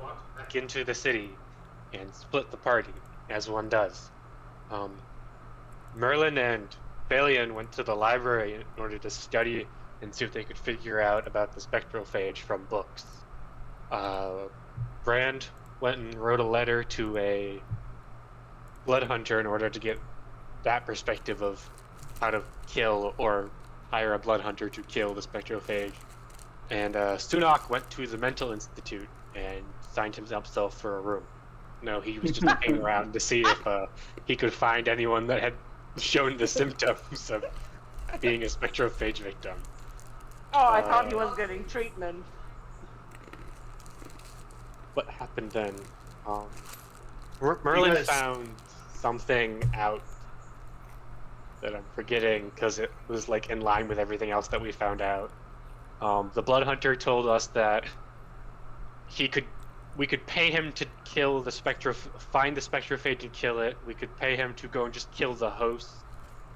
walked back into the city and split the party, as one does. Merlin and Balian went to the library in order to study and see if they could figure out about the spectrophage from books. Brand went and wrote a letter to a blood hunter in order to get that perspective of how to kill or hire a blood hunter to kill the spectrophage. And Sunak went to the mental institute and signed himself for a room. No, he was just looking around to see if he could find anyone that had shown the symptoms of being a spectrophage victim. Oh, I thought he was getting treatment. What happened then? Merlin found something out that I'm forgetting because it was like in line with everything else that we found out. The blood hunter told us that we could pay him to kill the find the spectrophage and kill it. We could pay him to go and just kill the host,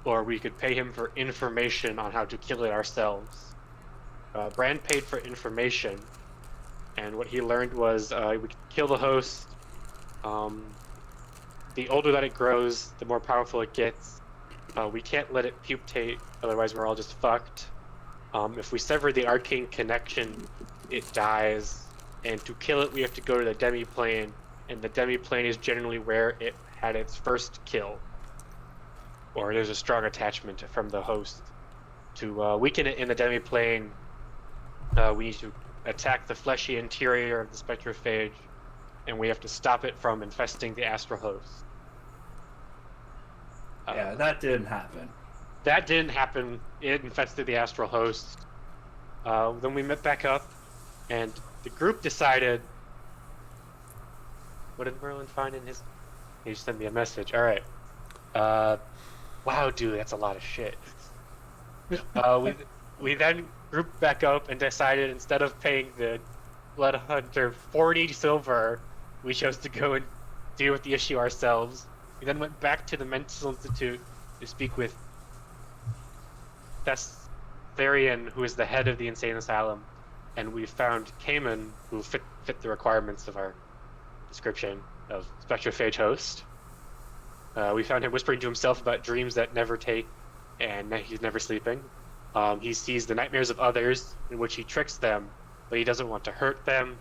or we could pay him for information on how to kill it ourselves. Brand paid for information, and what he learned was we could kill the host. The older that it grows, the more powerful it gets. We can't let it pupate, otherwise we're all just fucked. If we sever the arcane connection, it dies. And to kill it, we have to go to the demi-plane, and the demi-plane is generally where it had its first kill. Or there's a strong attachment from the host. To weaken it in the demi-plane, we need to attack the fleshy interior of the spectrophage, and we have to stop it from infesting the astral host. Yeah, that didn't happen. That didn't happen. It infested the astral host. Then we met back up, and the group decided... What did Merlin find in his... He sent me a message. Alright. Wow, dude, that's a lot of shit. We then grouped back up and decided instead of paying the blood hunter 40 silver, we chose to go and deal with the issue ourselves. We then went back to the mental institute to speak with Therian, who is the head of the insane asylum, and we found Cayman, who fit the requirements of our description of spectrophage host. We found him whispering to himself about dreams that never take, and he's never sleeping. He sees the nightmares of others, in which he tricks them, but he doesn't want to hurt them,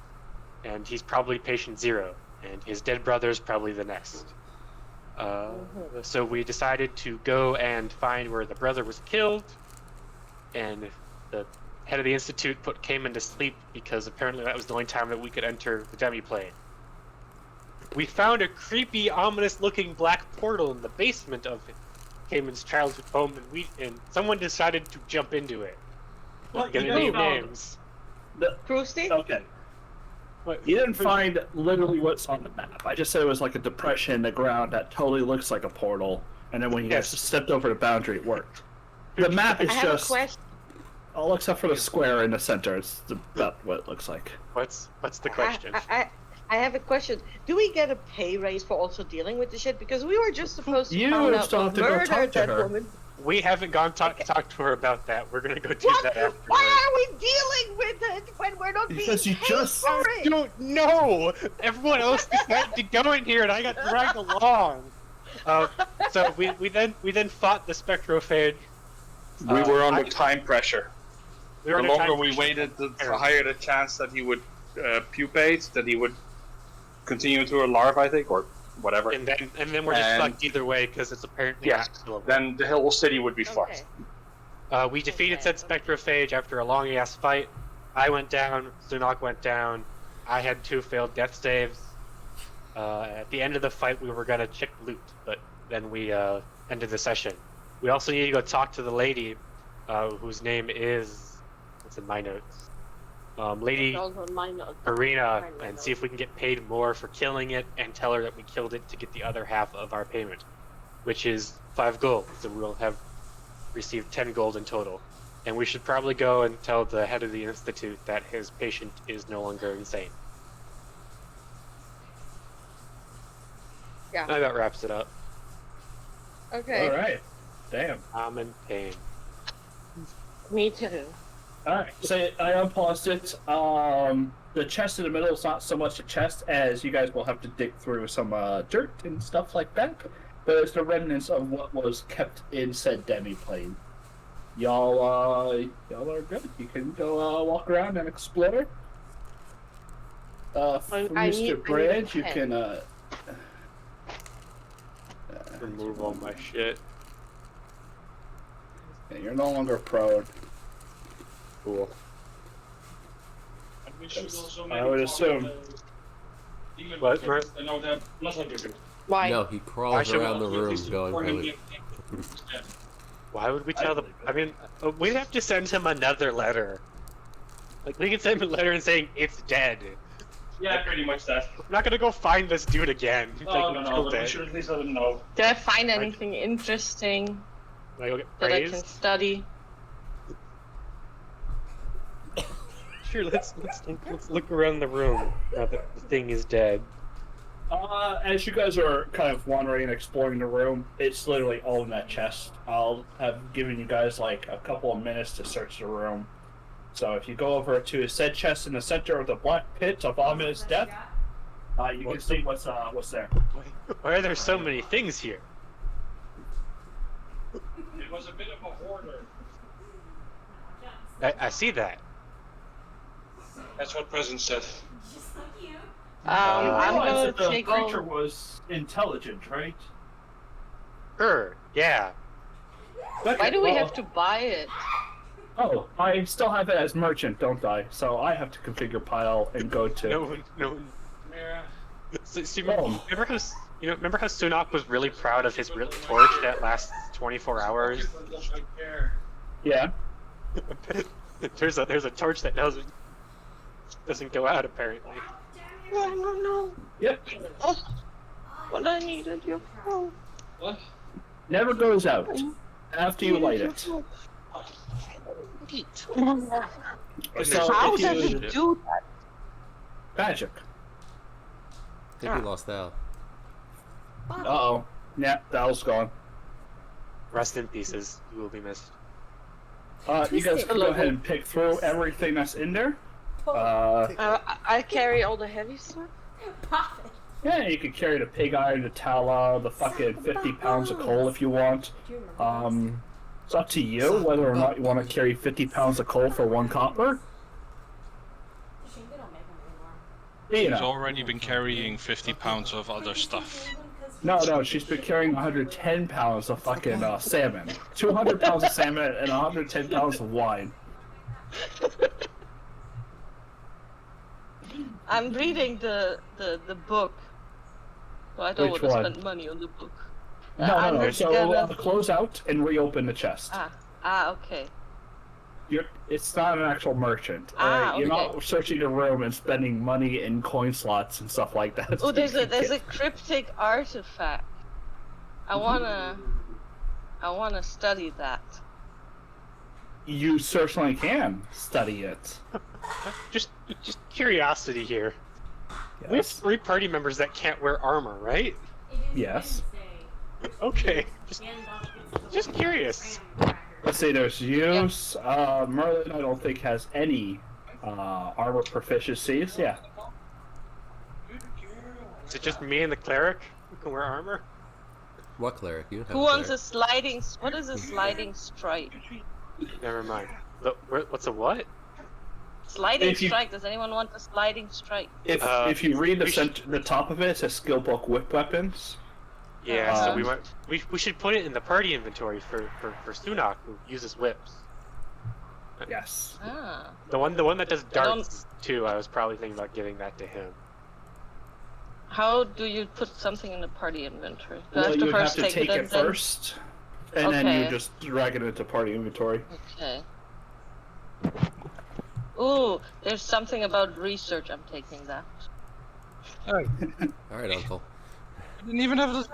and he's probably patient zero, and his dead brother's probably the next. So we decided to go and find where the brother was killed, and the head of the institute put Cayman to sleep because apparently that was the only time that we could enter the demi-plane. We found a creepy, ominous-looking black portal in the basement of Cayman's childhood home, and someone decided to jump into it. Well, Gonna name names. Krusty? Okay. You didn't find literally what's on the map. I just said it was like a depression in the ground that totally looks like a portal, and then when you guys stepped over the boundary, it worked. The map is just all except for the square in the center. It's about what it looks like. What's the question? I have a question. Do we get a pay raise for also dealing with the shit? Because we were just supposed to You find out still have to who go murdered talk to that her. woman. We haven't gone talk to her about that. We're gonna go do What? that afterwards. Why are we dealing with it when we're not Because being you paid just for I it? don't know. Everyone else decided to go in here, and I got dragged along. So we then fought the spectrophage. We were under time pressure. We were The under longer time we pressure. waited, the higher the chance that he would pupate, that he would continue to a larva, I think, or whatever. And then we're just fucked either way because it's apparently Yes. not killable. Then the whole city would be Okay. fucked. We defeated said spectrophage after a long ass fight. I went down, Sunak went down. I had 2 failed death saves. At the end of the fight, we were gonna check loot, but then we ended the session. We also need to go talk to the lady, whose name is, what's in my notes? Lady Arena, and see if we can get paid more for killing it, and tell her that we killed it to get the other half of our payment, which is 5 gold. So we'll have received 10 gold in total. And we should probably go and tell the head of the institute that his patient is no longer insane. Yeah. That wraps it up. Okay. All right. Damn. I'm in pain. Me too. Alright, so I unpaused it. The chest in the middle is not so much a chest as you guys will have to dig through some dirt and stuff like that. But it's the remnants of what was kept in said demi-plane. Y'all are good. You can go walk around and explore. I Mr. need a Branch, you pen. can Remove all my shit. yeah, you're no longer prone. Cool. I would assume. What? Mer- Why? No, he crawls should- around the room going. Why would we tell them? I mean, we'd have to send him another letter. Like, we could send him a letter and saying it's dead. Yeah, pretty much that. I'm not gonna go find this dude again. No, Like, no, we no, killed but we it. should at least let him know. Did I find anything interesting Like, we'll get that I can praised. study? Sure, let's look around the room now that the thing is dead. As you guys are kind of wandering and exploring the room, it's literally all in that chest. I'll have given you guys like a couple of minutes to search the room. So if you go over to a said chest in the center of the black pit of ominous death, you can see what's there. Why are there so many things here? It was a bit of a hoarder. I see that. That's what Present said. I'm realize gonna that the take creature all. was intelligent, right? Sure, yeah. Why do we have to buy it? Oh, I still have it as merchant, don't I? So I have to configure pile and go to. No. Yeah. So Oh. remember how Sunak was really proud of his torch that lasts 24 hours? Yeah. there's a torch that doesn't go out apparently. No. Yep. Oh, what I needed your phone. What? Never goes out after you light it. So How if does you it do that? magic. I think we lost Al. Uh-oh. Yeah, Dal's gone. Rest in pieces. You will be missed. You guys can go ahead and pick through everything that's in there. I carry all the heavy stuff. Yeah, you can carry the pig iron, the tallow, the fucking 50 pounds of coal if you want. It's up to you whether or not you want to carry 50 pounds of coal for 1 copper. You She's know. already been carrying 50 pounds of other stuff. No, she's been carrying 110 pounds of fucking salmon. 200 pounds of salmon and 110 pounds of wine. I'm reading the book. So I don't Which want to one? spend money on the book. No. So gonna- close out and reopen the chest. Okay. It's not an actual merchant. You're okay. not searching the room and spending money in coin slots and stuff like that. Oh, there's a cryptic artifact. I wanna study that. You certainly can study it. Just curiosity here. We have Yes. 3 party members that can't wear armor, right? Yes. Okay. Just curious. Let's see, there's use. Merlin, I don't think, has any armor proficiencies. Yeah. Is it just me and the cleric who can wear armor? What cleric? You have Who wants a sliding? What is a sliding strike? Never mind. What's a what? Sliding If you- strike. Does anyone want a sliding strike? If you read we should- the top of it, it says skill book whip weapons. Yeah, so Um, we should put it in the party inventory for Sunak who uses whips. Yes. Ah. The one that does I don't- darts too. I was probably thinking about giving that to him. How do you put something in the party inventory? Do I Well, have to you have first to take it it and then- first, and then you Okay. just drag it into party inventory. Okay. Ooh, there's something about research. I'm taking that. All right, Uncle. I didn't even have the.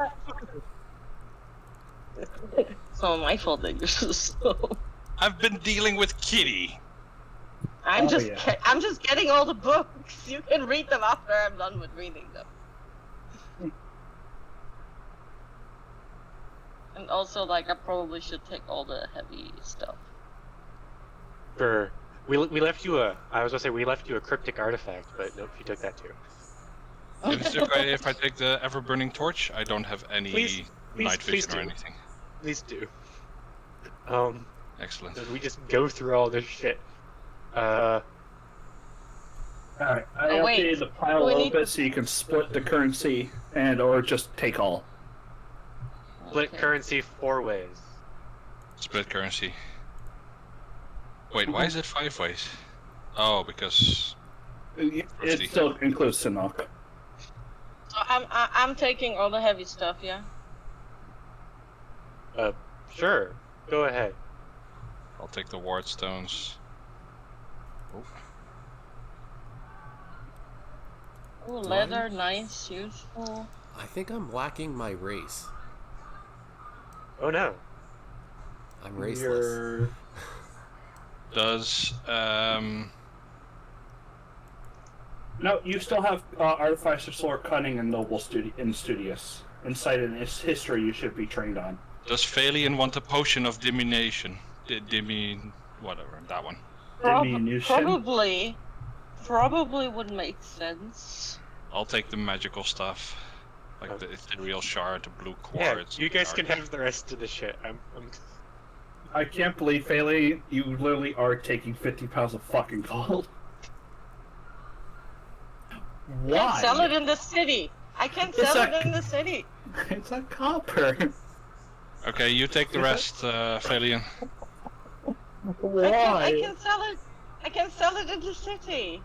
It's not my fault that you're so slow. I've been dealing with Kitty. I'm Oh, just yeah. I'm just getting all the books. You can read them after I'm done with reading them. And also, like, I probably should take all the heavy stuff. Sure. We left you a. I was gonna say we left you a cryptic artifact, but nope, you took that too. Is it okay if I take the ever-burning torch? I don't have any Please, night please vision or do. anything. Please do. Excellent. We just go through all this shit. Alright, I Oh, wait. updated the pile a Do we little need bit to- so you can split the currency and or just take all. Split Okay. currency 4 ways. Split currency. Wait, why is it 5 ways? Oh, because It Thrifty. still includes Sinnock. So I'm taking all the heavy stuff, yeah. Sure. Go ahead. I'll take the ward stones. Oh, leather, nice, useful. I think I'm lacking my race. Oh no. I'm raceless. You're... Does No, you still have Artificer, Sword, Cunning, and Noble Studious. Insight and History you should be trained on. does Phalian want a potion of diminution? Whatever, that one. Diminution? Probably would make sense. I'll take the magical stuff, like the ethereal shard, the blue Yeah, quartz. you guys shard. can have the rest of the shit. I can't believe, Faley, you literally are taking 50 pounds of fucking gold. Why? Can't sell it in the city. I can It's sell a- it in the city. It's a copper. Okay, you take the rest, Phalian. Why? I can sell it. I can sell it in the city.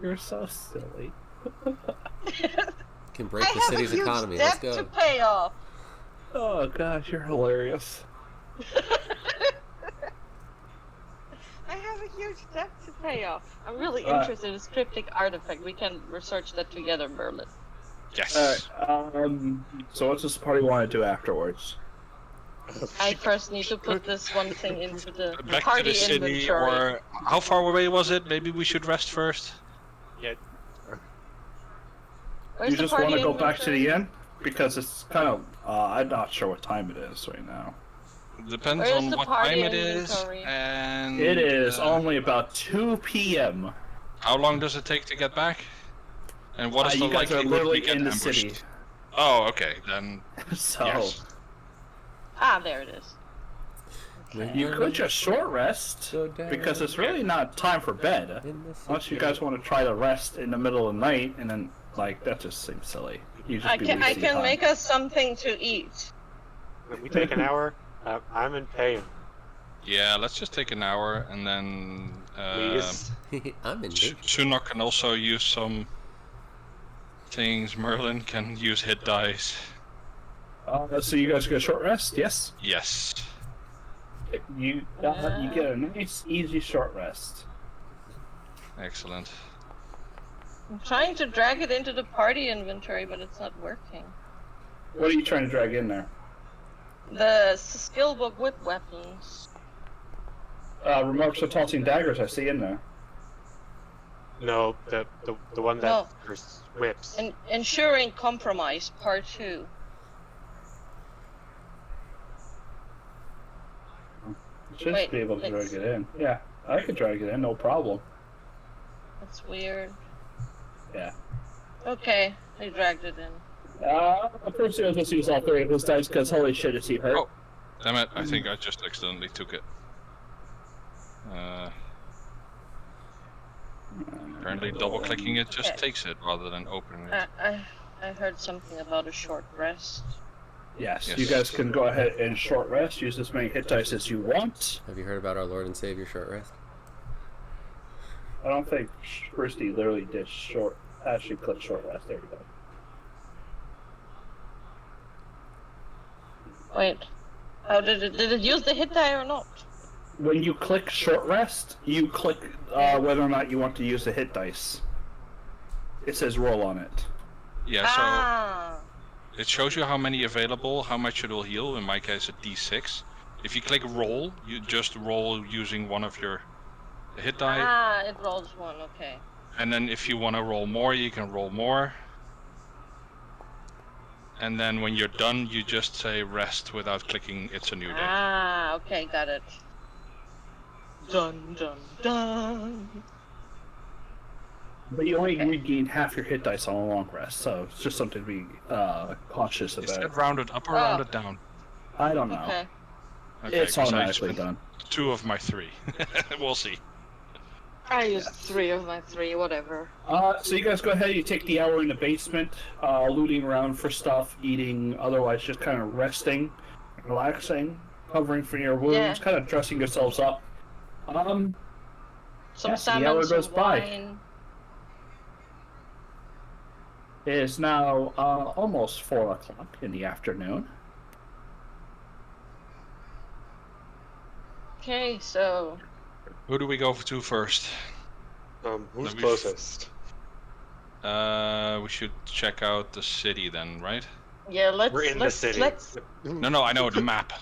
You're so silly. Can break I the have city's a huge economy. Let's debt go. to pay off. Oh gosh, you're hilarious. I have a huge debt to pay off. I'm really Uh, interested in this cryptic artifact. We can research that together, Merlin. Yes. Alright, so what's this party want to do afterwards? I first need to put this one thing into the Back to party the city, inventory. or how far away was it? Maybe we should rest first. Yeah. Where's You the just want party to go back to the inventory? inn? Because it's kind of, I'm not sure what time it is right now. Depends Where is on the what party time it is, inventory? and It is uh, only about 2 p.m. how long does it take to get back? And what is the You guys are likelihood literally we get in the ambushed? city. Oh, okay, then So, yes. Ah, there it is. you could just short rest, because it's really not time for bed. Unless you guys want to try to rest in the middle of the night, and then, like, that just seems silly. You just I be can wasting time. make us something to eat. We take an hour. I'm in pain. Yeah, let's just take an hour, and then Please. I'm in danger. Sunok can also use some things. Merlin can use hit dice. So you guys get a short rest, yes? Yes. You get a nice, easy short rest. Excellent. I'm trying to drag it into the party inventory, but it's not working. What are you trying to drag in there? The skill book with weapons. Remarks of tossing daggers I see in there. No, the one that No. whips. Ensuring compromise, part 2. Should Wait, be able to let's- drag it in. Yeah, I could drag it in, no problem. That's weird. Yeah. Okay, I dragged it in. First I was just use all 3 of those dice because holy shit is he hurt. Oh. Damn it, I think I just accidentally took it. Apparently double clicking it just Okay. takes it rather than opening it. I heard something about a short rest. Yes, Yes. you guys can go ahead and short rest, use as many hit dice as you want. Have you heard about our Lord and Savior short rest? I don't think Christy literally did actually click short rest. There you go. Wait. How did it use the hit die or not? When you click short rest, you click whether or not you want to use the hit dice. It says roll on it. Yeah, Ah. so it shows you how many available, how much it will heal, in my case a d6. If you click roll, you just roll using one of your hit die, Ah, it rolls one, okay. and then if you want to roll more, you can roll more. And then when you're done, you just say rest without clicking it's a new day. Ah, okay, got it. Dun dun dun. But you only regain half your hit dice on a long rest, so it's just something to be cautious Is about. that rounded up or rounded down? I don't know. Okay. Okay, It's 'cause I automatically spent done. 2 of my 3. We'll see. I used 3 of my 3, whatever. So you guys go ahead. You take the hour in the basement, looting around for stuff, eating, otherwise just kind of resting, relaxing, covering for your wounds, Yeah. kind of dressing yourselves up. Some the salmon, hour some goes by. wine. It is now almost 4 o'clock in the afternoon. Okay, so Who do we go to first? Who's Let me closest? We should check out the city then, right? yeah, let's We're in the city. let's No, I know the map.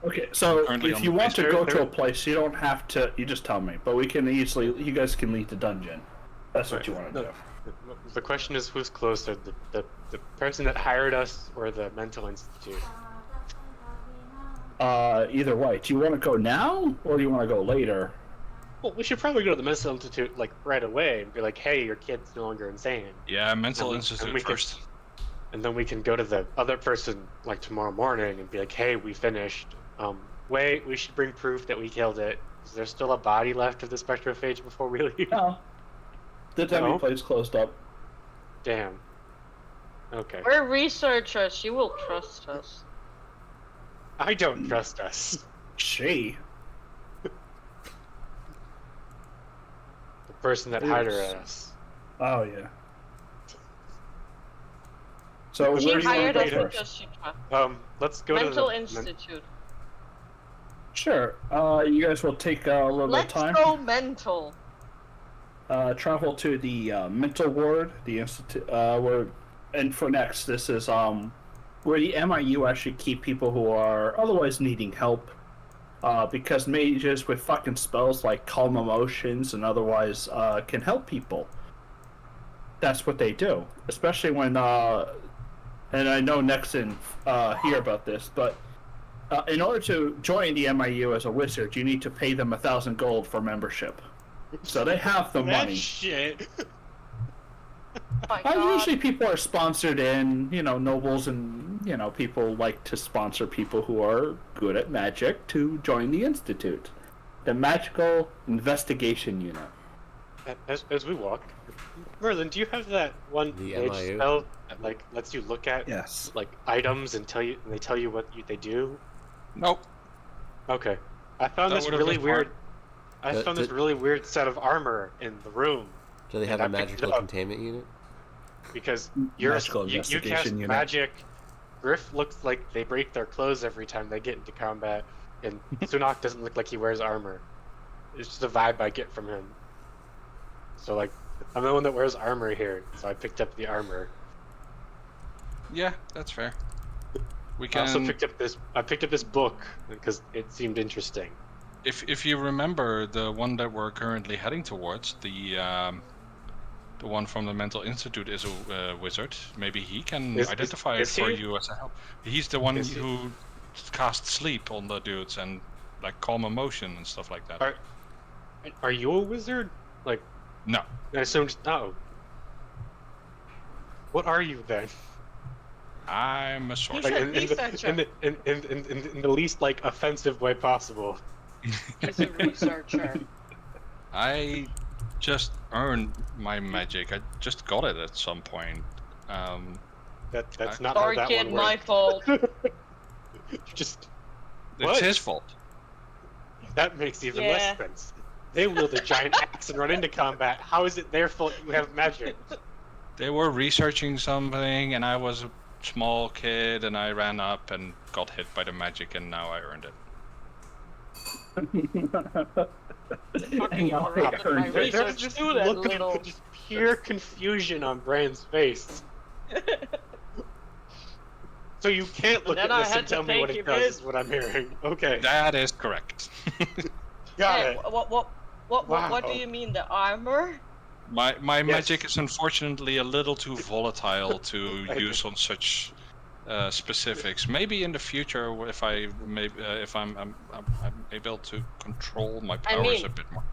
Okay, so Currently if on you the want to page. go There- to a place, you don't have to. You just tell me, but we can easily. You guys can leave the dungeon. That's what Right. you want to No. do. The question is who's closer, the person that hired us or the mental institute? Either way, do you want to go now or do you want to go later? Well, we should probably go to the mental institute like right away and be like, "Hey, your kid's no longer insane," Yeah, mental And institute we can- first. and then we can go to the other person like tomorrow morning and be like, "Hey, we finished. Wait, we should bring proof that we killed it. Is there still a body left of the spectrophage before we leave?" No. The demi No? place closed up. Damn. Okay. we're researchers. You will trust us. I don't trust us. She. The person that Yes. hired us. Oh yeah. So Where She do where do you want hired to us go first? because she trusts. Let's go Mental to the Institute. Sure. You guys will take a little bit of Let's time. go mental. Travel to the mental ward, the institute. And for next, this is where the MIU actually keep people who are otherwise needing help. Because mages with fucking spells like calm emotions and otherwise can help people. That's what they do, especially when. And I know Nexon hear about this, but in order to join the MIU as a wizard, you need to pay them 1,000 gold for membership. So they have the That money. shit. Oh my God. Usually people are sponsored in, nobles and, people like to sponsor people who are good at magic to join the Institute. The Magical Investigation Unit. As we walk, Merlin, do you have that one The mage MIU? spell that like lets you look at Yes. like items and they tell you what they do? Nope. Okay, I found That this would've really been weird. hard. I That- found this that- really weird set of armor in the room Do they have And a I picked it magical up. containment unit? because Magical you cast investigation unit. magic. Griff looks like they break their clothes every time they get into combat, and Sunak doesn't look like he wears armor. It's just a vibe I get from him. So like, I'm the one that wears armor here, so I picked up the armor. Yeah, that's fair. We I also can. picked up this. I picked up this book because it seemed interesting. If you remember the one that we're currently heading towards, the one from the mental institute is a wizard. Maybe he can Is identify it he? for you as a help. He's the one Is he? who casts sleep on the dudes and like calm emotion and stuff like that. Are you a wizard? Like, No, I assumed. No. What are you then? I'm a He's sorcerer. a in the, researcher. in the least like offensive way possible. He's a researcher. I just earned my magic. I just got it at some point. That's not Sorry, how that kid, one my works. fault. Just It's What? his fault. that makes even Yeah. less sense. They wield a giant axe and run into combat. How is it their fault you have magic? They were researching something, and I was a small kid, and I ran up and got hit by the magic, and now I earned it. Fucking Now I corrupted earned my it. There's research this too, that look little. of just pure confusion on Brand's face. So you can't look then at I this had and to tell me what take it him does. in. Is what I'm hearing. Okay, That is correct. got Hey, it. what do Wow. you mean, the armor? My Yes. magic is unfortunately a little too volatile to I use on such specifics. Maybe in the future, if I'm able to control my powers a bit more.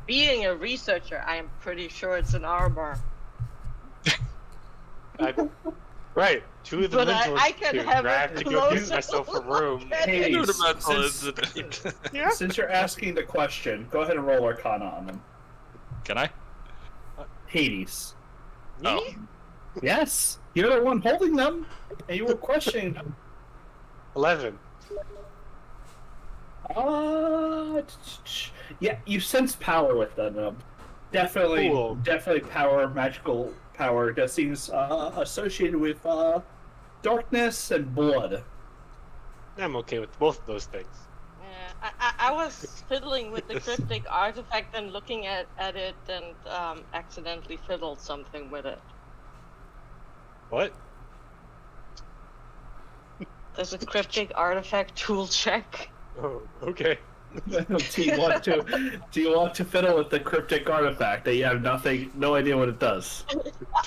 Being a researcher, I am pretty sure it's an armor. Right, two of the But mental I can institute. have I have a to go give closer myself a room. look at Hey, it. Yeah. since you're asking the question, go ahead and roll Arcana on them. Can I? Hades. Me? Oh. Yes, you're the one holding them, and you were questioning them. 11. Yeah, you sense power with them. Definitely, Cool. definitely power, magical power that seems associated with darkness and blood. I'm okay with both of those things. Yeah, I was fiddling with the cryptic artifact and looking at it and accidentally fiddled something with it. What? There's a cryptic artifact tool check. Oh, okay. Do you want to fiddle with the cryptic artifact that you have no idea what it does?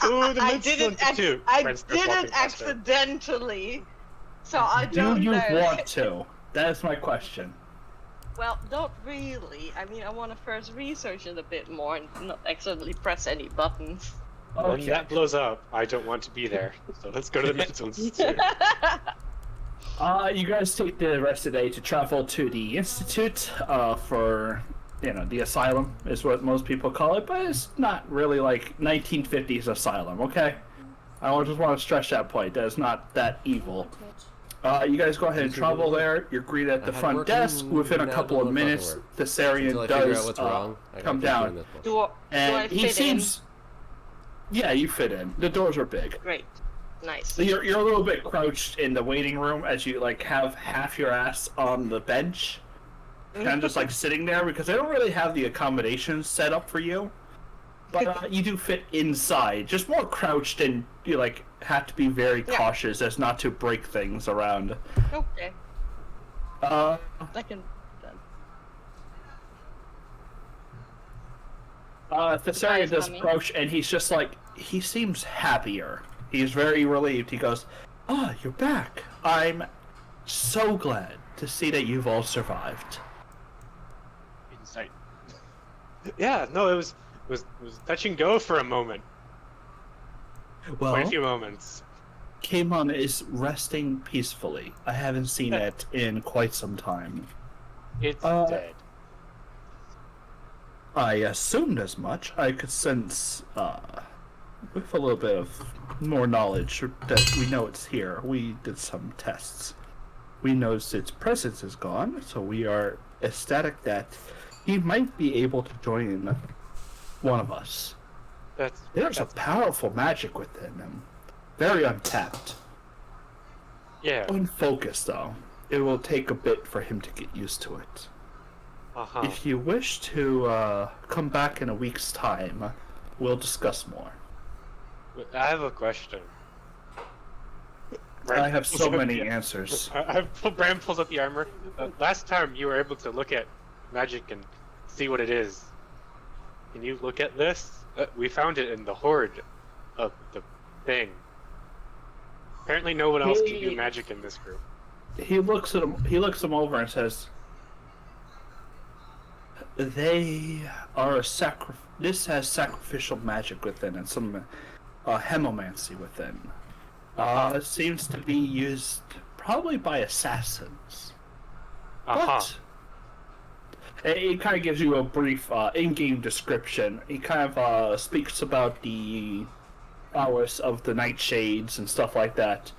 I didn't walking faster. accidentally, so I Do don't you know. want to? That is my question. Well, not really. I mean, I want to first research it a bit more and not accidentally press any buttons. When that blows up, I don't want to be there. So let's go to the mental institute. You guys take the rest of the day to travel to the institute for, the asylum is what most people call it, but it's not really like 1950s asylum, okay? I just want to stress that point. That it's not that evil. You guys go ahead and travel there. You're greeted at the front desk. Within a couple of minutes, the Sarian does come down. And he seems... Yeah, you fit in. The doors are big. Great. Nice. So you're a little bit crouched in the waiting room as you have half your ass on the bench, kind of just sitting there because they don't really have the accommodations set up for you. But you do fit inside, just more crouched, and you have to be very cautious as not to break things around. Okay. Uh, I can. Thessarian does approach, and he's just he seems happier. He's very relieved. He goes, "Ah, you're back. I'm so glad to see that you've all survived." Insight. Yeah, no, it was touch and go for a moment. Well, Quite a few moments. Kaimon is resting peacefully. I haven't seen it in quite some time. It's dead. I assumed as much. I could sense, with a little bit of more knowledge, that we know it's here. We did some tests. We noticed its presence is gone, so we are ecstatic that he might be able to join one of us. There's a powerful magic within him. Very untapped. Yeah. Unfocused, though. It will take a bit for him to get used to it. Uh-huh. If you wish to come back in a week's time, we'll discuss more. I have a question. I have so many answers. Bram pulls up the armor. Last time you were able to look at magic and see what it is. Can you look at this? We found it in the hoard of the thing. Apparently no one else can do magic in this group. He looks at him. He looks him over and says, "They are This has sacrificial magic within and some hemomancy within. It seems to be used probably by assassins. But it kind of gives you a brief in-game description. He kind of speaks about the prowess of the Nightshades and stuff like that,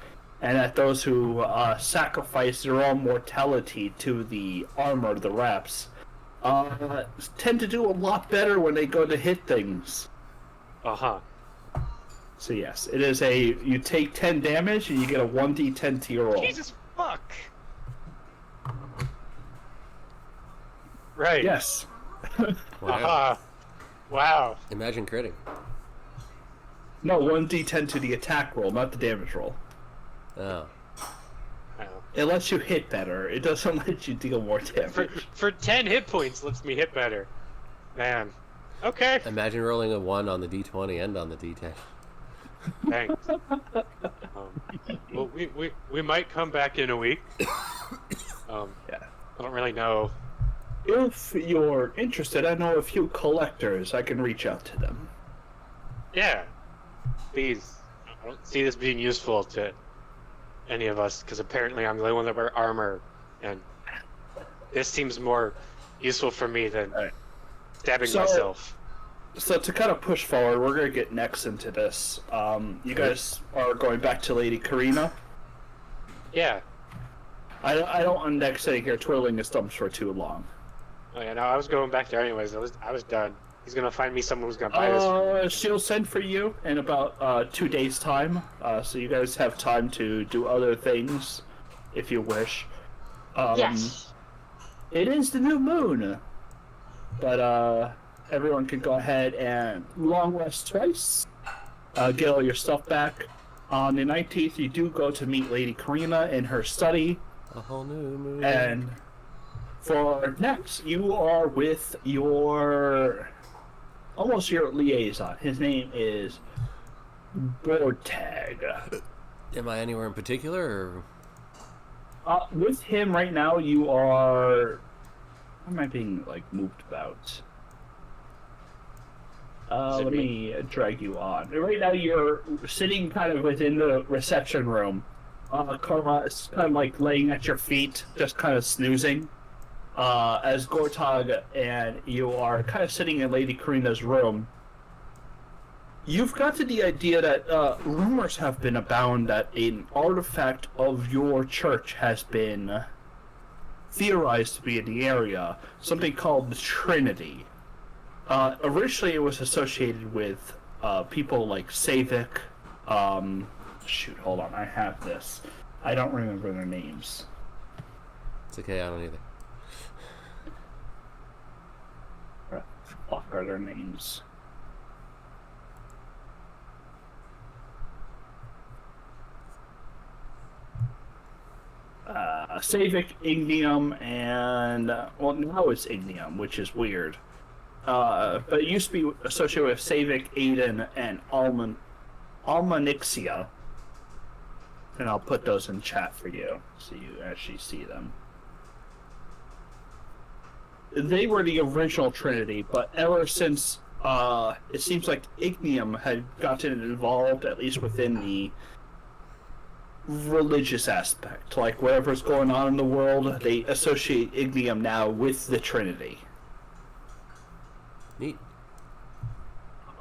and that those who sacrifice their own mortality to the armor, the wraps, tend to do a lot better when they go to hit things. So yes, it is you take 10 damage and you get a 1d10 to your roll. Jesus fuck! Right. Yes. Wow. Wow. Imagine critting. No, 1d10 to the attack roll, not the damage roll. Oh. It lets you hit better. It doesn't let you deal more damage. For 10 hit points lets me hit better. Man. Okay. Imagine rolling a 1 on the d20 and on the d10. Thanks. Well, we might come back in a week. Yeah. I don't really know. If you're interested, I know a few collectors. I can reach out to them. Yeah, please. I don't see this being useful to any of us because apparently I'm the only one that wear armor, and this seems more useful for me than Alright. stabbing So- myself. So to kind of push forward, we're gonna get next into this. You guys are going back to Lady Karina. Yeah. I don't like sitting here twiddling his thumbs for too long. Oh yeah. No, I was going back there anyways. I was done. He's gonna find me someone who's gonna buy this. She'll send for you in about 2 days' time. So you guys have time to do other things, if you wish. Yes. It is the new moon, but everyone can go ahead and long rest twice. Get all your stuff back. On the 19th, you do go to meet Lady Karina in her study. A whole new moon. And for next, you are with your liaison. His name is Bortag. Am I anywhere in particular? With him right now, you are. Why am I being moved about? Is it Let me drag you on. Right now, you're sitting kind of within the reception room. Karma is kind of laying at your feet, just kind of snoozing. As Gortag and you are kind of sitting in Lady Karina's room, you've got to the idea that rumors have been abound that an artifact of your church has been theorized to be in the area, something called the Trinity. Originally, it was associated with people like Savik. Shoot, hold on, I have this. I don't remember their names. It's okay, I don't either. What the fuck are their names? Savik, Ignium, and well, now it's Ignium, which is weird. But it used to be associated with Savik, Aiden, and Almanixia. And I'll put those in chat for you, so you actually see them. They were the original Trinity, but ever since it seems like Ignium had gotten involved, at least within the religious aspect. Like whatever's going on in the world, they associate Ignium now with the Trinity. Neat.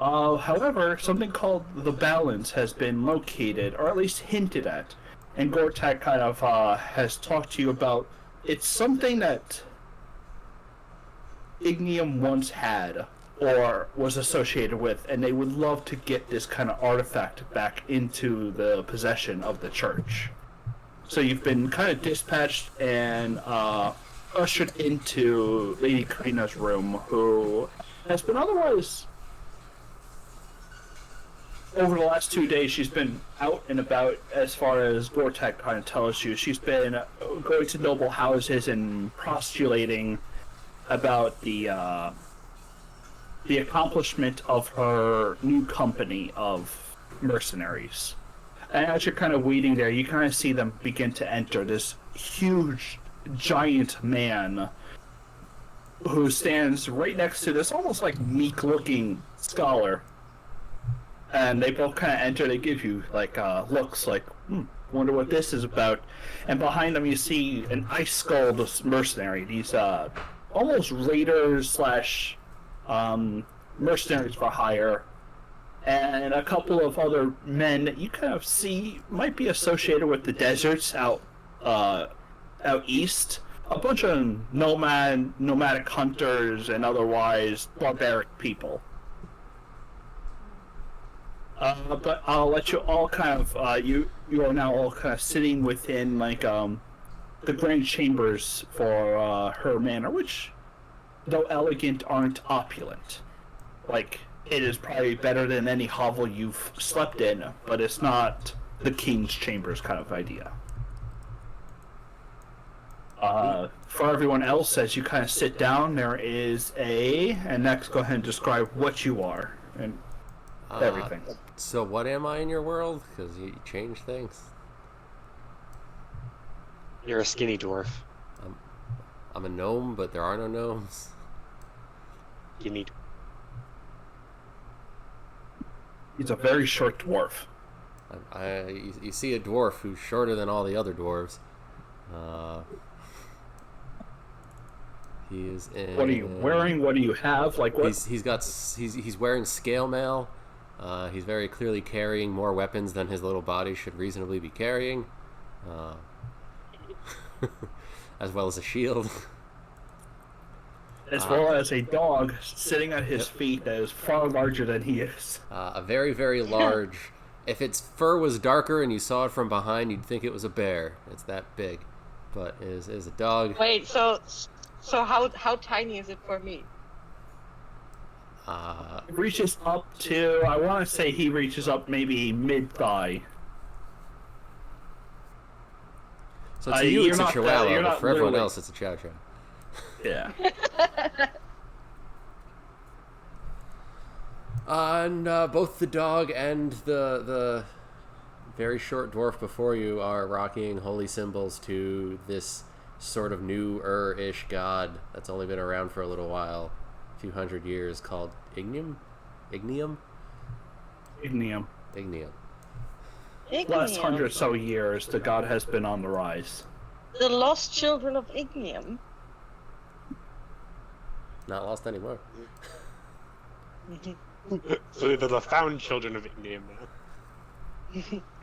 However, something called the Balance has been located, or at least hinted at, and Gortak kind of has talked to you about. It's something that Ignium once had, or was associated with, and they would love to get this kind of artifact back into the possession of the church. So you've been kind of dispatched and ushered into Lady Karina's room, who has been otherwise... Over the last 2 days, she's been out and about, as far as Gortak kind of tells you. She's been going to noble houses and postulating about the accomplishment of her new company of mercenaries. And as you're kind of waiting there, you kind of see them begin to enter. This huge, giant man who stands right next to this almost meek-looking scholar. And they both kind of enter. They give you looks like, wonder what this is about. And behind them, you see an ice-skulled mercenary. These almost raiders slash mercenaries for hire, and a couple of other men that you kind of see might be associated with the deserts out east. A bunch of nomadic hunters and otherwise barbaric people. But I'll let you all kind of you are now all kind of sitting within the grand chambers for her manor, which, though elegant, aren't opulent. It is probably better than any hovel you've slept in, but it's not the king's chambers kind of idea. For everyone else, as you kind of sit down, there is and next go ahead and describe what you are and everything. So what am I in your world? Because you change things. You're a skinny dwarf. I'm a gnome, but there are no gnomes. Skinny. He's a very short dwarf. You see a dwarf who's shorter than all the other dwarves. He is in... What are you wearing? What do you have? Like what? He's wearing scale mail. He's very clearly carrying more weapons than his little body should reasonably be carrying. As well as a shield. As well as a dog sitting at his feet that is far larger than he is. A very, very large... If its fur was darker and you saw it from behind, you'd think it was a bear. It's that big. But it is a dog. Wait, so how tiny is it for me? Reaches up to, I want to say he reaches up maybe mid-thigh. So to you, it's a chihuahua, but for everyone literally... else, it's a chow chow. Yeah. And both the dog and the very short dwarf before you are rocking holy symbols to this sort of newer-ish god that's only been around for a little while, a few hundred years, called Ignium? Ignium. Ignium. Last 100 or so years, the god has been on the rise. The lost children of Ignium. Not lost anymore. So they're the found children of Ignium now.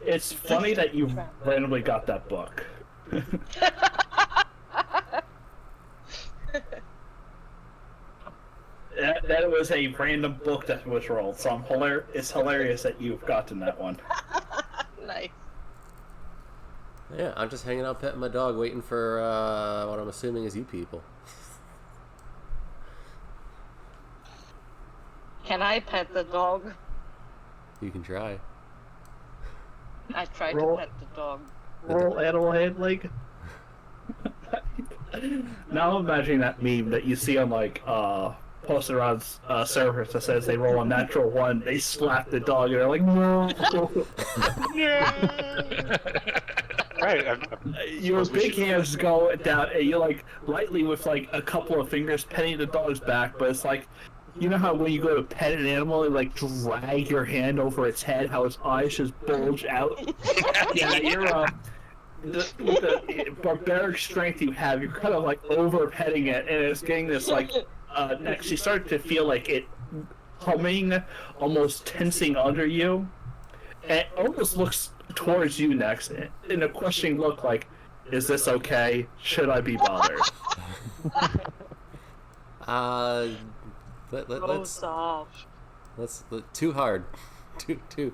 It's funny that you randomly got that book. That was a random book that was rolled, so it's hilarious that you've gotten that one. Nice. Yeah, I'm just hanging out petting my dog, waiting for what I'm assuming is you people. Can I pet the dog? You can try. I tried Roll. to pet the dog. Roll animal handling. Now I'm imagining that meme that you see on like posted around servers that says they roll a natural one, they slap the dog, and they're like, no. Right. Your big hands go down, and you're like lightly with like a couple of fingers petting the dog's back, but it's like, you know how when you go to pet an animal and like drag your hand over its head, how its eyes just bulge out? Yeah, you're with the barbaric strength you have, you're kind of like over petting it, and it's getting this like next you start to feel like it humming, almost tensing under you, and it almost looks towards you next in a questioning look like, is this okay? Should I be bothered? Let's too hard. Too.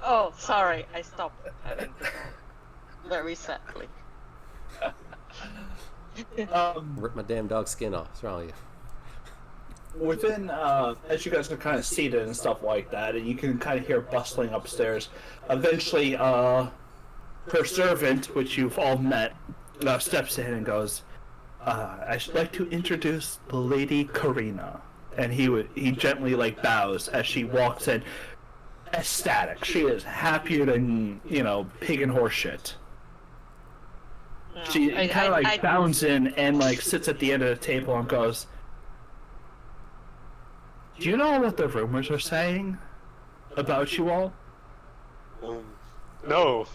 Oh, sorry, I stopped petting the dog. Very sadly. Rip my damn dog's skin off. What's wrong with you? Within, as you guys are kind of seated and stuff like that, and you can kind of hear bustling upstairs, eventually, her servant, which you've all met, steps in and goes, I should like to introduce the Lady Karina. And he gently, like, bows as she walks in, ecstatic. She is happier than, pig and horse shit. No, She kind of, like, bounds in and, like, sits at the end of the table and goes, do you know what the rumors are saying about you all? No.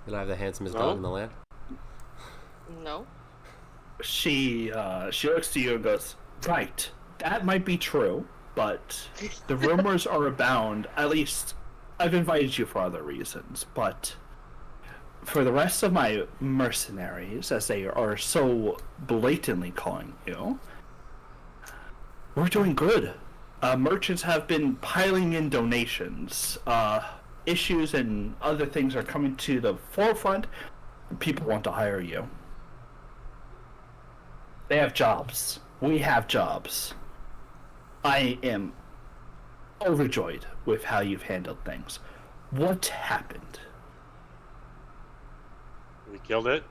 Can I have the handsomest dog in the land? No. She looks to you and goes, right, that might be true, but the rumors are abound. At least, I've invited you for other reasons, but for the rest of my mercenaries, as they are so blatantly calling you, we're doing good. Merchants have been piling in donations. Issues and other things are coming to the forefront. People want to hire you. They have jobs. We have jobs. I am overjoyed with how you've handled things. What happened? We killed it.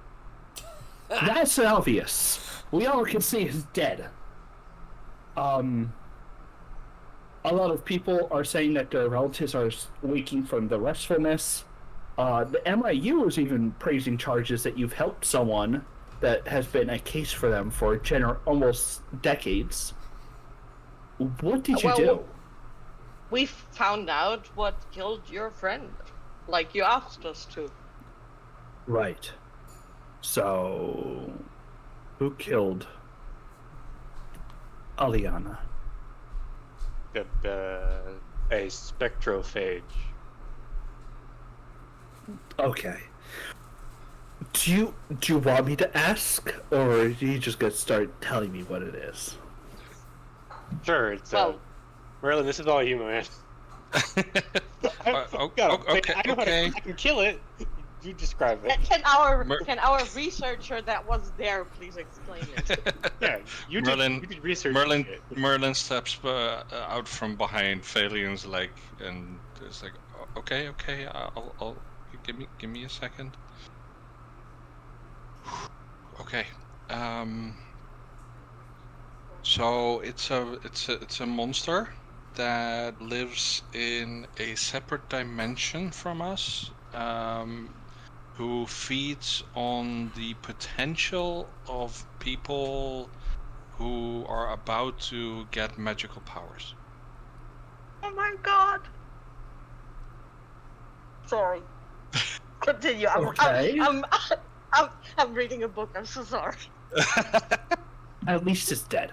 That's obvious. We all can see he's dead. a lot of people are saying that their relatives are waking from the restfulness. The MIU is even praising charges that you've helped someone that has been a case for them for almost decades. What did you do? We found out what killed your friend, like you asked us to. Right. So, who killed Aliana? A spectrophage. Okay. Do you want me to ask, or do you just gonna start telling me what it is? Sure, it's Merlin, this is all you, man. Okay. I know how to, I can kill it. You describe it. Can our researcher that was there please explain it? Yeah, you did research. Merlin steps out from behind Valian's leg and is like, okay, I'll give me a second. Okay. So it's a monster that lives in a separate dimension from us, who feeds on the potential of people who are about to get magical powers. Oh my god! Sorry. Continue. Okay. I'm reading a book. I'm so sorry. At least it's dead.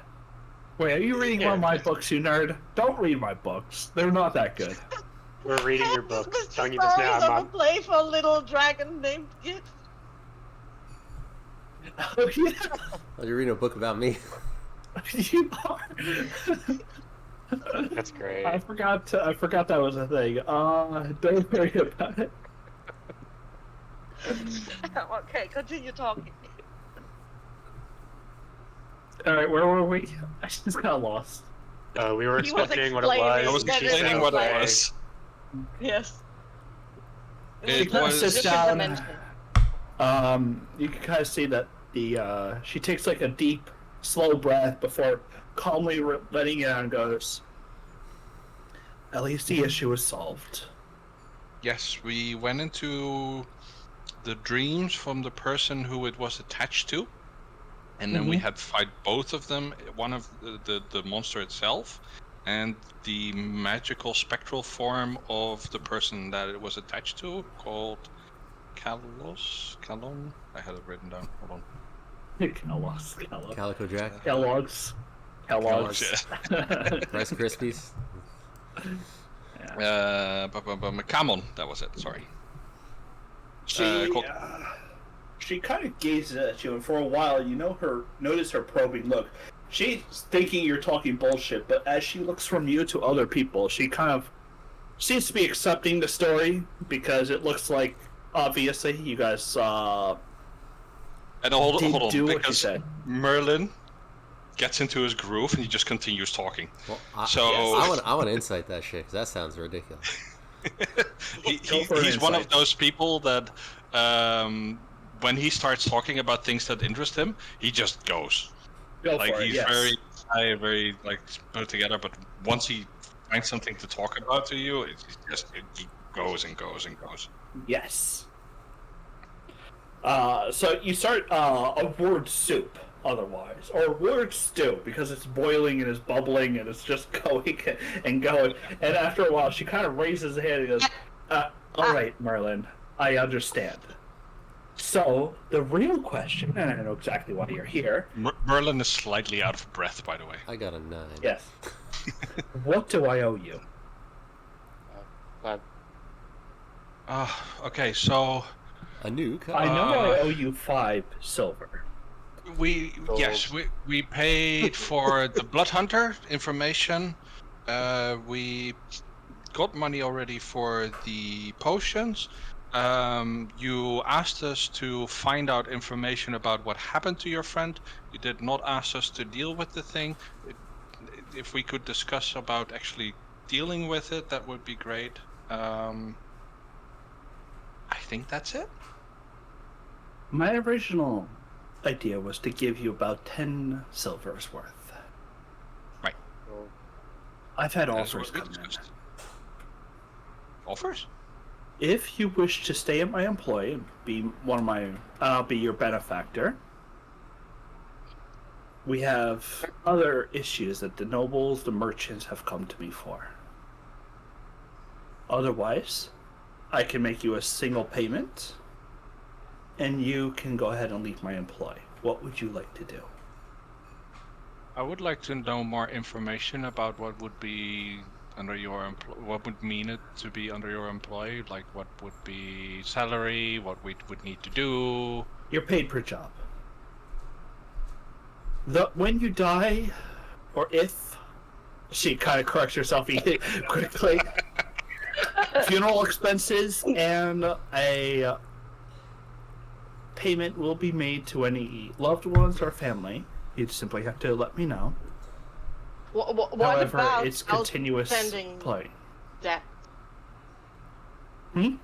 Wait, are you reading one of my books, you nerd? Don't read my books. They're not that good. We're reading your book. This is Telling you the this stories now. of a playful little dragon named Git. Oh, yeah. Oh, you're reading a book about me. You are. That's great. I forgot that was a thing. Don't worry about it. Okay, continue talking. Alright, where were we? I just got lost. We were He was explaining what it was. I was That is explaining what it like- was. Yes. It was was- just different down. dimension. You can kind of see that she takes like a deep, slow breath before calmly letting it out and goes, "At least the issue is solved." Yes, we went into the dreams from the person who it was attached to, and then we had to fight both of them. One of the monster itself, and the magical spectral form of the person that it was attached to, called Calon. I had it written down. Hold on. Kellogg. Calico Jack. Kellogg's. Rice Krispies. Camon, that was it. Sorry. She kind of gazes at you, and for a while, notice her probing look. She's thinking you're talking bullshit, but as she looks from you to other people, she kind of seems to be accepting the story because it looks like obviously you guys And hold on, do what you because said. Merlin gets into his groove and he just continues talking. Well, I want to insight that shit because that sounds ridiculous. He's one of those people that when he starts talking about things that interest him, he just goes. He's very like put together, but once he finds something to talk about to you, he goes and goes and goes. Yes. So you start a word soup, otherwise, or word stew, because it's boiling and it's bubbling and it's just going and going. And after a while, she kind of raises her head and goes, "All right, Merlin, I understand. So the real question, and I know exactly why you're here." Merlin is slightly out of breath, by the way. I got a 9. Yes. What do I owe you? Okay, so A new car. I know I owe you 5 silver. we paid for the Blood Hunter information. We got money already for the potions. You asked us to find out information about what happened to your friend. You did not ask us to deal with the thing. If we could discuss about actually dealing with it, that would be great. I think that's it. My original idea was to give you about 10 silvers worth. Right. I've had That's offers what we come in. discussed. Offers? If you wish to stay at my employ and be one of my, I'll be your benefactor. We have other issues that the nobles, the merchants have come to me for. Otherwise, I can make you a single payment, and you can go ahead and leave my employ. What would you like to do? I would like to know more information about what would be under your what would mean it to be under your employ. Like what would be salary, what we would need to do. You're paid per job. When you die, or if, she kind of corrects herself quickly. Funeral expenses and a payment will be made to any loved ones or family. You simply have to let me know. What However, about it's continuous outstanding play. debt? Hmm?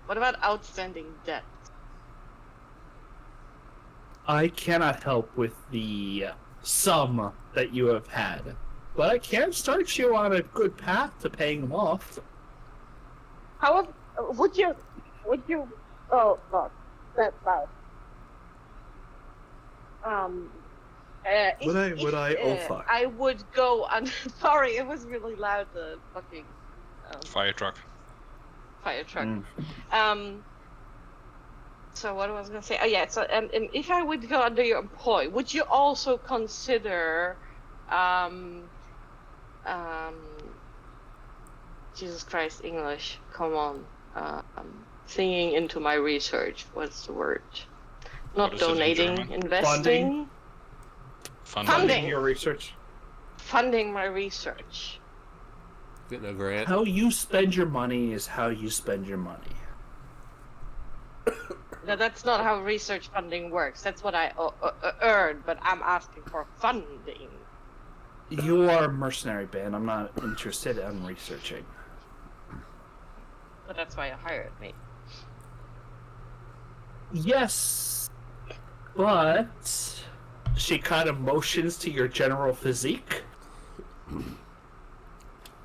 What about outstanding debt? I cannot help with the sum that you have had, but I can start you on a good path to paying them off. How would you? Oh God, that's bad. Would I? Oh fuck! I would go on. Sorry, it was really loud. The fucking Fire truck. fire truck. Mm. So what was I gonna say? Oh yeah. So if I would go under your employ, would you also consider, Jesus Christ, English? Come on. Singing into my research. What's the word? Not What is it in donating, German? investing. Funding. Your research. Funding my research. Getting a grant. How you spend your money is how you spend your money. No, that's not how research funding works. That's what I earn, but I'm asking for funding. You are a mercenary band. I'm not interested in researching. But that's why you hired me. Yes, but she kind of motions to your general physique.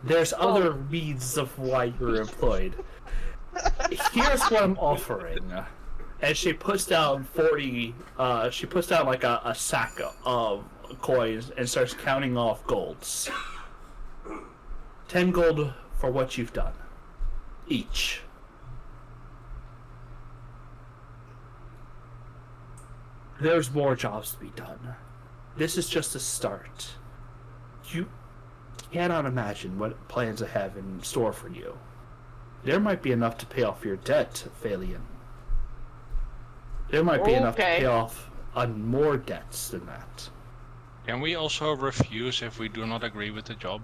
There's other reasons of why you're employed. Here's what I'm offering. And she puts down 40, she puts down like a sack of coins and starts counting off golds. 10 gold for what you've done. Each. There's more jobs to be done. This is just a start. You cannot imagine what plans I have in store for you. There might be enough to pay off your debt, Phalian. There might be enough to pay off on more debts than that. Can we also refuse if we do not agree with the job?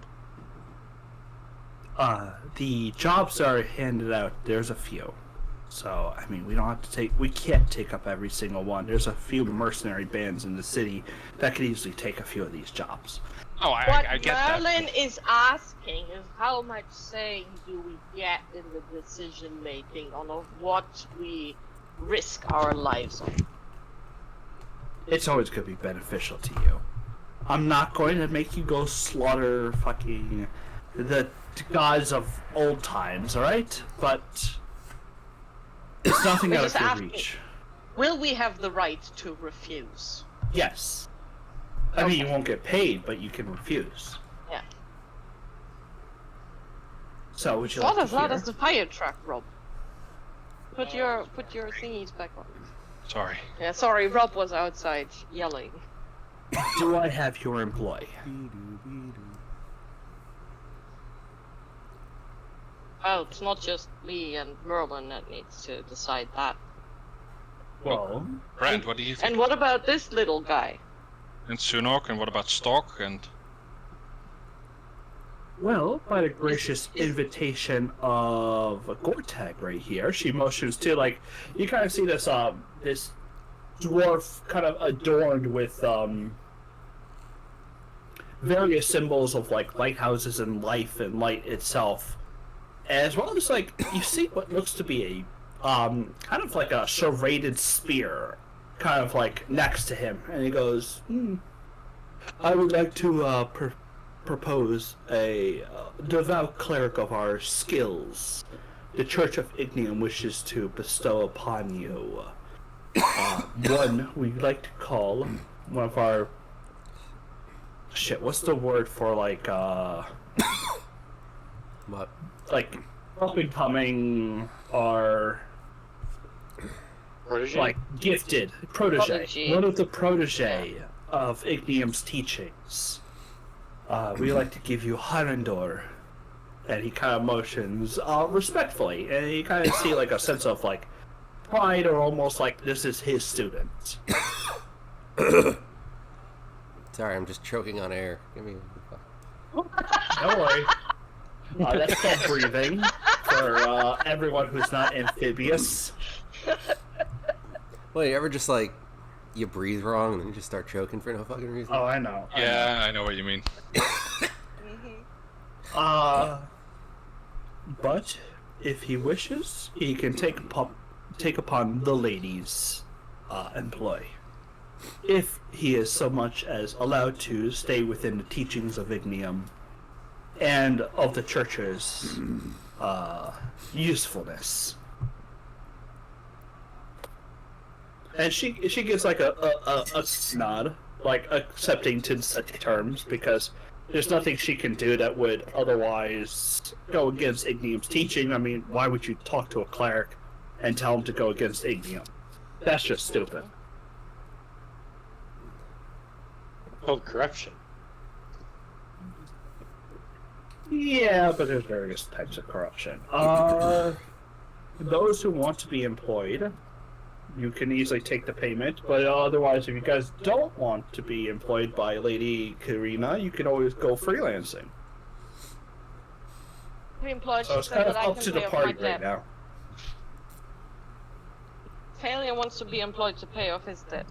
The jobs are handed out. There's a few. So, I mean, we can't take up every single one. There's a few mercenary bands in the city that could easily take a few of these jobs. Oh, I get that. What Merlin is asking is how much say do we get in the decision making on what we risk our lives on? It's always going to be beneficial to you. I'm not going to make you go slaughter fucking the gods of old times, alright? But it's nothing out of your reach. Will we have the right to refuse? Yes. I mean, you won't get paid, but you can refuse. Yeah. So, would you like to Not hear? as the fire truck, Rob. Put your thingies back on. Sorry. Yeah, sorry, Rob was outside yelling. Do I have your employ? Well, it's not just me and Merlin that needs to decide that. Well, Brand, what do you think? And what about this little guy? And Sunok, and what about Stock? And by the gracious invitation of Gortag right here, she motions to, like, you kind of see this this dwarf kind of adorned with various symbols of like lighthouses and life and light itself, as well as like you see what looks to be a kind of like a serrated spear kind of like next to him, and he goes, I would like to propose a devout cleric of our skills. The Church of Ignium wishes to bestow upon you one we'd like to call one of our... Shit, what's the word for, like, What? like, up-and-coming, or... Protege? like, gifted protege. Protege. One of the protege of Ignium's teachings. We like to give you Harendor. And he kind of motions respectfully, and you kind of see like a sense of like pride, or almost like this is his student. Sorry, I'm just choking on air. Give me. Don't worry. That's called breathing for everyone who's not amphibious. Well, you ever just like you breathe wrong and then you just start choking for no fucking reason? Oh, I know. Yeah, I know what you mean. But if he wishes, he can take upon the lady's employ. If he is so much as allowed to stay within the teachings of Ignium and of the church's usefulness. And she gives like a nod, like accepting to such terms, because there's nothing she can do that would otherwise go against Ignium's teaching. I mean, why would you talk to a cleric and tell him to go against Ignium? That's just stupid. Oh, corruption. Yeah, but there's various types of corruption. Those who want to be employed, you can easily take the payment, but otherwise, if you guys don't want to be employed by Lady Karina, you can always go freelancing. We employed So it's kind of up to the party right now. Failure wants to be employed to pay off his debt.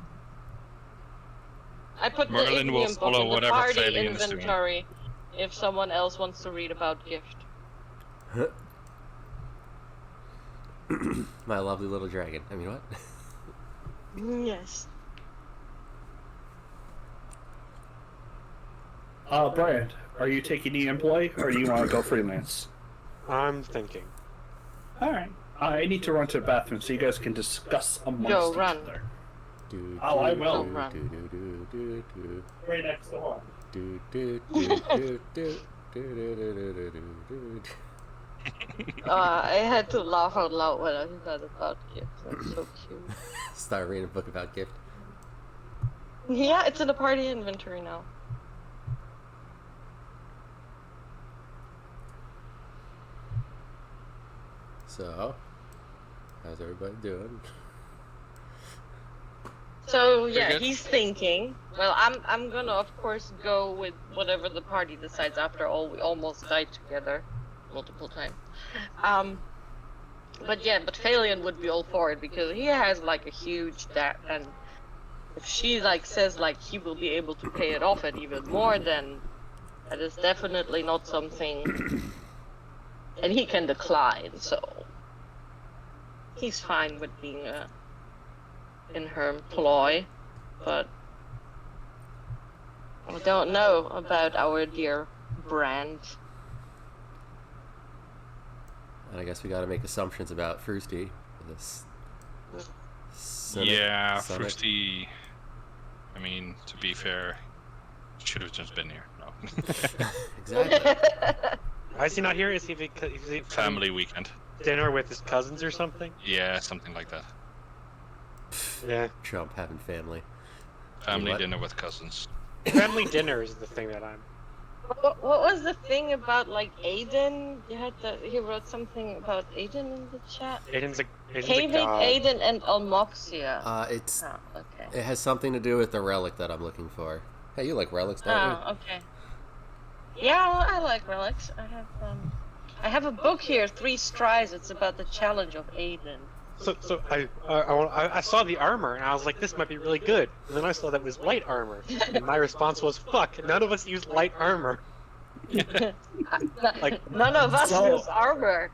I put Merlin the will Ignium book follow in the whatever party Failure is doing. inventory if someone else wants to read about gift. My lovely little dragon. I mean, what? Yes. Brian, are you taking the employee, or do you want to go freelance? I'm thinking. Alright. I need to run to the bathroom so you guys can discuss amongst Go, each run. other. Do, Oh, I do, will. do, Run. do, do, do, do, Right next door. do, do, do, do, do, do, do, do, do, do. I had to laugh out loud when I heard about gift. That's so cute. Start reading a book about gift. Yeah, it's in the party inventory now. So, how's everybody doing? So yeah, good. he's thinking. Well, I'm gonna of course go with whatever the party decides. After all, we almost died together, multiple times. But Phalion would be all for it because he has like a huge debt, and if she like says like he will be able to pay it off and even more, then that is definitely not something, and he can decline. So he's fine with being in her employ, but I don't know about our dear Brand. And I guess we gotta make assumptions about Frusty for this. Yeah, Summit. Frusty. I mean, to be fair, should have just been here. No. Exactly. Why is he not here? Is he Family weekend. dinner with his cousins or something? Yeah, something like that. Yeah. Trump having family. Family What? dinner with cousins. Family dinner is the thing that I'm. What was the thing about like Aiden? He wrote something about Aiden in the chat. Aiden's a Caving god. Aiden and Almoxia. It's Oh, okay. it has something to do with the relic that I'm looking for. Hey, you like relics, don't you? Oh, okay. Yeah, well, I like relics. I have a book here, 3 Strides. It's about the challenge of Aiden. So I saw the armor and I was like, this might be really good. And then I saw that was light armor, and my response was, fuck, none of us use light armor. Like, None of us so- use armor.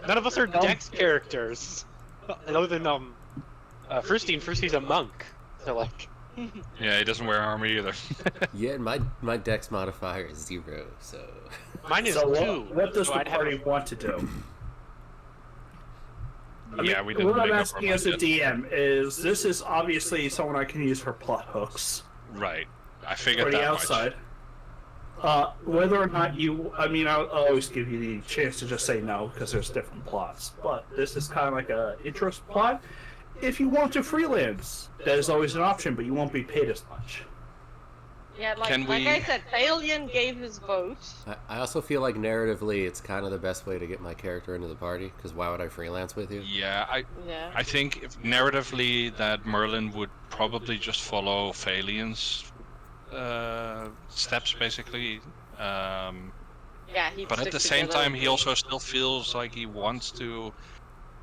None of us are Dex characters. Other than Frustein. Frusty's a monk. So like, Yeah, he doesn't wear armor either. Yeah, my dex modifier is 0, so Mine is So 2. what does so the I'd have party want to do? I Yeah, mean, we didn't what I'm make up our asking mind as a yet. DM is, this is obviously someone I can use for plot hooks Right. I figured for the that outside. Whether or not you, I mean, I'll always give you the chance to just say no because there's different plots. But this is kind of like a interest plot. If you want to freelance, that is always an option, but you won't be paid as much. Yeah, Can like we- I said, Thalion gave his vote. I also feel like narratively it's kind of the best way to get my character into the party, because why would I freelance with you? Yeah, Yeah. I think if narratively that Merlin would probably just follow Phalion's steps, basically. Yeah, he'd But at stick the same together. time, he also still feels like he wants to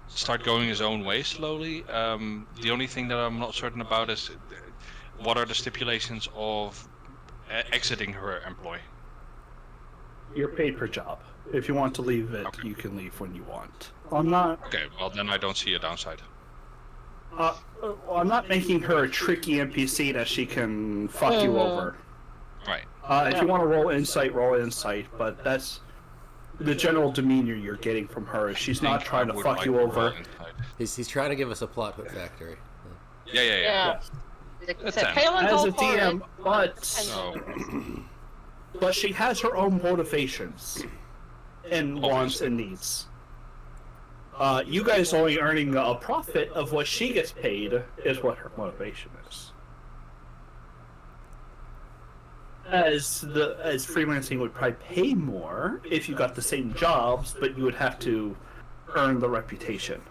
start going his own way slowly. The only thing that I'm not certain about is what are the stipulations of exiting her employ. You're paid per job. If you want to leave it, Okay. you can leave when you want. I'm not. Okay, well then I don't see a downside. I'm not making her a tricky NPC that she can fuck you over. Right. If you want to roll insight, but that's the general demeanor you're getting from her. She's not trying to I would fuck like you to roll over. insight. He's trying to give us a plot hook factory. Yeah. Yeah. That's So fine. Palin As all a for it. DM, but So, but she has her own motivations and wants and needs. You guys only earning a profit of what she gets paid is what her motivation is. As freelancing would probably pay more if you got the same jobs, but you would have to earn the reputation.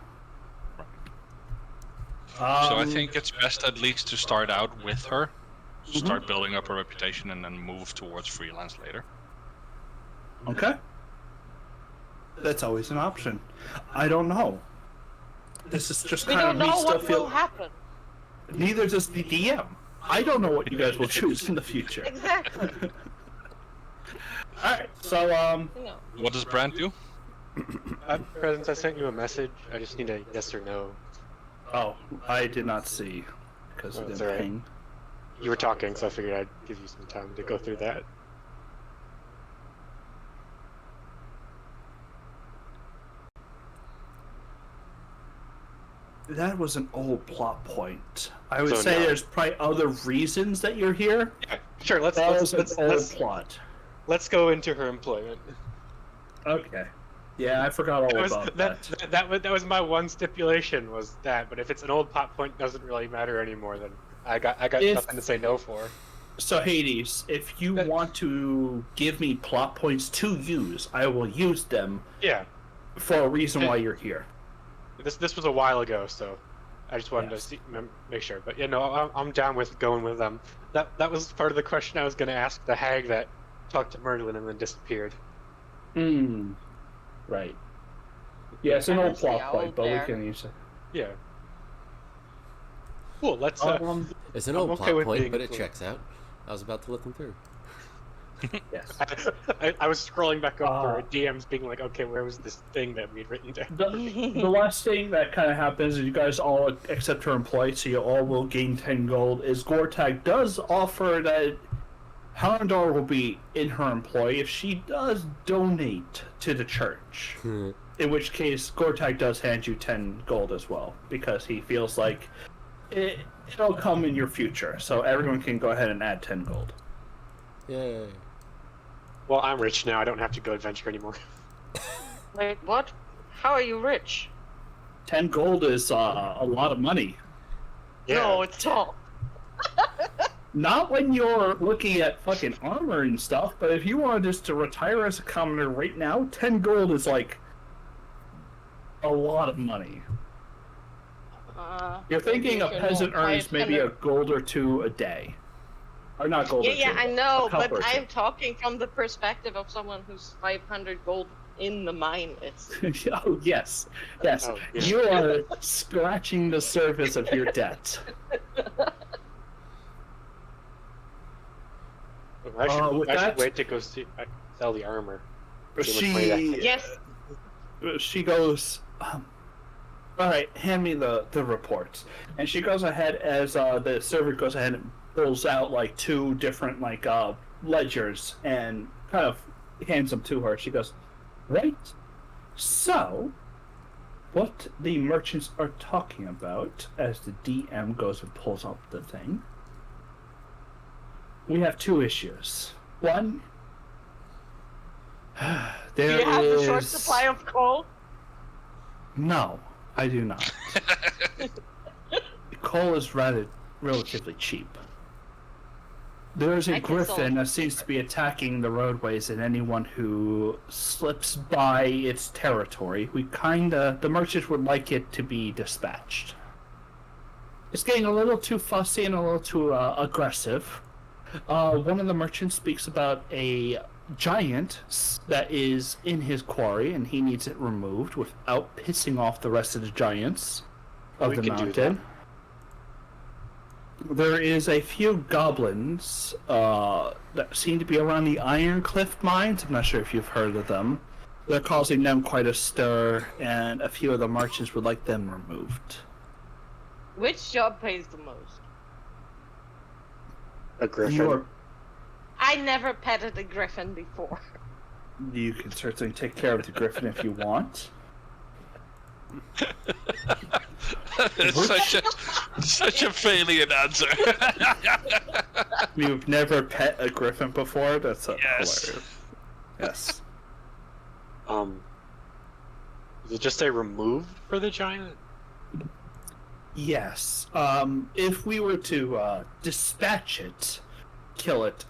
so I think it's best at least to start out with her, start building up a reputation, and then move towards freelance later. Okay. That's always an option. I don't know. This is just We kind don't of me know still what feel. will happen. Neither does the DM. I don't know what you guys will choose in the future. Exactly. Alright, so, You know. What does Brand do? Presence, I sent you a message. I just need a yes or no. oh, I did not see, because Oh, it it's didn't alright. ping. You were talking, so I figured I'd give you some time to go through that. That was an old plot point. I would So say no. there's probably other reasons that you're here. Yeah, sure. Let's That let's was an let's, old plot. let's go into her employment. Okay. Yeah, I forgot all That was, about that was my one stipulation was that. But if it's an old plot point, doesn't really matter anymore. Then I got If- nothing to say no for. So Hades, if you That- want to give me plot points to use, I will use them Yeah, for a reason why you're here. this was a while ago, so I just wanted Yes. to make sure. But yeah, no, I'm down with going with them. That was part of the question I was going to ask the hag that talked to Merlin and then disappeared. Hmm. Right. Yeah, it's an old Honestly, plot I point, won't but we dare. can use it. Yeah. Cool. Let's. It's an I'm old okay plot with point, being but it cool. checks out. I was about to look them through. Yes. I was scrolling back up for Ah. DMs being like, okay, where was this thing that we'd written down? The last thing that kind of happens is you guys all accept her employee, so you all will gain 10 gold. Is Gortag does offer that Hallandar will be in her employ if she does donate to the church. In which case, Gortag does hand you 10 gold as well, because he feels like it'll come in your future. So everyone can go ahead and add 10 gold. Yay. Well, I'm rich now. I don't have to go adventure anymore. Wait, what? How are you rich? 10 gold is a lot of money. No, it's not. Not when you're looking at fucking armor and stuff, but if you want just to retire as a commoner right now, 10 gold is like a lot of money. You're thinking a maybe you peasant can buy earns maybe a 10 gold or two a day. Or not gold Yeah, or two. yeah, I know, a couple but or two. I'm talking from the perspective of someone who's 500 gold in the mine. It's Oh, yes. Yes. Oh, yeah. You are scratching the surface of your debt. I should, with I should that- wait to go sell the armor. See how much money that- She yes. she goes, All right, hand me the reports. And she goes ahead as the server goes ahead and pulls out like 2 different like ledgers and kind of hands them to her. She goes, right. So, what the merchants are talking about, as the DM goes and pulls up the thing, we have 2 issues. One, Do you have a short supply of coal? No, I do not. Coal is relatively cheap. There is a griffin that seems to be attacking the roadways and anyone who slips by its territory. The merchants would like it to be dispatched. It's getting a little too fussy and a little too aggressive. One of the merchants speaks about a giant that is in his quarry and he needs it removed without pissing off the rest of the giants of the mountain. There is a few goblins that seem to be around the Iron Cliff mines. I'm not sure if you've heard of them. They're causing them quite a stir, and a few of the merchants would like them removed. Which job pays the most? A griffin. I never petted a griffin before. You can certainly take care of the griffin if you want. such a failure answer. You've never pet a griffin before? That's Yes. hilarious. Yes. Is it just say removed for the giant? Yes. If we were to dispatch it, kill it,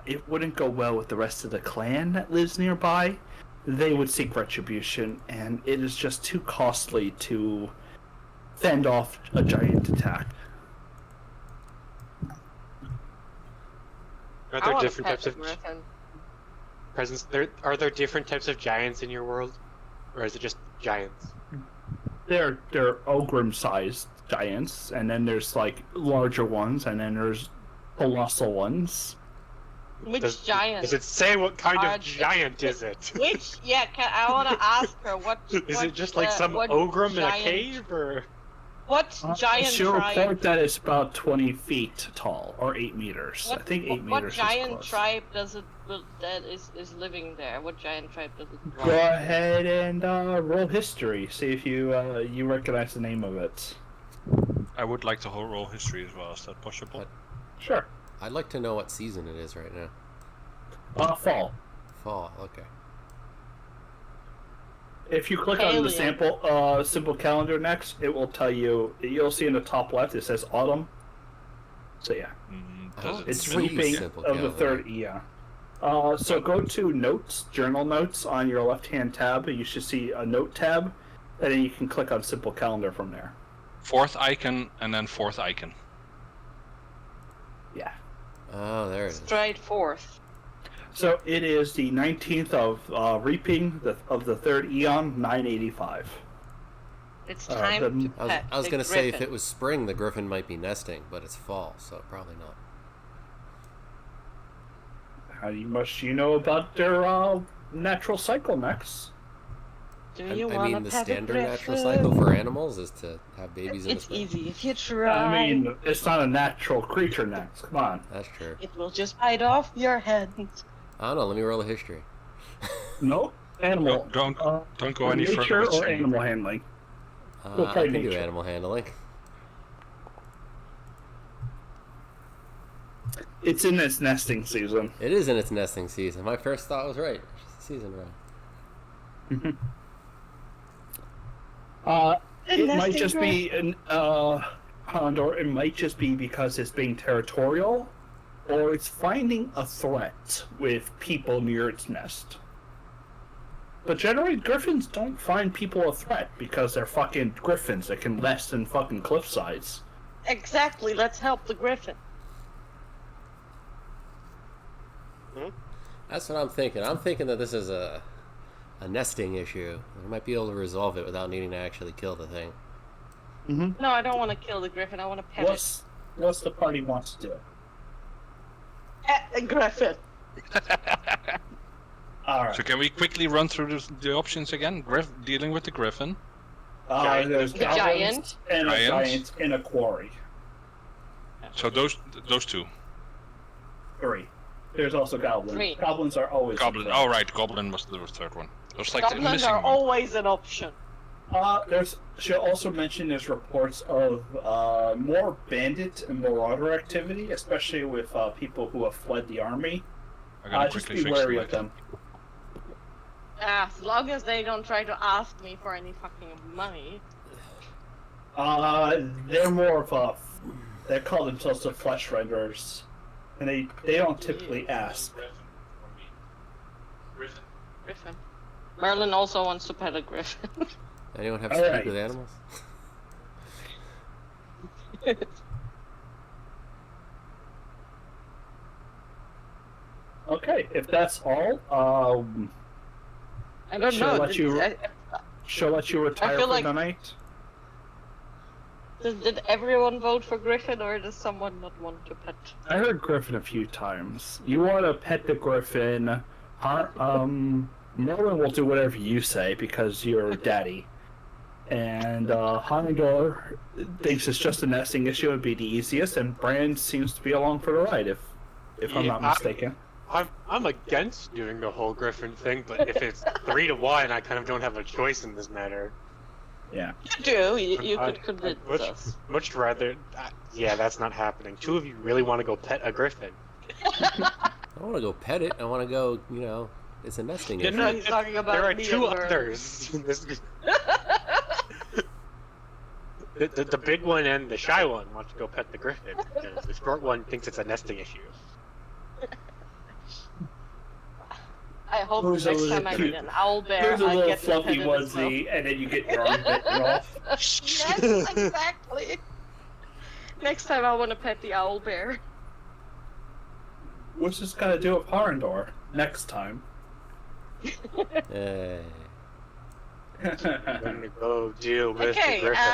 it wouldn't go well with the rest of the clan that lives nearby. They would seek retribution, and it is just too costly to fend off a giant attack. Are there different types of presents? Are there different types of giants in your world, or is it just giants? They're ogre-sized giants, and then there's like larger ones, and then there's colossal ones. Which giant? Does it say what kind of giant is it? Which? Yeah, I want to ask her what. Is it just like some ogre in a cave, or? What giant She'll tribe? report that it's about 20 feet tall, or 8 meters. I think 8 meters. What giant is close. tribe does it that is living there? What giant tribe does it belong Go ahead and roll history. See if you you recognize the name of it. I would like to roll history as well. Is that possible? Sure. I'd like to know what season it is right now. Fall. Fall, okay. If you click on the simple calendar next, it will tell you. You'll see in the top left it says autumn. So yeah, it's reaping of the third. Yeah. So go to notes, journal notes on your left-hand tab. You should see a note tab, and then you can click on simple calendar from there. 4th icon and then 4th icon. Yeah. Oh, there it is. Straight forth. So it is the 19th of reaping of the third eon, 985. It's time to pet I was the going to say if griffin. it was spring, the griffin might be nesting, but it's fall, so probably not. How much you know about their natural cycle, Max? Do I you mean, want the to pet a standard natural griffin? cycle for animals is to have babies in the It's spring. easy if you try. I mean, it's not a natural creature, Max. Come on. That's true. It will just bite off your head. I don't know, let me roll a history. No animal. Don't go any nature further. or animal handling. We'll I play can do nature. animal handling. It's in its nesting season. It is in its nesting season. My first thought was right. It's the season wrong. It might just be an Condor. It might just be because it's being territorial, or it's finding a threat with people near its nest. But generally, griffins don't find people a threat because they're fucking griffins that can nest in fucking cliff sides. Exactly. Let's help the griffin. That's what I'm thinking. I'm thinking that this is a nesting issue. We might be able to resolve it without needing to actually kill the thing. No, I don't want to kill the griffin. I want to pet it. What's the party wants to do? Pet the griffin. All right. So can we quickly run through the options again? Dealing with the griffin. There's The goblins giant. and a Giants? giant in a quarry. So those two. 3. There's also goblins. 3. Goblins are always Goblin. in front. Oh right, Goblin was the third one. It was like the Goblins missing are one. always an option. She'll also mention there's reports of more bandit and marauder activity, especially with people who have fled the army. I gotta Just quickly be fix wary the of them. As long as they don't try to ask me for any fucking money. They're more of a. They call themselves the flesh renderers, and they don't typically ask. Griffin. Merlin also wants to pet a griffin. Anyone have All speak right. with animals? Okay, if that's all, I don't She'll know. let you- she'll let you retire feel for like- the night. Did everyone vote for Griffin, or does someone not want to pet? I heard Griffin a few times. You want to pet the Griffin? Merlin will do whatever you say because you're daddy. And Honidor thinks it's just a nesting issue would be the easiest, and Brand seems to be along for the ride, if I'm Yeah, not mistaken. I'm against doing the whole Griffin thing, but if it's 3-1, I kind of don't have a choice in this matter. Yeah. You do. You I- could convince I'd us. much rather. Yeah, that's not happening. 2 of you really want to go pet a Griffin. I don't want to go pet it. I want to go, it's a nesting Yeah, issue. no, He's talking about There are me 2 and Merlin. others. The big one and the shy one want to go pet the Griffin, because the short one thinks it's a nesting issue. I hope Who's next a little time I cute- meet an owl bear, Here's a I little get to pet fluffy it as well. onesie, and then you get your arm bitten off. Yes, exactly. Next time I want to pet the owl bear. What's this got to do with Horrendor? Next time. Hey. I'm gonna go deal with the Okay, Griffin.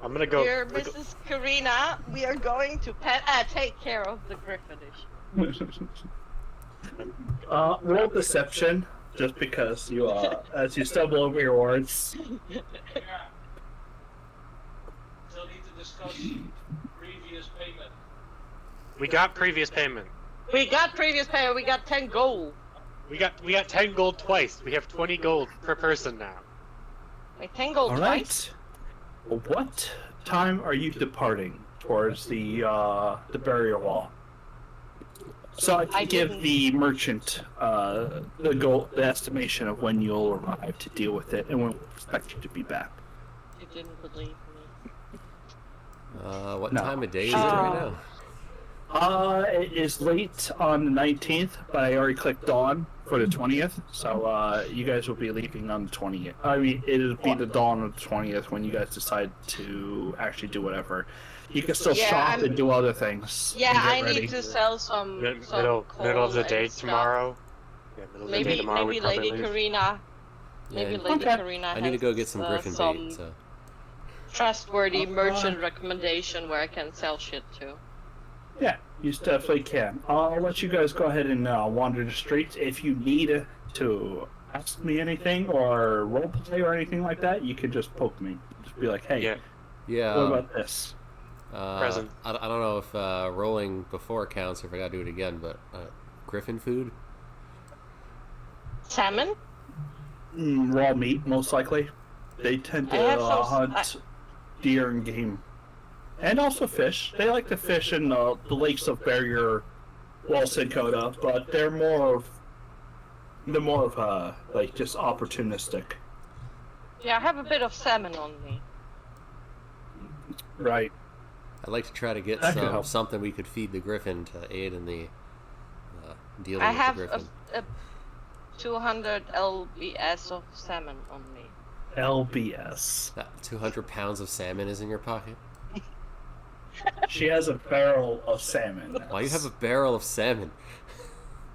I'm gonna go. dear Mrs. Karina, we are going to take care of the Griffin issue. Roll deception, just because you, as you stumble over your words. Still need to discuss previous payment. We got previous payment. We got previous pay. We got 10 gold. We got 10 gold twice. We have 20 gold per person now. Wait, 10 gold All twice? right. What time are you departing towards the barrier wall? So I can I give didn't- the merchant the estimation of when you'll arrive to deal with it, and when we expect you to be back. You didn't believe me. What No. time of day is it right now? It is late on the 19th, but I already clicked dawn for the 20th, so you guys will be leaving on the 20th. I mean, it'll be the dawn of the 20th when you guys decide to actually do whatever. You can still Yeah, shop I'm- and do other things. Yeah, and get I ready. need to sell some. some Middle coal of the day and stuff. tomorrow. Yeah, middle of the day Maybe tomorrow. maybe we'd probably Lady leave. Karina. Maybe Yeah, Lady Okay. Karina. I need to go get some griffin some bait, so. trustworthy merchant recommendation where I can sell shit to. Yeah, you definitely can. I'll let you guys go ahead and wander the streets. If you need to ask me anything or roleplay or anything like that, you can just poke me. Just be like, hey, Yeah. Yeah. what about this? Present. I don't know if rolling before counts or if I gotta do it again, but griffin food? Salmon? Raw meat, most likely. They tend I to have some- hunt deer and game. And also fish. They like to fish in the lakes of Barrier, well, Sincota, but they're more of like just opportunistic. Yeah, I have a bit of salmon on me. Right. I'd like to try to get That could help. something we could feed the griffin to aid in the dealing I with have the griffin. a 200 lbs of salmon on me. LBS. That 200 pounds of salmon is in your pocket? She has a barrel of salmon. Why you have a barrel of salmon?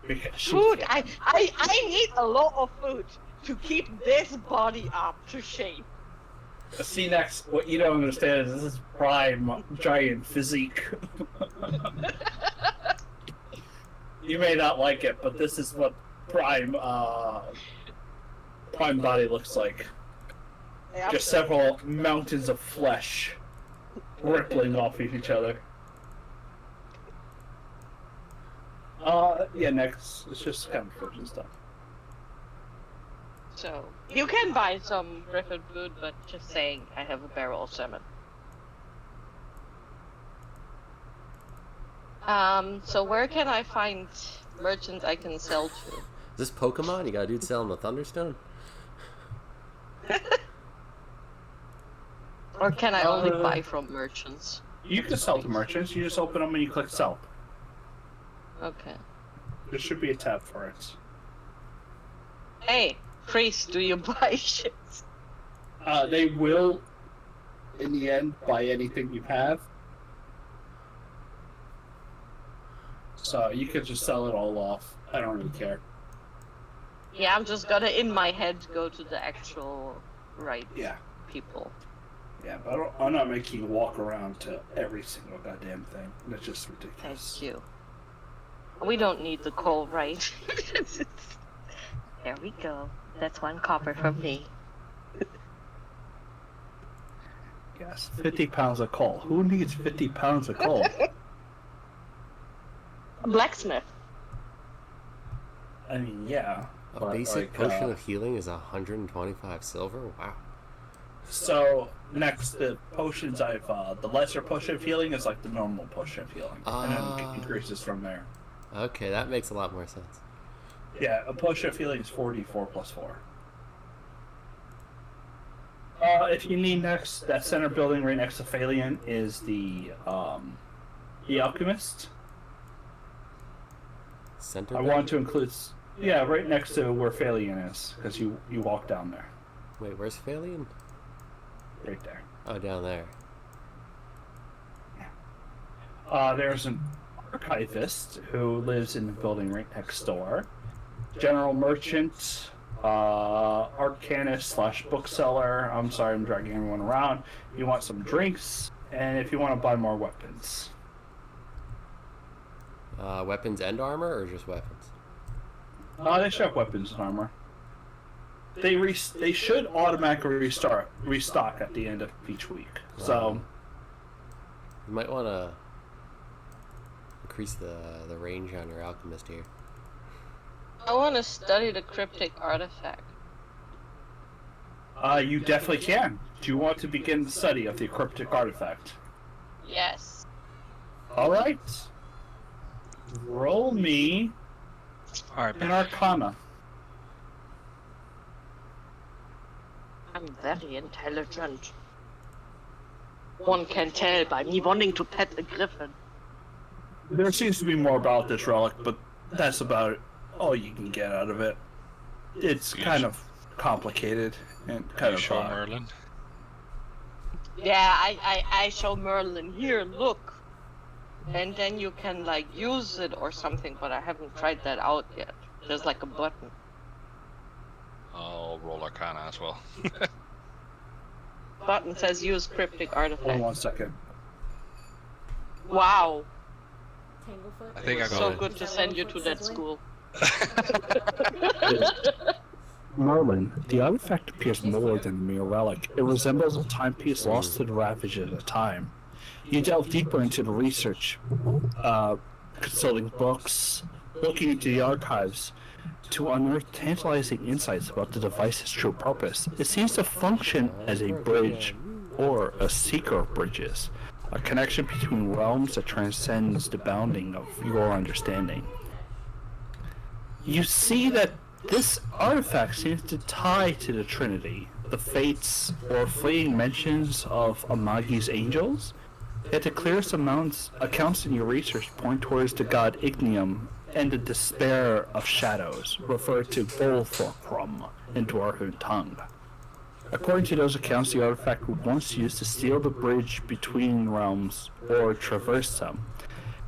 Because she Food! can't. I need a lot of food to keep this body up to shape. See, next, what you don't understand is this is prime giant physique. You may not like it, but this is what prime body looks like. Yep. Just several mountains of flesh rippling off of each other. Yeah, next. It's just kind of frozen stuff. So, you can buy some griffin food, but just saying, I have a barrel of salmon. So where can I find merchants I can sell to? Is this Pokemon? You got a dude selling the Thunderstone? Or can I only buy from merchants? You can sell to merchants. You just open them and you click sell. Okay. There should be a tab for it. Hey, priest, do you buy shit? They will, in the end, buy anything you have. So you could just sell it all off. I don't really care. Yeah, I'm just gonna, in my head, go to the actual right people. Yeah, but I'm not making you walk around to every single goddamn thing. That's just ridiculous. Thank you. We don't need the coal, right? There we go. That's 1 copper from me. Yes, 50 pounds of coal. Who needs 50 pounds of coal? A blacksmith. I mean, yeah. A but, basic potion of healing is 125 silver? Wow. So, next, the potions the lesser potion of healing is like the normal potion of healing. And then it increases from there. Okay, that makes a lot more sense. Yeah, a potion of healing is 44 plus 4. If you need next, that center building right next to Phalian is the Alchemist. Center I building? want to include... Yeah, right next to where Phalian is, because you walk down there. Wait, where's Phalian? Right there. Oh, down there. There's an archivist who lives in the building right next door. General merchant, arcanist / bookseller. I'm sorry, I'm dragging everyone around. You want some drinks, and if you want to buy more weapons. Weapons and armor, or just weapons? They should have weapons and armor. They should automatically restock at the end of each week. So you might want to increase the range on your alchemist here. I want to study the cryptic artifact. You definitely can. Do you want to begin the study of the cryptic artifact? Yes. All right. Roll me an Arcana. I'm very intelligent. One can tell by me wanting to pet a griffin. There seems to be more about this relic, but that's about all you can get out of it. It's kind of complicated and kind of show Merlin. Yeah, I show Merlin, here, look. And then you can, like, use it or something, but I haven't tried that out yet. There's, like, a button. I'll roll Arcana as well. Button says use cryptic artifact. Hold on 1 second. Wow. I think I got So it. good to send you to that school. Merlin, the artifact appears more than a mere relic. It resembles a timepiece lost to the ravages of time. You delve deeper into the research, consulting books, looking into the archives, to unearth tantalizing insights about the device's true purpose. It seems to function as a bridge, or a seeker of bridges, a connection between realms that transcends the bounding of your understanding. You see that this artifact seems to tie to the Trinity, the fates or fleeting mentions of Amagi's angels, yet the clearest accounts in your research point towards the god Ignium and the despair of shadows, referred to Bolthorprum in Dwarven tongue. According to those accounts, the artifact was once used to steal the bridge between realms or traverse them.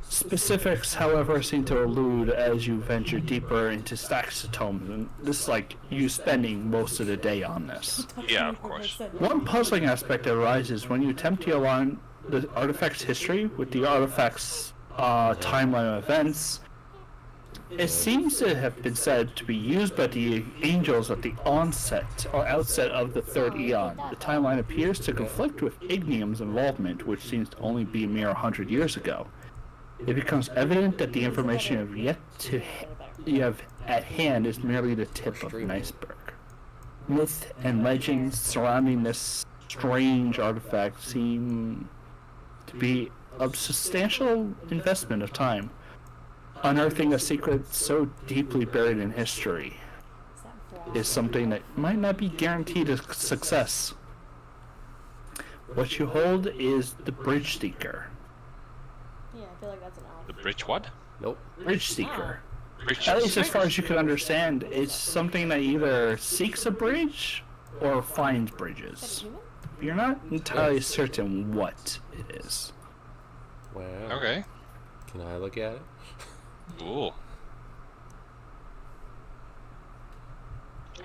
Specifics, however, seem to elude as you venture deeper into stacks of tomes, and this is like you spending most of the day on this. Yeah, of course. One puzzling aspect that arises when you attempt to align the artifact's history with the artifact's timeline of events. It seems to have been said to be used by the angels at the onset or outset of the third eon. The timeline appears to conflict with Ignium's involvement, which seems to only be a mere 100 years ago. It becomes evident that the information you have at hand is merely the tip of an iceberg. Myth and legends surrounding this strange artifact seem to be a substantial investment of time. Unearthing a secret so deeply buried in history is something that might not be guaranteed a success. What you hold is the Bridge Seeker. Yeah, I feel like that's an owl. The bridge what? Nope. Bridge Seeker. Bridge. At least as far as you can understand, it's something that either seeks a bridge or finds Is that bridges. a human? You're not entirely certain what it is. Wow. Okay. Can I look at it? Ooh.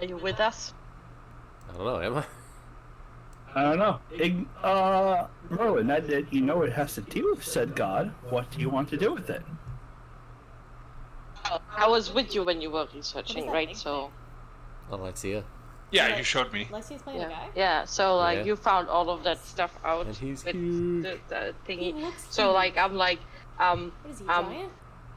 Are you with us? I don't know. Am I? I don't know. Merlin, now that you know it has to do with said god, what do you want to do with it? Oh, I was with you when you were researching, that right? mean? So Alexia. Yeah, you showed me. Lexi's playing a yeah, guy? yeah. So like Yeah. you found all of that stuff out And he's with huge. the He thingy. looks So huge. like I'm like What is he, giant?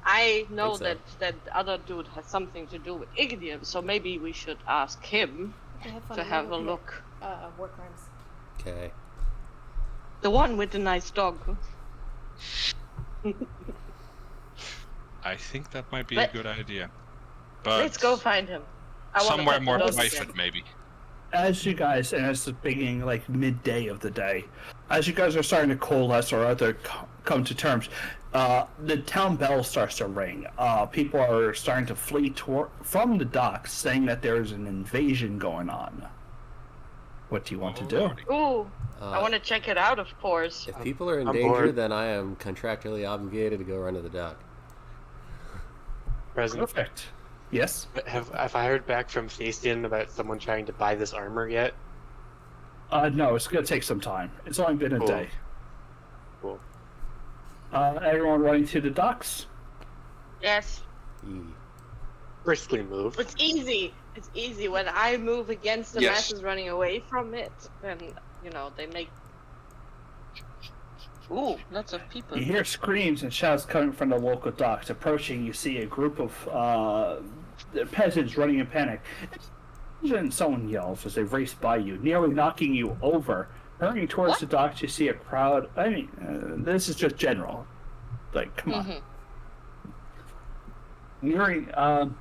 I know so. that other dude has something to do with Ignium, so maybe we should ask him Okay, have fun. to I'm have a gonna look. commit, war crimes. Okay. The one with the nice dog. I think that might be Let- a good idea. But Let's go find him. I wanna somewhere pet the more dog private, again. maybe. As you guys, and it's the beginning, like midday of the day, as you guys are starting to coalesce or rather come to terms, the town bell starts to ring. People are starting to flee from the docks, saying that there's an invasion going on. What do you want to do? Ooh, I want to check it out, of course. If people are in I'm danger, bored. then I am contractually obligated to go run to the dock. Present. Perfect. Yes. Have I heard back from Fastian about someone trying to buy this armor yet? No, it's gonna take some time. It's only been a Cool. day. Cool. Everyone running to the docks? Yes, E. Briskly move. it's easy. It's easy. When I move against the Yes. masses running away from it, then, you know, they make... Ooh, lots of people. You hear screams and shouts coming from the local docks. Approaching, you see a group of peasants running in panic. Then someone yells as they race by you, nearly knocking you over. Hurrying towards What? the docks, you see a crowd. I mean, this is just general. Like, come on. Mhm.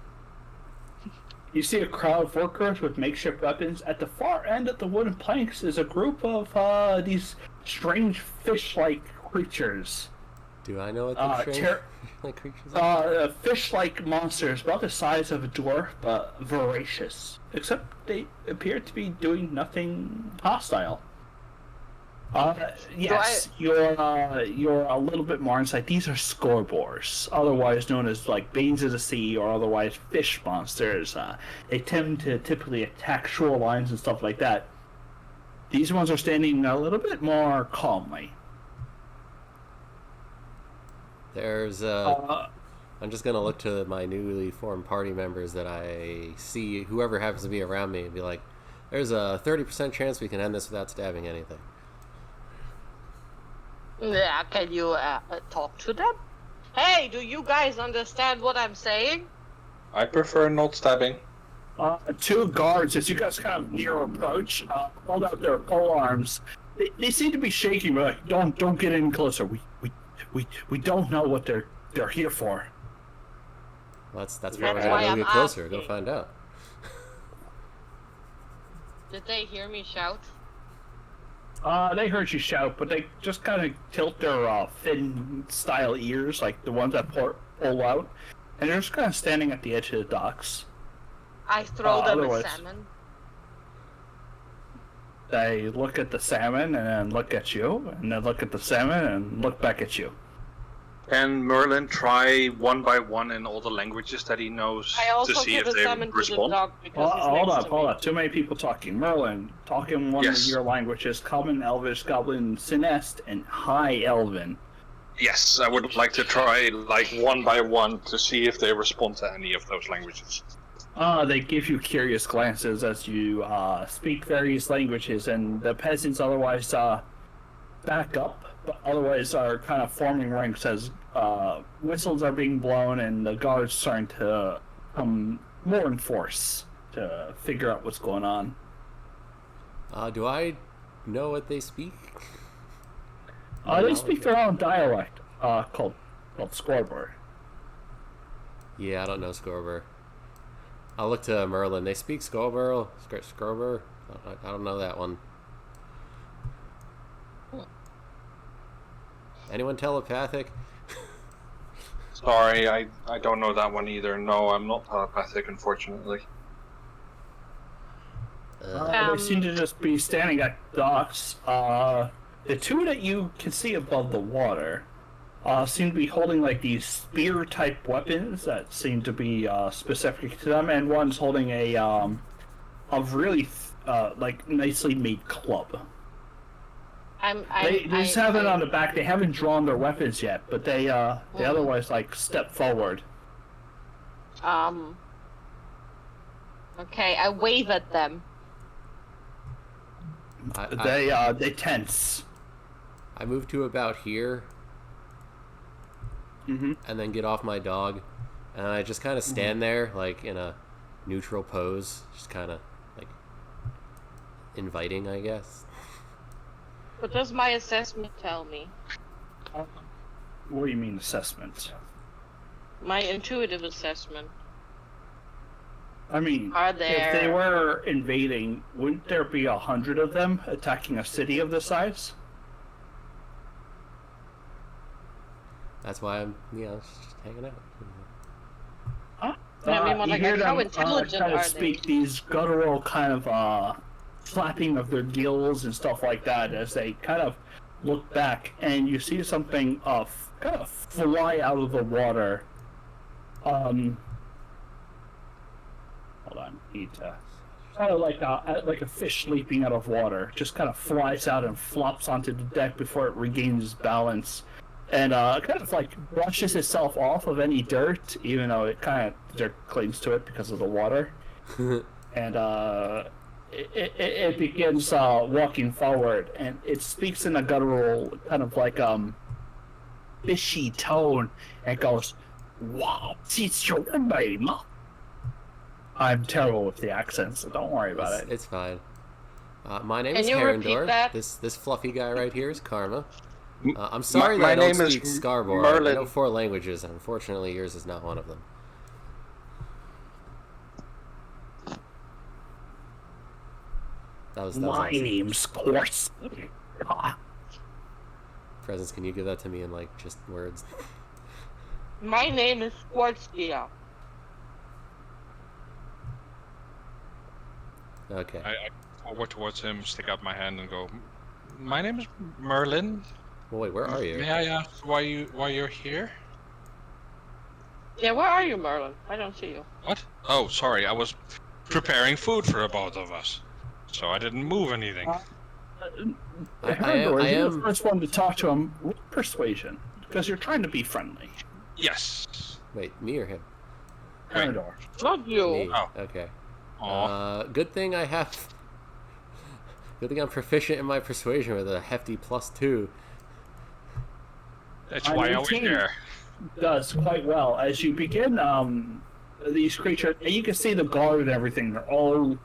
You see a crowd of workers with makeshift weapons. At the far end of the wooden planks is a group of these strange fish-like creatures. Do I know what these strange like creatures are? Fish-like monsters about the size of a dwarf, but voracious. Except they appear to be doing nothing hostile. Yes, you're a little bit more inside. These are scoreboars, otherwise known as like banes of the sea or otherwise fish monsters. They tend to typically attack shorelines and stuff like that. These ones are standing a little bit more calmly. There's I'm just gonna look to my newly formed party members that I see, whoever happens to be around me, and be like, "There's a 30% chance we can end this without stabbing anything." Yeah, can you talk to them? Hey, do you guys understand what I'm saying? I prefer not stabbing. Two guards, as you guys kind of near approach, hold out their pole arms. They seem to be shaking, but like, don't get in closer. We don't know what they're here for. Well, that's That's why we're why gonna I'm get closer. Go asking. find out. Did they hear me shout? They heard you shout, but they just kind of tilt their fin style ears, like the ones that pull out, and they're just kind of standing at the edge of the docks. I throw them otherwise- a salmon. They look at the salmon and then look at you, and then look at the salmon and look back at you. Can Merlin try one by one in all the languages that he knows I to also see give if a they salmon to the respond? dog because he's Hold next up, to hold me. up. Too many people talking. Merlin, talking one Yes. of your languages: Common, Elvish, Goblin, Sinest, and High Elven. Yes, I would like to try like one by one to see if they respond to any of those languages. They give you curious glances as you speak various languages, and the peasants otherwise back up, but otherwise are kind of forming ranks as whistles are being blown and the guards starting to come more in force to figure out what's going on. Do I know what they speak? They speak their own dialect called Scoreboard. Yeah, I don't know Scorber. I'll look to Merlin. They speak Scorber. Scorber? I don't know that one. Anyone telepathic? Sorry, I don't know that one either. No, I'm not telepathic, unfortunately. They seem to just be standing at docks. The two that you can see above the water seem to be holding like these spear-type weapons that seem to be specific to them, and one's holding a really like nicely made club. They just have it on the back. They haven't drawn their weapons yet, but they otherwise like step forward. Okay, I wave at them. They tense. I move to about here, and then get off my dog, and I just kind of stand there, like in a neutral pose, just kind of like inviting, I guess. What does my assessment tell me? What do you mean assessment? My intuitive assessment. I mean, if they were invading, wouldn't there be 100 of them attacking a city of this size? That's why I'm, just hanging out. I mean, you hear them, how intelligent kind of are speak they? these guttural kind of flapping of their gills and stuff like that as they kind of look back, and you see something kind of fly out of the water. Hold on, need to kind of like a fish leaping out of water, just kind of flies out and flops onto the deck before it regains balance, and kind of like brushes itself off of any dirt, even though dirt clings to it because of the water, and it begins walking forward, and it speaks in a guttural kind of like fishy tone, and goes, "Wow, it's your baby." I'm terrible with the accent, so don't worry about it. It's fine. My name Can is you repeat Herondor. that? This fluffy guy right here is Karma. I'm sorry my that I don't name is speak Scarborough. Merlin. I know 4 languages, and unfortunately yours is not one of them. That was My awesome. name's Course. Presence, can you give that to me in like just words? My name is Squartskia. Okay. I forward towards him, stick out my hand, and go, "My name is Merlin. Well, wait, where are you? May I ask why you're here?" Yeah, where are you, Merlin? I don't see you. What? Oh, sorry. I was preparing food for the both of us, so I didn't move anything. I am You're the first one to talk to him with persuasion, because you're trying to be friendly. Yes. Wait, me or him? Herondor. Not you. Me. Oh. Okay. Aw. Good thing I have. Good thing I'm proficient in my persuasion with a hefty +2. That's why I was 19 there. does quite well as you begin. These creatures, and you can see the guard and everything. They're all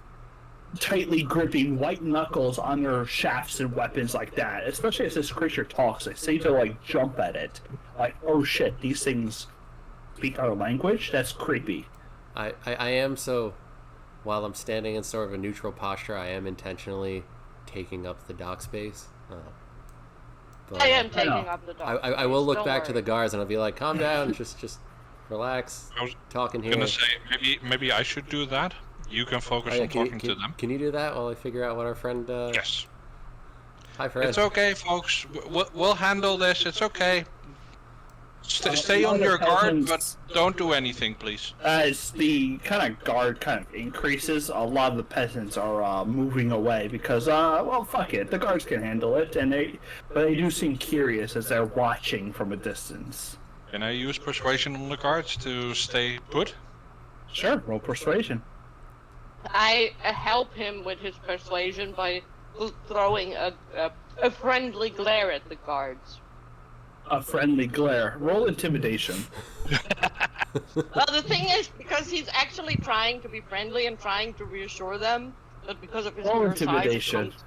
tightly gripping white knuckles on their shafts and weapons like that. Especially as this creature talks, they seem to like jump at it, like, "Oh shit, these things speak our language? That's creepy." I am so. While I'm standing in sort of a neutral posture, I am intentionally taking up the dock space. But, I am taking up the dog. I will look Don't back to worry. the guards and I'll be like, "Calm down, just relax, I was talking here." gonna say maybe I should do that. You can focus Oh, yeah, on talking to them. Can you do that while I figure out what our friend? Yes. Hi, friend. It's okay, folks. We'll handle this. It's okay. Stay on your guard, but don't do anything, please. As the kind of guard kind of increases, a lot of the peasants are moving away because, well, fuck it, the guards can handle it, but they do seem curious as they're watching from a distance. Can I use persuasion on the guards to stay put? Sure, roll persuasion. I help him with his persuasion by throwing a friendly glare at the guards. A friendly glare. Roll intimidation. Well, the thing is, because he's actually trying to be friendly and trying to reassure them, but because of his Roll mere size, intimidation. it comes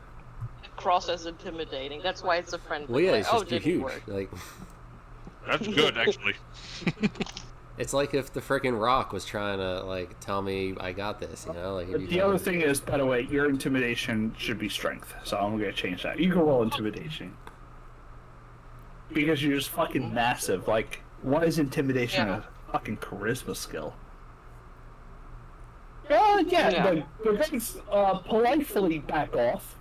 across as intimidating. That's why it's a friendly Well, yeah, glare. it's just too didn't huge. work. Like, That's good, actually. it's like if the freaking Rock was trying to like tell me I got this, you know? Like, The other thing is, by the way, your intimidation should be strength, so I'm gonna change that. You can roll intimidation. Because you're just fucking massive. Like, why is intimidation a fucking charisma skill? The guys politely back off.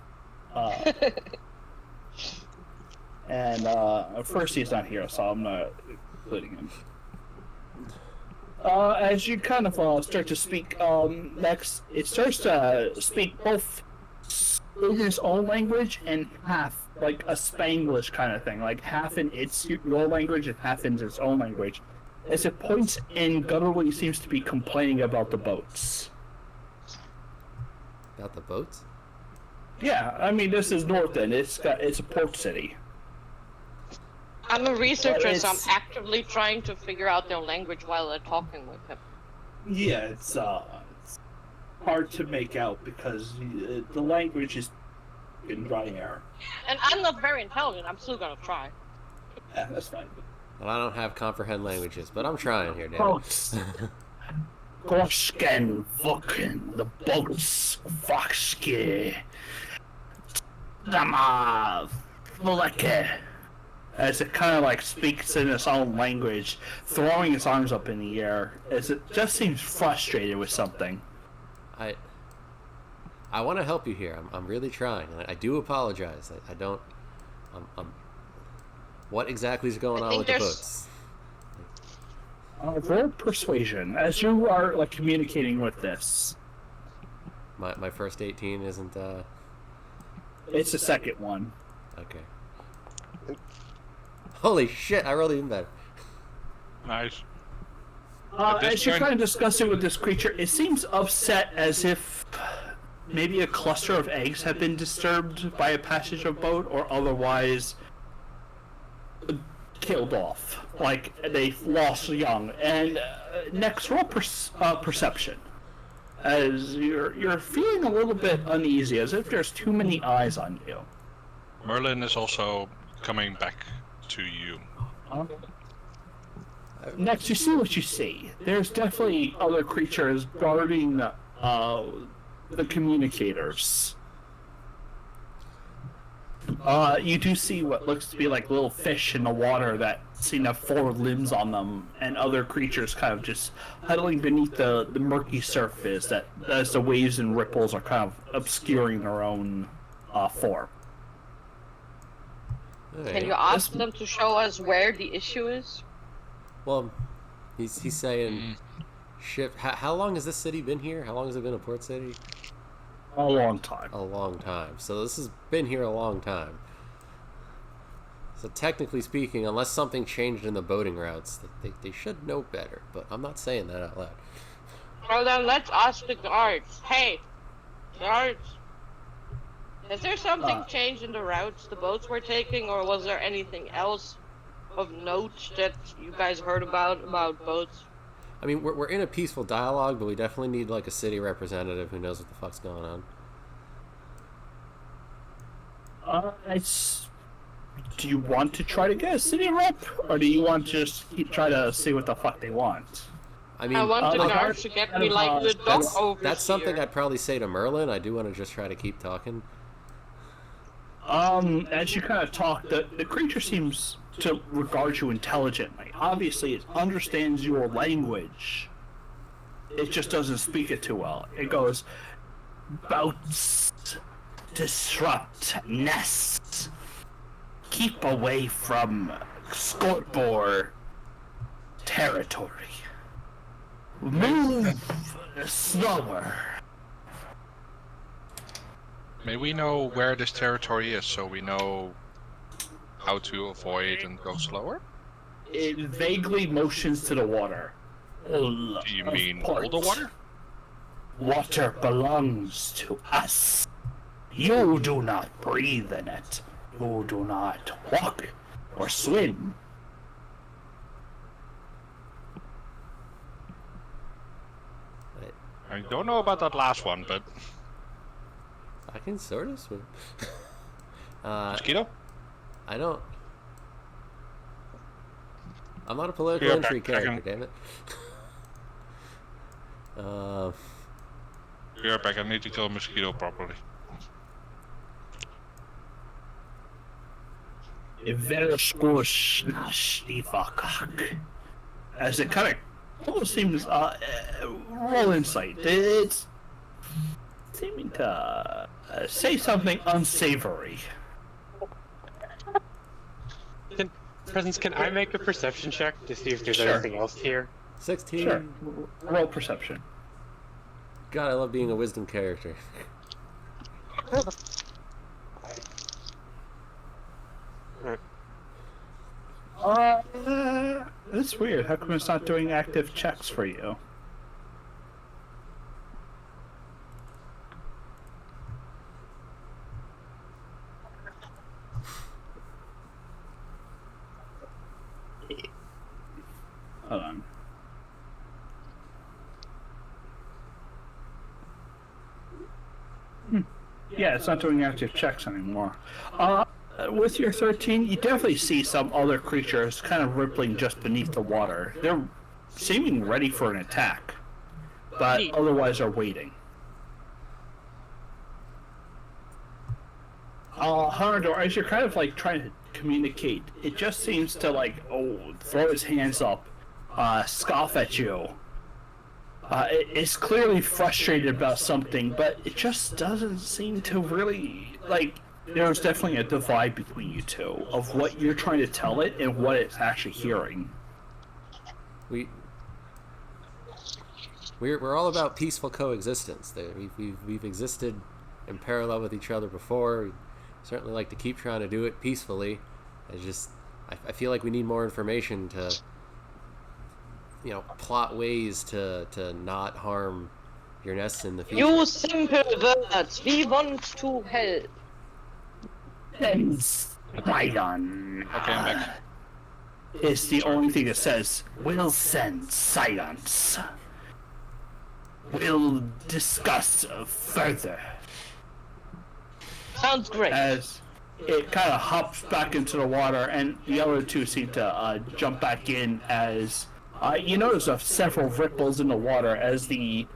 And first he's not here, so I'm not including him. As you kind of start to speak, next, it starts to speak both in its own language and half, like a Spanglish kind of thing, like half in your language and half in its own language. As it points and gutturally seems to be complaining about the boats. About the boats? Yeah, I mean, this is North End. It's a port city. I'm a researcher, so I'm actively trying to figure out their language while they're talking with him. Yeah, it's hard to make out because the language is in dry air. And I'm not very intelligent. I'm still gonna try. Yeah, that's fine. Well, I don't have comprehend languages, but I'm trying here, Dan. Boats. Gorsken, Vuken, the boats, Voxke, Dama, Vuleke. As it kind of like speaks in its own language, throwing its arms up in the air, as it just seems frustrated with something. I want to help you here. I'm really trying. I do apologize. I don't. What exactly is going on with the boats? Roll persuasion as you are like communicating with this. My first 18 isn't. It's the second one. Okay. Holy shit! I rolled even better. Nice. As you're kind of discussing with this creature, it seems upset as if maybe a cluster of eggs have been disturbed by a passage of boat, or otherwise killed off, like they've lost young. And next, roll perception, as you're feeling a little bit uneasy, as if there's too many eyes on you. Merlin is also coming back to you. Next, you see what you see. There's definitely other creatures guarding the communicators. You do see what looks to be like little fish in the water that seem to have 4 limbs on them, and other creatures kind of just huddling beneath the murky surface that, as the waves and ripples are kind of obscuring their own form. Can you ask them to show us where the issue is? Well, he's saying, ship. How long has this city been here? How long has it been a port city? A long time. A long time. So this has been here a long time. So technically speaking, unless something changed in the boating routes, they should know better. But I'm not saying that out loud. Well, then let's ask the guards. Hey, guards. Has there something changed in the routes the boats were taking, or was there anything else of note that you guys heard about boats? I mean, we're in a peaceful dialogue, but we definitely need like a city representative who knows what the fuck's going on. Do you want to try to get a city rep, or do you want to just try to see what the fuck they want? I mean, I want the guards to get me like the dock over. That's something I'd probably say to Merlin. I do want to just try to keep talking. As you kind of talk, the creature seems to regard you intelligently. Obviously, it understands your language. It just doesn't speak it too well. It goes, boats disrupt nests. Keep away from scoreboard territory. Move slower. May we know where this territory is so we know how to avoid and go slower? It vaguely motions to the water. Do you mean all the water? Water belongs to us. You do not breathe in it. You do not walk or swim. I don't know about that last one, but I can sort of swim. mosquito? I don't. I'm not a political Yeah, entry back- character, damn it. Be right back. I need to kill a mosquito properly. As it kind of almost seems, roll insight. It's seeming to say something unsavory. Presence, can I make a perception check to see if there's Sure. anything else here? 16. Sure. Roll perception. God, I love being a wisdom character. That's weird. How come it's not doing active checks for you? Hold on. Yeah, it's not doing active checks anymore. With your 13, you definitely see some other creatures kind of rippling just beneath the water. They're seeming ready for an attack, but otherwise are waiting. However, as you're kind of like trying to communicate, it just seems to like, throw his hands up, scoff at you. It's clearly frustrated about something, but it just doesn't seem to really, like, there's definitely a divide between you two of what you're trying to tell it and what it's actually hearing. We're all about peaceful coexistence. We've existed in parallel with each other before. We certainly like to keep trying to do it peacefully. I feel like we need more information to, plot ways to not harm your nests in the future. Use simple words. We want to help. Right on. Okay, I'm back. It's the only thing that says, we'll send silence. We'll discuss further. Sounds great. As it kind of hops back into the water, and the other two seem to jump back in as you notice several ripples in the water as the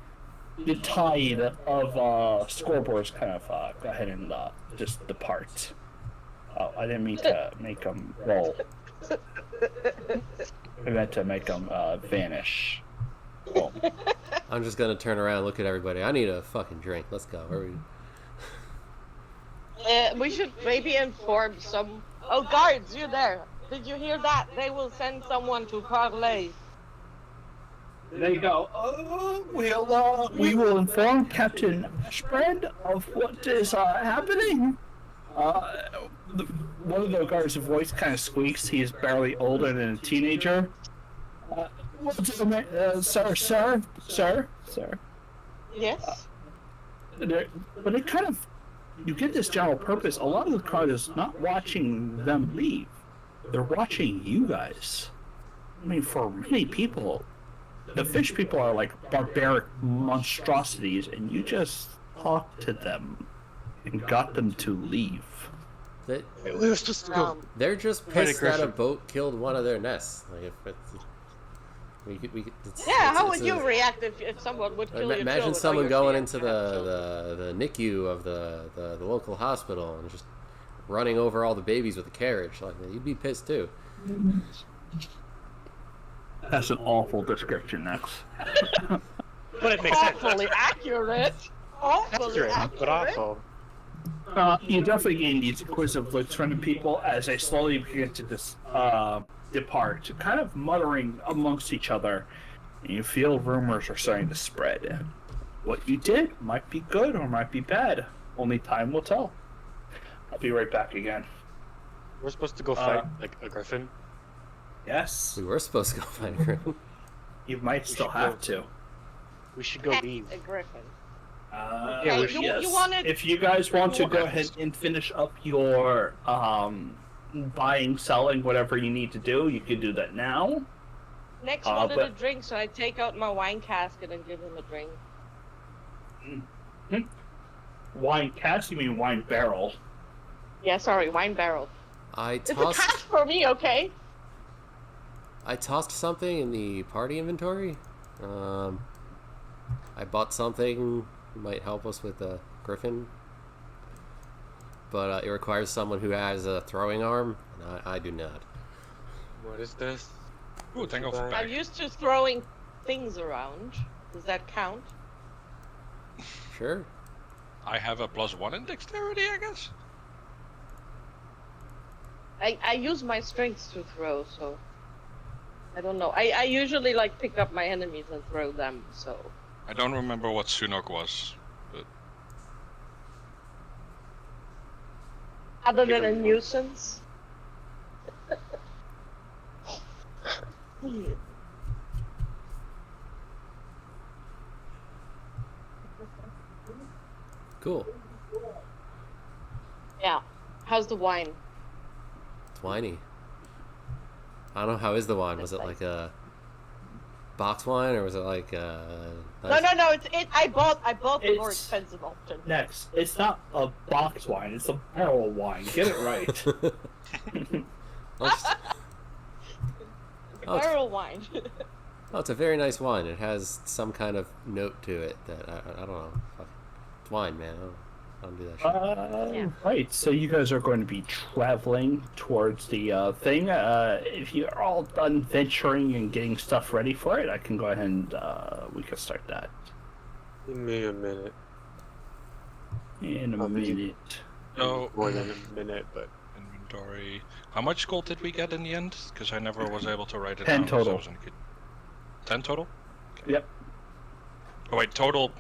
tide of scoreboards kind of go ahead and just depart. Oh, I didn't mean to make them roll. I meant to make them vanish. Oh. I'm just gonna turn around and look at everybody. I need a fucking drink. Let's go. Where are we? We should maybe inform some... Oh, guards, you there. Did you hear that? They will send someone to parlay. There you go. We will inform Captain Ashbrand of what is happening. One of the guards' voice kind of squeaks. He is barely older than a teenager. Sir. Yes? But it kind of... You get this general purpose. A lot of the crowd is not watching them leave. They're watching you guys. I mean, for many people, the fish people are like barbaric monstrosities, and you just talked to them and got them to leave. We were supposed to go. They're just pissed that a boat killed one of their nests. Like if it's, How would you react if someone would kill your imagine children? someone going into the NICU of the local hospital and just running over all the babies with a carriage. Like, you'd be pissed too. That's an awful description, Nex. But it makes sense. Awfully accurate. Awfully accurate. But awful. You definitely gain these inquisitive looks from the people as they slowly begin to depart, kind of muttering amongst each other, and you feel rumors are starting to spread. What you did might be good or might be bad. Only time will tell. I'll be right back again. We're supposed to go fight like a griffin. Yes, We were supposed to go find a griffin. you might still should have go. to. We should go leave. A griffin. Yeah, we Hey, should. you wanted. If you guys want to go ahead and finish up your buying, selling, whatever you need to do, you can do that now. Next wanted a but- drink, so I take out my wine casket and give him a drink. Wine cask? You mean wine barrel? Yeah, sorry, wine barrel. It's a cask for me, okay? I tossed something in the party inventory. I bought something might help us with the griffin, but it requires someone who has a throwing arm, and I do not. What is this? Ooh, thank God for Bye. back. I'm used to throwing things around. Does that count? Sure. I have a +1 in dexterity, I guess. I use my strength to throw, so I don't know. I usually like pick up my enemies and throw them, so I don't remember what Sunok was, but other than a nuisance. Cool. Yeah. How's the wine? It's winey. I don't know, how is the wine? Was it It's like a box wine, or was it like No. I bought the more It's- expensive option. Next, it's not a box wine, it's a barrel wine. Get it right. Oh, it's- Barrel wine. Oh, it's a very nice wine. It has some kind of note to it that I don't know. Fuck. It's wine, man. I don't do that shit. Yeah. Right, so you guys are going to be traveling towards the thing. If you're all done venturing and getting stuff ready for it, I can go ahead and we can start that Give me a minute. in a I'll be- minute. no. More than a minute, but Inventory. How much gold did we get in the end? Because I never was able to write it 10 down. 'cause I total. was in a kid. 10 total? Yep, Oh wait, total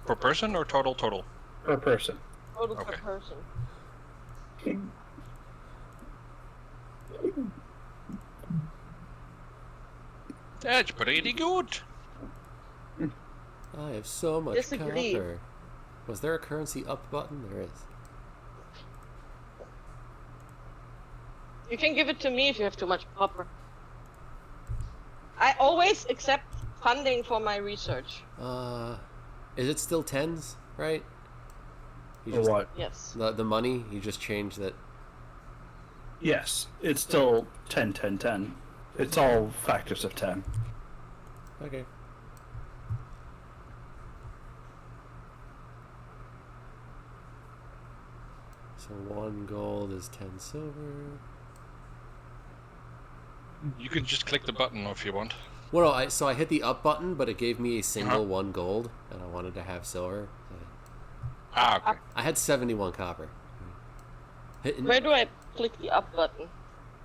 per person or total? per person. Total per Okay. person. That's pretty good. I have so much Disagree. copper. Was there a currency up button? There is. You can give it to me if you have too much copper. I always accept funding for my research. Is it still tens, right? You Or just, what? Yes. the money, you just changed that. Yes, it's still 10, 10, 10. It's all factors of 10. Okay. So 1 gold is 10 silver. You can just click the button if you want. Well, no, so I hit the up button, but it gave me a single 1 gold, and I wanted to have silver. Ah, okay. I had 71 copper. Where do I click the up button?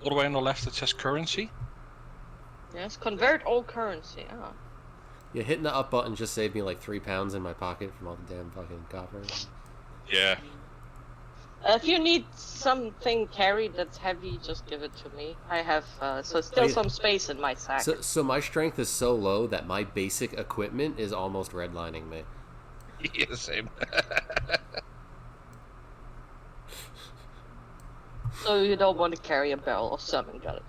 All the way on the left it says currency. Yes, convert all currency. Ah. Yeah, hitting the up button just saved me like 3 pounds in my pocket from all the damn fucking copper. Yeah. If you need something carried that's heavy, just give it to me. I have still some space in my sack. So my strength is so low that my basic equipment is almost redlining me. Yeah, same. So you don't want to carry a barrel of salmon, got it?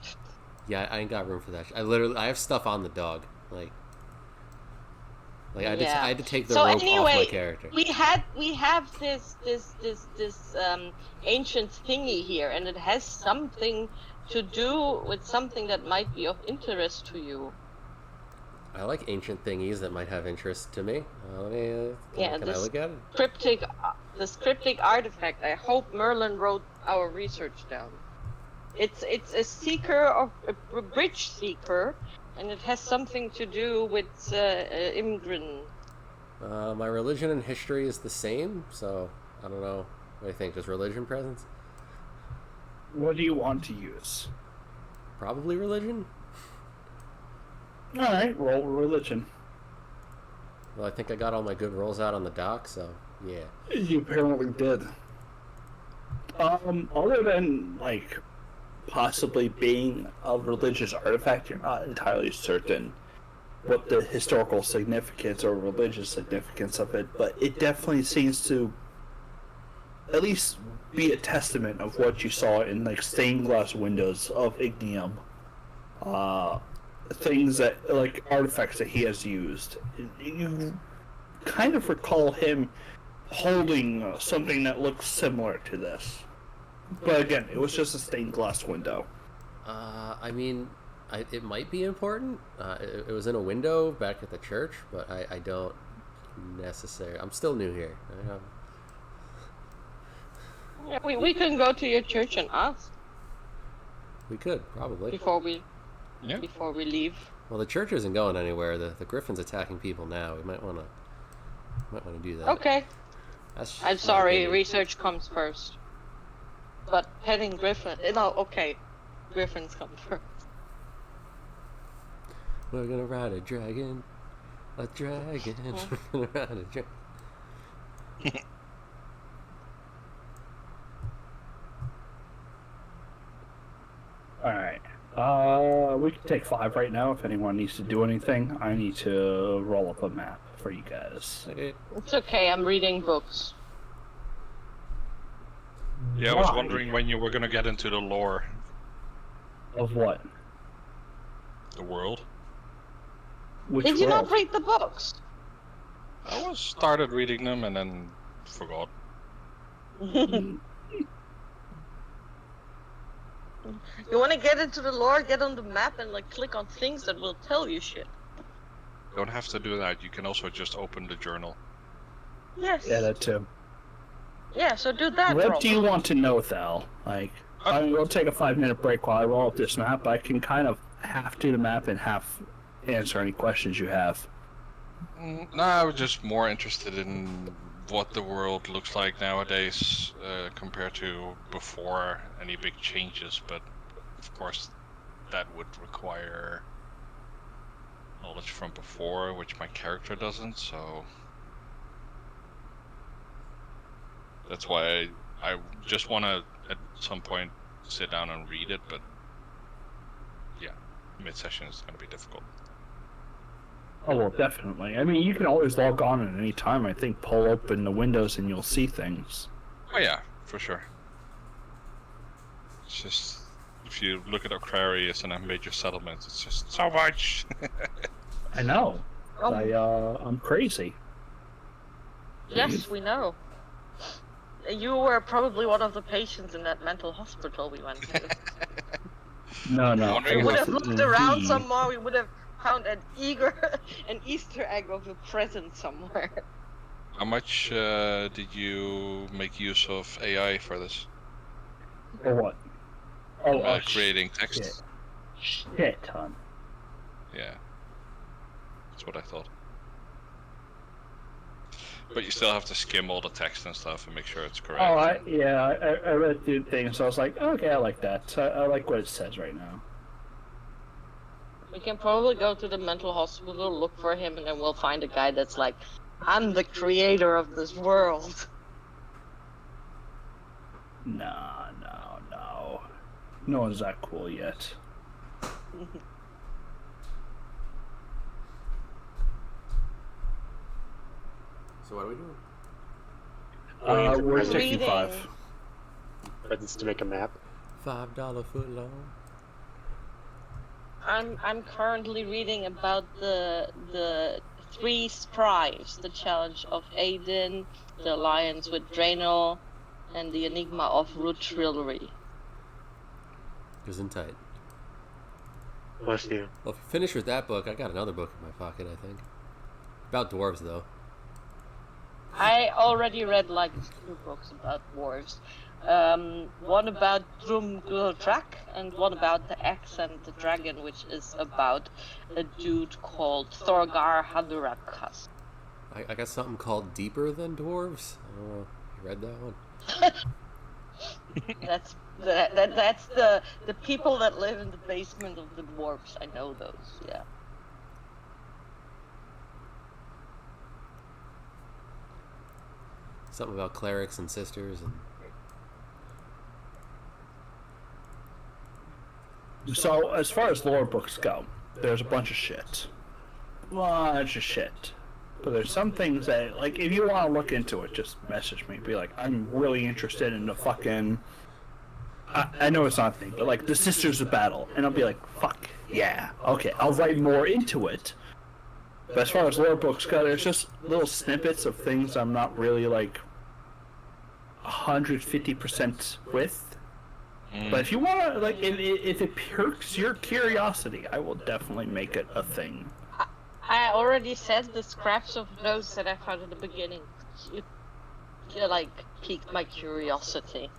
Yeah, I ain't got room for that. I have stuff on the dog. Like I had to take the So rope off my anyway, character. we have this ancient thingy here, and it has something to do with something that might be of interest to you. I like ancient thingies that might have interest to me. Yeah, can I this look at it? This cryptic artifact. I hope Merlin wrote our research down. It's a seeker of a bridge seeker, and it has something to do with Imgrin. My religion and history is the same, so I don't know. What do you think? Does religion presence? What do you want to use? Probably religion. All right, roll religion. Well, I think I got all my good rolls out on the dock, so yeah. You apparently did. Other than like possibly being a religious artifact, you're not entirely certain what the historical significance or religious significance of it, but it definitely seems to at least be a testament of what you saw in like stained glass windows of Ignium. Things that like artifacts that he has used. You kind of recall him holding something that looks similar to this. But again, it was just a stained glass window. I mean, it might be important. It was in a window back at the church, but I don't necessarily. I'm still new here. Yeah, we can go to your church and ask We could probably. before we Yeah. leave. Well, the church isn't going anywhere. The Griffin's attacking people now. We might want to do that. Okay. That's I'm my sorry, opinion. research comes first. But petting Griffin, no, okay. Griffins come first. We're gonna ride a dragon. A dragon. We're gonna ride a dragon. Alright. We can take 5 right now if anyone needs to do anything. I need to roll up a map for you guys. Okay. It's okay, I'm reading books. Yeah, I was Why? wondering when you were gonna get into the lore, Of what? the world. Which Did you world? not read the books? I was started reading them and then forgot. You want to get into the lore, get on the map and like click on things that will tell you shit. Don't have to do that. You can also just open the journal. Yes. Yeah, that too. Yeah, so do that. What Rob. do you want to know, Thal? Like, I will take a 5-minute break while I roll up this map. I can kind of half do the map and half answer any questions you have. No, I was just more interested in what the world looks like nowadays compared to before any big changes, but of course that would require knowledge from before, which my character doesn't, so that's why I just want to at some point sit down and read it, but yeah, mid-session is going to be difficult. Oh, well, definitely. I mean, you can always log on at any time. I think pull open the windows and you'll see things. Oh yeah, for sure. It's just, if you look at Aquarius and major settlements, it's just so much. I know. Oh. I'm crazy. Yes, we know. You were probably one of the patients in that mental hospital we went to. No. Wondering We it would was have looked around the- some more. We would have found an Easter egg of a present somewhere. How much did you make use of AI for this? For what? Oh, Creating text? Shit ton. Yeah. That's what I thought. But you still have to skim all the text and stuff and make sure it's correct. Oh, I read through things, so I was like, okay, I like that. I like what it says right now. We can probably go to the mental hospital, look for him, and then we'll find a guy that's like, I'm the creator of this world. No. No one's that cool yet. So what are we doing? We're Reading. taking 5. Presents to make a map. $5 foot long. I'm currently reading about the 3 scribes, the challenge of Aiden, the alliance with Draenor, and the enigma of Rutrillery. Gesundheit. Bless you. Well, if you finish with that book, I got another book in my pocket, I think. About dwarves, though. I already read like 2 books about dwarves. One about Drumgultrak and one about the Axe and the Dragon, which is about a dude called Thorgar Hadurakas. I got something called Deeper Than Dwarves. I don't know. You read that one? That's the people that live in the basement of the dwarves. I know those. Yeah. Something about clerics and sisters and. So, as far as lore books go, there's a bunch of shit. Bunch of shit. But there's some things that, like, if you want to look into it, just message me. Be like, I'm really interested in the fucking... I know it's not a thing, but, like, the Sisters of Battle. And I'll be like, fuck, yeah. Okay, I'll write more into it. But as far as lore books go, there's just little snippets of things I'm not really, like, 150% with. But if you want to, like, if it perks your curiosity, I will definitely make it a thing. I already said the scraps of notes that I found at the beginning. You like, piqued my curiosity.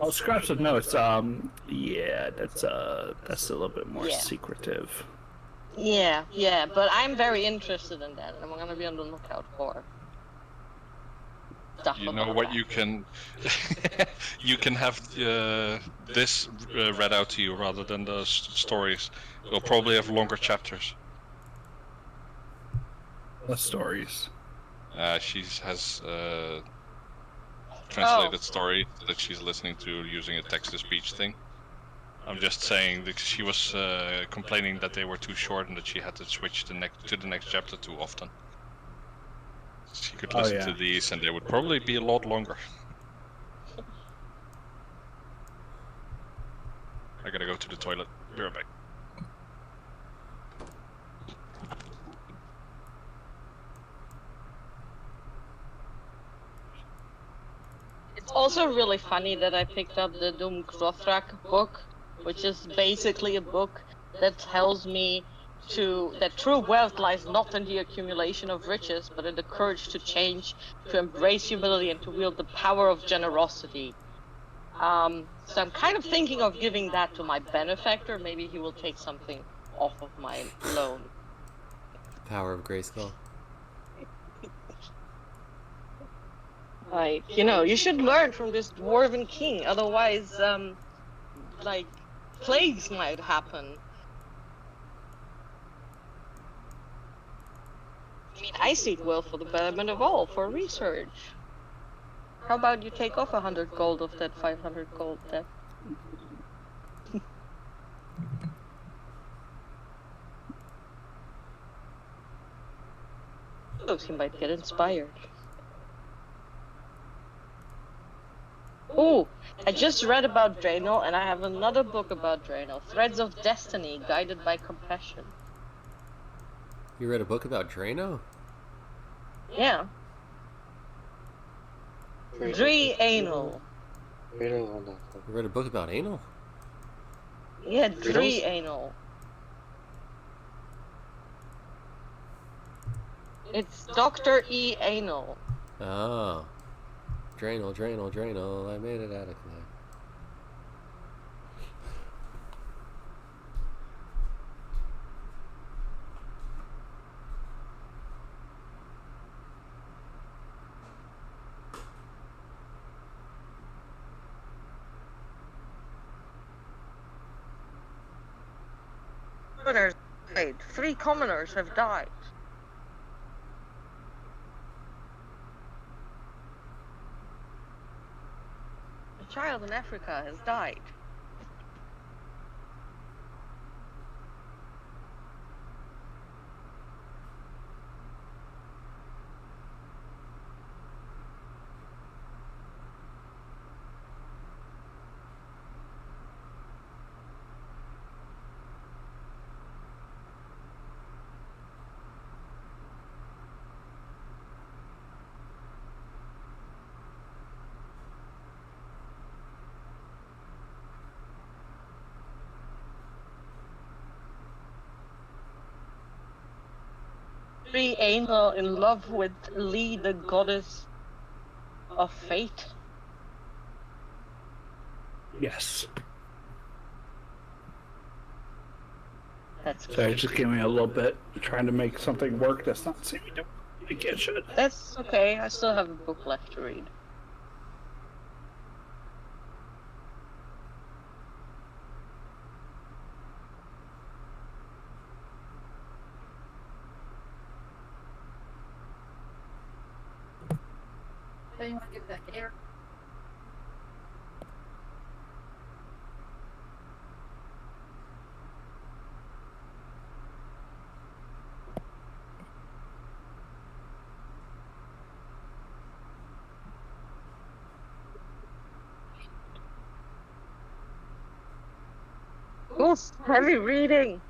Oh, scraps of notes, yeah, that's a little bit more Yeah. secretive. Yeah, but I'm very interested in that, and I'm gonna be on the lookout for stuff You know about what that. you can you can have this read out to you rather than the stories. We'll probably have longer chapters. The stories. She has translated story that she's listening to using a text-to-speech thing. I'm just saying that she was complaining that they were too short and that she had to switch to the next chapter too often. She could listen to these and they would probably be a lot longer. I gotta go to the toilet. Be right back. It's also really funny that I picked up the Doom Grothrak book, which is basically a book that tells me that true wealth lies not in the accumulation of riches, but in the courage to change, to embrace humility, and to wield the power of generosity. So I'm kind of thinking of giving that to my benefactor. Maybe he will take something off of my loan. Power of Grayskull. Like, you should learn from this dwarven king, otherwise, like, plagues might happen. I mean, I seek wealth for the betterment of all, for research. How about you take off 100 gold of that 500 gold debt? Looks he might get inspired. Ooh, I just read about Draenor, and I have another book about Draenor, Threads of Destiny, Guided by Compassion. You read a book about Drano? Yeah. Anal. You read a book about anal? Yeah, Anal. It's Dr. E. Anal. Oh. Draenor, I made it out of clay. Commoners died. 3 commoners have died. A child in Africa has died. Anal in love with Lee, the goddess of fate. Yes. That's Sorry, just give me a little bit. Trying to make something work that's not seeming to make it should. That's okay. I still have a book left to read. Oof, heavy reading.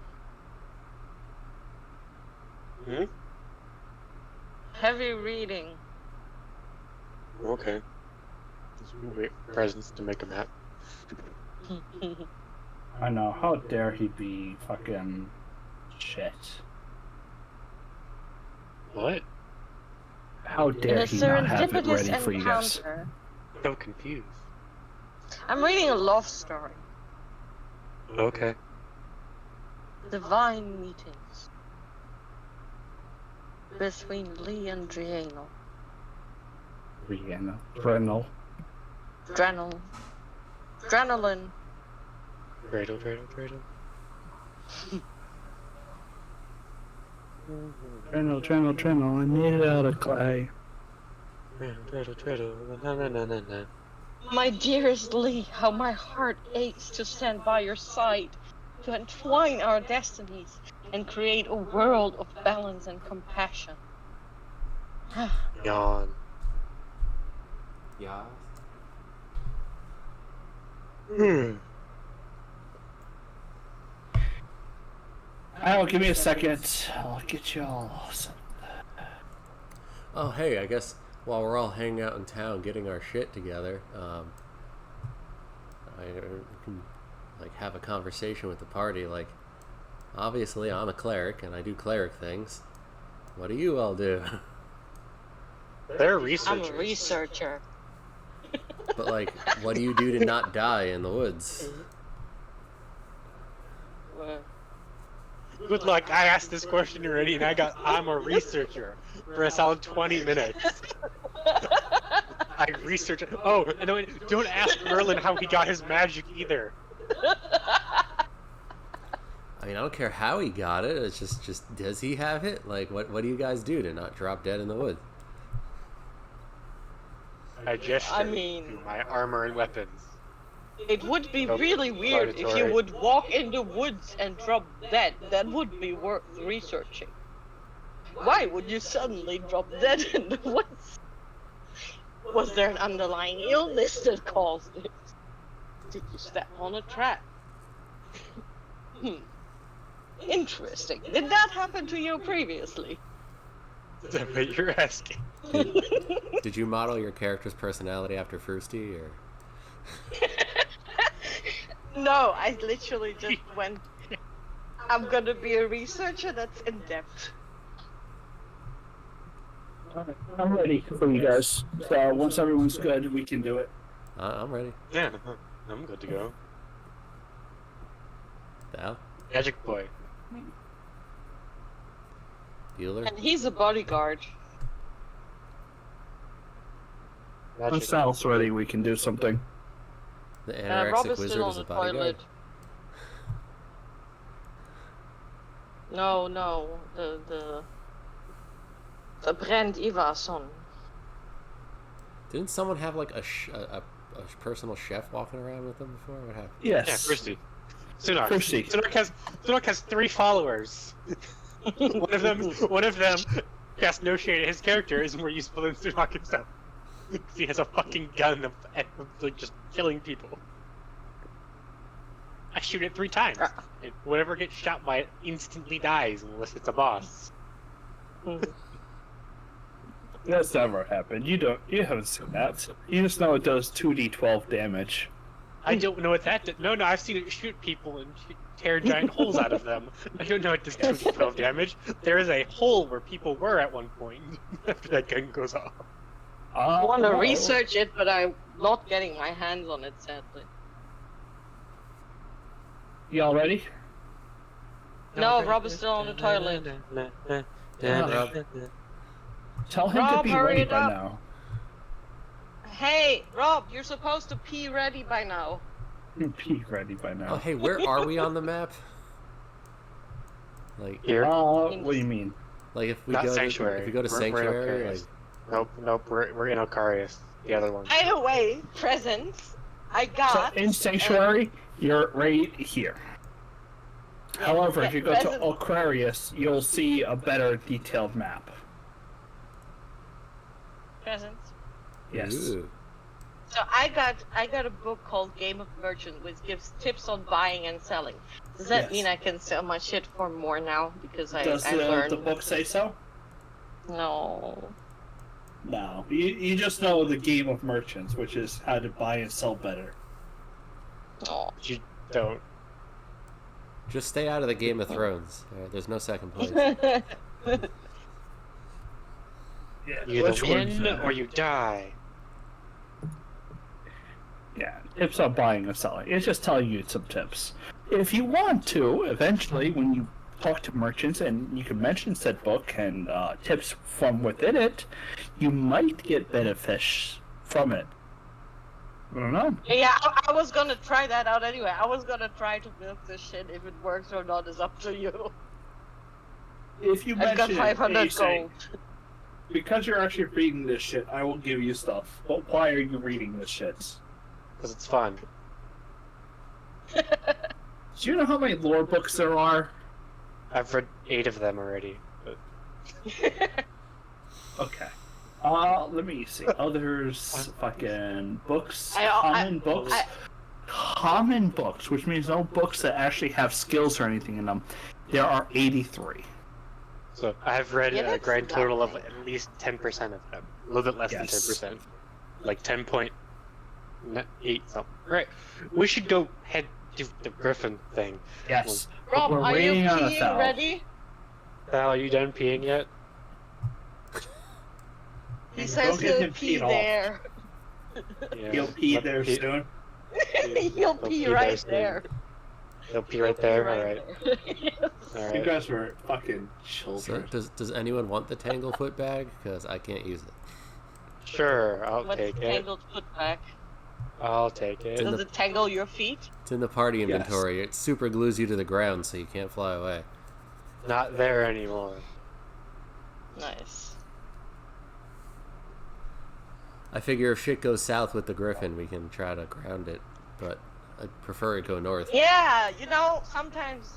Hmm? Heavy reading. Okay. Wait for presents to make a map. I know. How dare he be fucking shit? What? How In dare a he not have it serendipitous ready for you guys? encounter. So confused. I'm reading a love story. Okay. Divine meetings between Lee and Driano. Rihanna. Brenel. Drenel. Adrenaline. Dreidel, dreidel, dreidel. Trennel, I need it out of clay. Dreidel, dreidel, dreidel. Na na na na na. My dearest Lee, how my heart aches to stand by your side, to entwine our destinies, and create a world of balance and compassion. Yawn. Yeah. Oh, give me a second. I'll get y'all some. Oh, hey, I guess while we're all hanging out in town getting our shit together, I can like have a conversation with the party. Like, obviously, I'm a cleric and I do cleric things. What do you all do? They're I'm researchers. a researcher. But like, what do you do to not die in the woods? Good luck. I asked this question already, and I'm a researcher for a solid 20 minutes. I research. Oh, and don't ask Merlin how he got his magic either. I mean, I don't care how he got it. It's just does he have it? Like, what do you guys do to not drop dead in the woods? I gesture I mean, to my armor and weapons. it would be Oh, really weird if you auditory. would walk in the woods and drop dead. That would be worth researching. Why would you suddenly drop dead in the woods? Was there an underlying illness that caused it? Did you step on a trap? Interesting. Did that happen to you previously? Is that what you're asking? Did you model your character's personality after Frusty, or? No, I literally just went. I'm gonna be a researcher that's in depth. Alright, I'm ready for you guys. So once everyone's good, we can do it. I'm ready. Yeah, I'm good to go. Dal? Magic boy. Bueller? And he's a bodyguard. Once Sal's ready, we can do something. The Rob anorexic is wizard still on is a the bodyguard? toilet. No, the Brand Ivason. Didn't someone have like a personal chef walking around with them before? What happened? Yes. Yeah, Christy. Sunak. Christy. Sunak has 3 followers. one of them cast no shade at his character is more useful than Sunak himself. He has a fucking gun of like just killing people. I shoot it 3 times. And whatever gets shot by it instantly dies unless it's a boss. That's never happened. You haven't seen that. You just know it does 2d12 damage. I don't know what that did. No, I've seen it shoot people and tear giant holes out of them. I don't know it does 2d12 damage. There is a hole where people were at one point after that gun goes off. I want to research it, but I'm not getting my hands on it, sadly. Y'all ready? No, Rob is still on the toilet. Tell him Rob, to be hurry ready it by up. now. Hey, Rob, you're supposed to pee ready by now. Be ready by Oh, now. hey, where are we on the map? Like, Here. What do you mean? like if we Not go Sanctuary. if we go to We're in Sanctuary, Paris. Nope. We're in Ocarius. The other one. By the way, presents. I So got. in Sanctuary, you're right here. However, if you go to presents. Aquarius, you'll see a better detailed map. Presents. Yes. Ooh. So I got a book called Game of Merchant, which gives tips on buying and selling. Does that Yes. mean I can sell my shit for more now? Because Does I learned. the book say so? No. No. You just know the Game of Merchants, which is how to buy and sell better. Oh. You don't. Just stay out of the Game of Thrones. All right, there's no second place. Yeah. You either win or you die. Yeah, tips on buying and selling. It's just telling you some tips. If you want to, eventually, when you talk to merchants and you can mention said book and tips from within it, you might get benefits from it. I don't know. Yeah, I was gonna try that out anyway. I was gonna try to build this shit. If it works or not is up to you. If you I've got mention it, 500 you say, gold. because you're actually reading this shit, I will give you stuff. But why are you reading this shit? Because it's fun. Do you know how many lore books there are? I've read 8 of them already. But Okay. Let me see. Others, fucking books, common books, which means no books that actually have skills or anything in them. There are 83. so I've read Yeah, a that's grand total of nothing. at least 10% of them. A little bit less Yes. than 10%. Like 10.8 something. Right. We should go head to the Griffin thing. Yes. Rob, We're are you waiting on a peeing foul. ready? Sal, are you done peeing yet? He says get he'll him pee peed off. there. Yeah. He'll pee Let there pee- soon. He'll pee right soon. there. He'll pee right there? Alright. there. Yes. You Alright. guys were fucking So children. does anyone want the Tanglefoot bag? Because I can't use it. Sure, I'll What's take it. tangled foot back? I'll take It's it. in Does it tangle your feet? It's in the party Yes. inventory. It super glues you to the ground so you can't fly away. Not there anymore. Nice. I figure if shit goes south with the Griffin, we can try to ground it, but I prefer it go north. Yeah, sometimes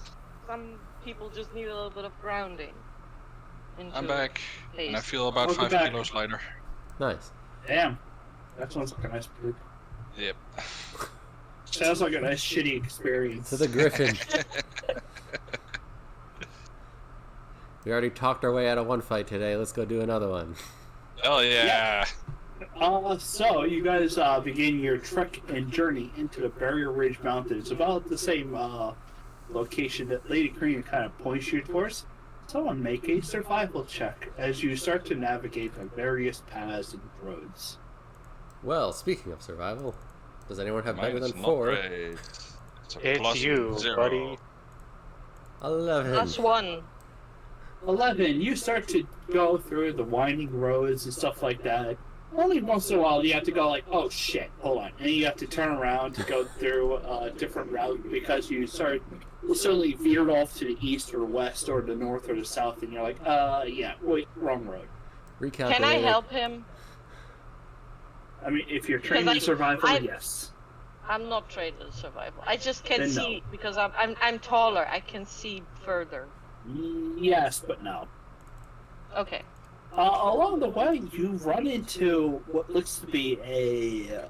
some people just need a little bit of grounding. I'm back, and I Taste. feel about Welcome 5 back. kilos lighter. Nice. Damn. That sounds like a nice poop. Yep. Sounds like a nice shitty experience. To the Griffin. We already talked our way out of one fight today. Let's go do another one. Hell yeah. So you guys begin your trek and journey into the Barrier Ridge Mountains, about the same location that Lady Cream kind of points you towards. Someone make a survival check as you start to navigate the various paths and roads. Well, speaking of survival, does anyone have better Mine's than not 4? great. It's a It's plus you, 0. buddy. 11. +1. 11, you start to go through the winding roads and stuff like that. Only once in a while you have to go like, oh shit, hold on. And you have to turn around to go through a different route because you suddenly veered off to the east or west or the north or the south and you're like, yeah, wait, wrong road. Recalculating. Can I help him? I mean, if you're trained in Because survival, I- yes. I'm not trained in survival. I just can Then no. see because I'm taller. I can see further. Yes, but no. Okay. Along the way, you run into what looks to be a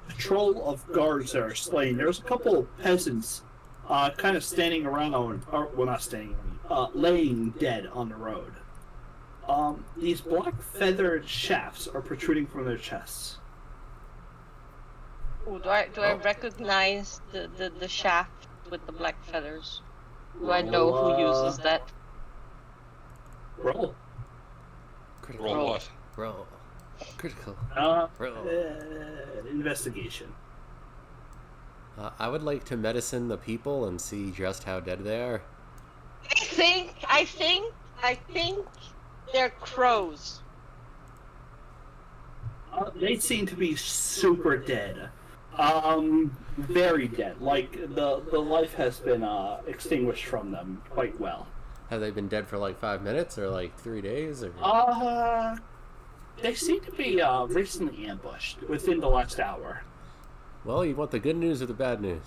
patrol of guards that are slain. There's a couple of peasants kind of standing around, or, well, not standing around, laying dead on the road. These black feathered shafts are protruding from their chests. Ooh, do I recognize the shaft with the black feathers? Do I know who uses that? Roll. Critical. Roll what? Roll. Critical. Roll. Investigation. I would like to medicine the people and see just how dead they are. I think they're crows. They seem to be super dead. Very dead. Like, the life has been extinguished from them quite well. Have they been dead for like 5 minutes or like 3 days? Or They seem to be recently ambushed within the last hour. Well, you want the good news or the bad news?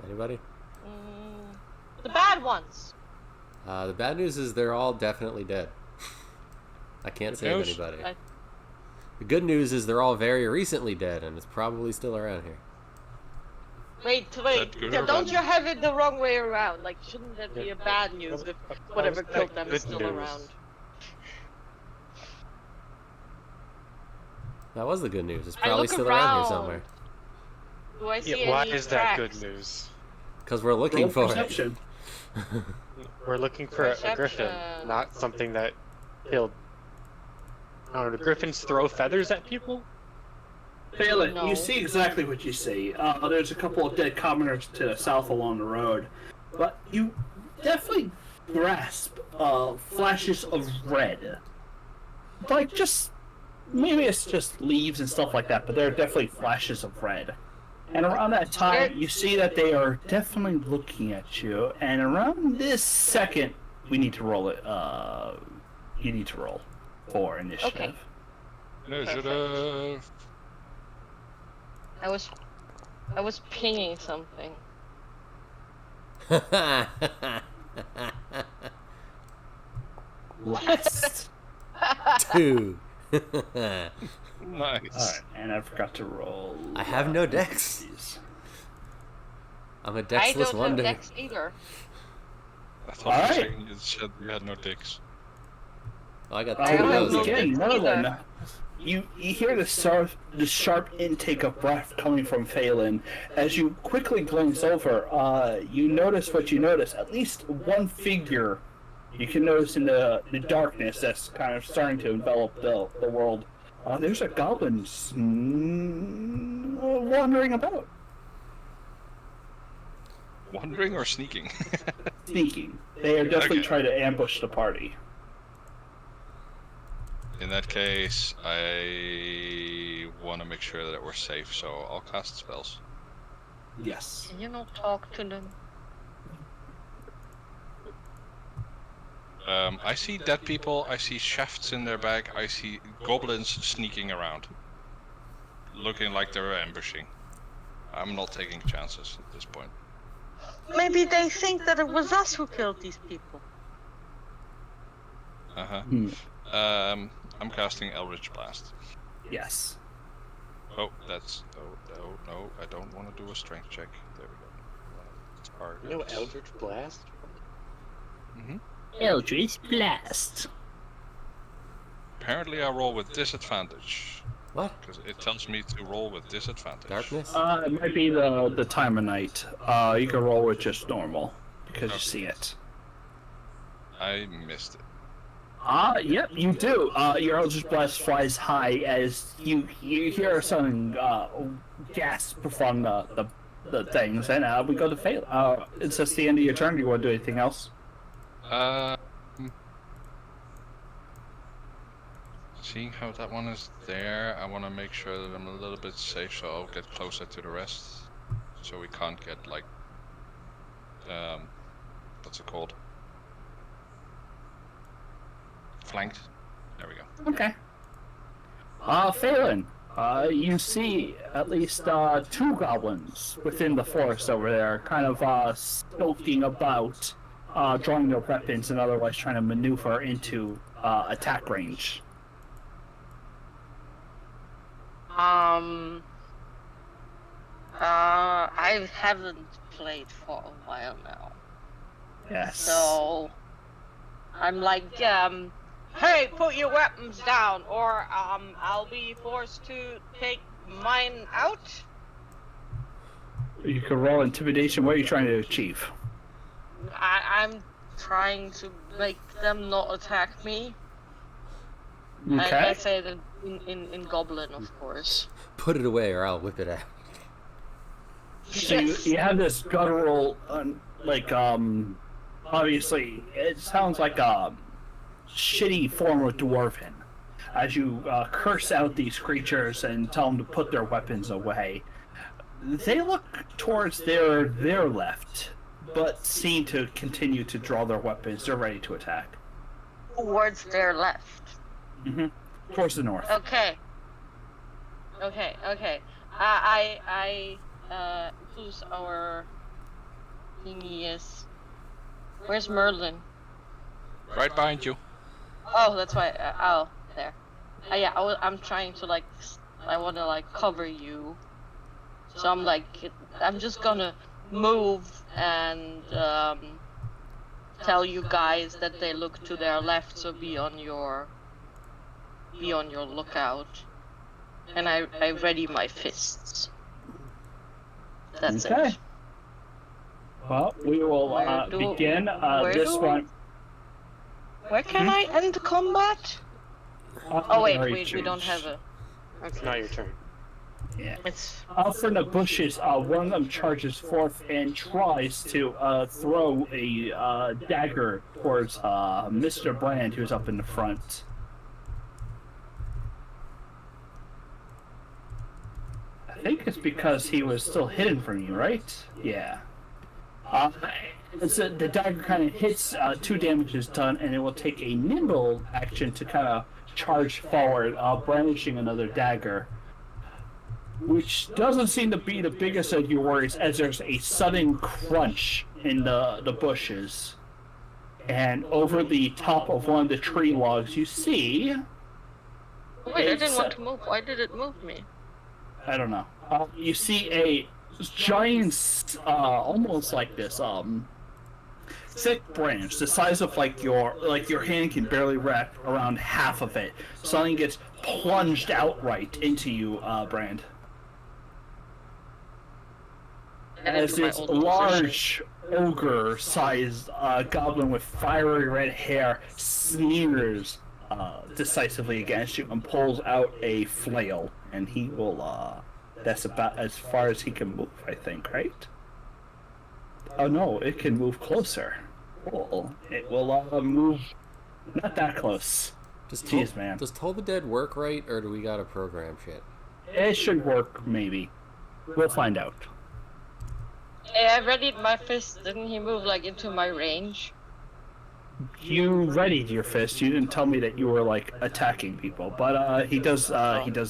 Anybody? The bad ones. The bad news is they're all definitely dead. I can't save anybody. The good news is they're all very recently dead, and it's probably still around here. Wait. Don't you have it the wrong way around? Like, shouldn't that be a bad news if whatever killed them is still around? That was the good news. It's probably still around here somewhere. Do I see any why is that tracks? good news? Because we're looking for perception. it. We're looking for a griffin, not something that killed. I don't know, do griffins throw feathers at people? Phelan, No. you see exactly what you see. There's a couple of dead commoners to the south along the road, but you definitely grasp flashes of red. Like, just maybe it's just leaves and stuff like that, but there are definitely flashes of red. And around that time, you see that they are definitely looking at you. And around this second, we need to roll it. You need to roll for initiative. Okay. Initiative. I was pinging something. Last. 2. Nice. Alright, and I forgot to roll. I have no dex. these. I'm a I dexless don't have wonder. Dex either. I thought you, Alright. you said you had no dicks. Oh, I got I 2 of have those. no Again, dex Merlin, either. you hear the sharp intake of breath coming from Phelan. As you quickly glance over, you notice what you notice. At least one figure you can notice in the darkness that's kind of starting to envelop the world. There's a goblin wandering about. Wandering or sneaking? Sneaking. They are definitely Okay. trying to ambush the party. In that case, I want to make sure that we're safe, so I'll cast spells. Yes. Can you not talk to them? I see dead people, I see shafts in their back, I see goblins sneaking around. Looking like they're ambushing. I'm not taking chances at this point. Maybe they think that it was us who killed these people. Uh-huh. Hmm. I'm casting Eldritch Blast. Yes. Oh, that's... No, I don't want to do a strength check. There we go. You know Eldritch Blast? Mm-hmm. Eldritch Blast. Apparently I roll with disadvantage. What? Because it tells me to roll with disadvantage. Darkness? It might be the time of night. You can roll with just normal because you see it. I missed it. Yep, you do. Your Eldritch Blast flies high as you hear some gasp from the things, and we go to fail. It's just the end of your turn. Do you want to do anything else? Seeing how that one is there, I want to make sure that I'm a little bit safe, so I'll get closer to the rest, so we can't get like, what's it called? Flanked. There we go. Okay. Phelan, you see at least 2 goblins within the forest over there, kind of skulking about, drawing their weapons and otherwise trying to maneuver into attack range. I haven't played for a while now. Yes. So I'm like, hey, put your weapons down, or I'll be forced to take mine out. You can roll intimidation. What are you trying to achieve? I'm trying to make them not attack me. And I Okay. say that in Goblin, of course. Put it away or I'll whip it out. So you have this guttural, obviously, it sounds like a shitty form of dwarven. As you curse out these creatures and tell them to put their weapons away, they look towards their left, but seem to continue to draw their weapons. They're ready to attack. towards their left. Mm-hmm. Towards the north. Okay. Who's our thingy is? Where's Merlin? Right behind you. Oh, that's why. There. Yeah, I'm trying to like. I want to like cover you. So I'm like, I'm just gonna move and tell you guys that they look to their left. So be on your lookout. And I ready my fists. That's Okay. it. Well, we will begin this one. Where can I end the combat? Oh wait, we don't have a. It's not your turn. Yeah. It's Out from the bushes, one of them charges forth and tries to throw a dagger towards Mr. Brand, who's up in the front. I think it's because he was still hidden from you, right? Yeah. The dagger kind of hits, 2 damage is done, and it will take a nimble action to kind of charge forward, brandishing another dagger. Which doesn't seem to be the biggest of your worries, as there's a sudden crunch in the bushes. And over the top of one of the tree logs, you see... Wait, I didn't want to move. Why did it move me? I don't know. You see a giant, almost like this, thick branch, the size of like your hand can barely wrap around half of it. Something gets plunged outright into you, Brand. As this large ogre-sized goblin with fiery red hair sneers decisively against you and pulls out a flail, and he will. That's about as far as he can move, I think, right? Oh no, it can move closer. Cool. It will move not that close. Jeez, man. Does Toll the Dead work right, or do we gotta program shit? It should work, maybe. We'll find out. Hey, I readied my fist. Didn't he move like into my range? You readied your fist. You didn't tell me that you were like attacking people, but he does